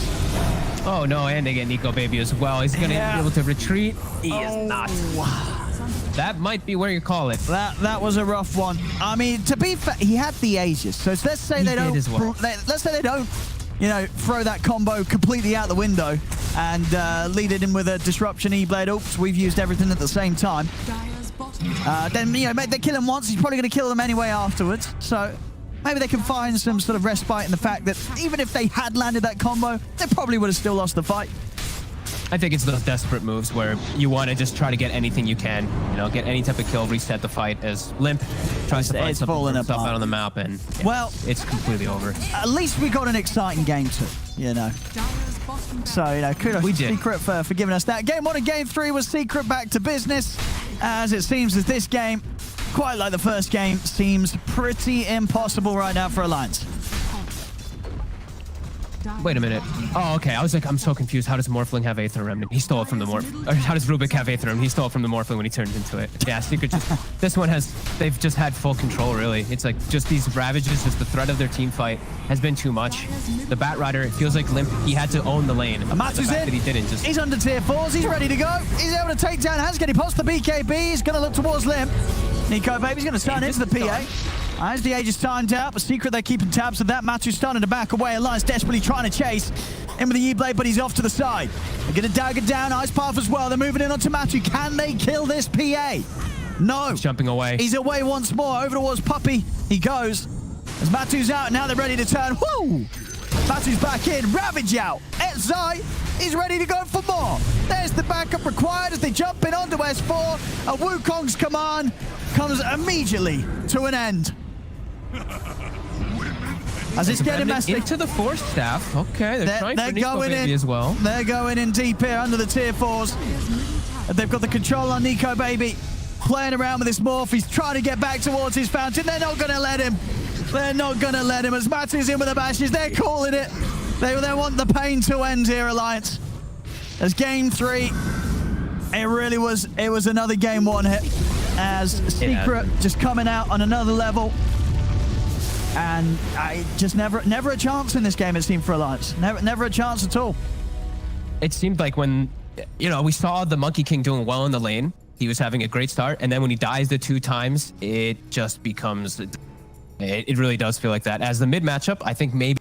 Oh no, and they get Nico Baby as well. He's going to be able to retreat. He is not. That might be where you call it. That was a rough one. I mean, to be fair, he had the Aegis, so let's say they don't. Let's say they don't, throw that combo completely out the window. and lead it in with a disruption E-Blade. Oops, we've used everything at the same time. Dire's bottom Then, you know, they kill him once, he's probably going to kill them anyway afterwards. So maybe they can find some sort of respite in the fact that even if they had landed that combo, they probably would have still lost the fight. I think it's those desperate moves where you want to just try to get anything you can, you know, get any type of kill, reset the fight, as Limp tries to find It's something falling for himself apart. out on the map, and Well, it's completely over. at least we got an exciting game too, you know. Dire's bottom So, you know, kudos We to did. Secret for giving us that. Game 1 and Game 3 was Secret back to business, as it seems as this game, quite like the first game, seems pretty impossible right now for Alliance. Wait a minute. Oh, okay. I was like, I'm so confused. How does Morphling have Aether Remnant? He stole it from the Morph. Or how does Rubik have Aether Remnant? He stole it from the Morphling when he turned into it. Yeah, Secret just... This one has... They've just had full control, really. It's like just these Ravages, just the threat of their team fight has been too much. The Bat Rider, it feels like Limp, he had to own the lane. And Matsu's the fact in. that he didn't just... He's under tier 4s. He's ready to go. He's able to take down Hanskin. He pops the BKB. He's going to look towards Limp. Nico Baby's going to turn into the PA. As the age is timed out, but Secret, they're keeping tabs of that. Matsu's starting to back away. Alliance desperately trying to chase in with the E-Blade, but he's off to the side. They're going to dagger down Ice Path as well. They're moving in onto Matsu. Can they kill this PA? No. He's jumping away. He's away once more. Over towards Puppy. He goes. As Matsu's out, now they're ready to turn. Woo! Matsu's back in. Ravage out. Zai is ready to go for more. There's the backup required as they jump in onto S4. And Wukong's command comes immediately to an end. As it's getting messy. Into the Force Staff. Okay, they're trying They're for Nico going Baby in as well. They're going in deep here under the tier 4s. They've got the control on Nico Baby. Playing around with this morph. He's trying to get back towards his fountain. They're not going to let him. They're not going to let him. As Matsu's in with the bashes, they're calling it. They want the pain to end here, Alliance. As game 3, it was another game 1 hit. As Secret just coming out on another level. And I just never a chance in this game, it seemed, for Alliance. Never a chance at all. It seemed like when, you know, we saw the Monkey King doing well in the lane, he was having a great start, and then when he dies the 2 times, it just becomes... It really does feel like that. As the mid matchup, I think maybe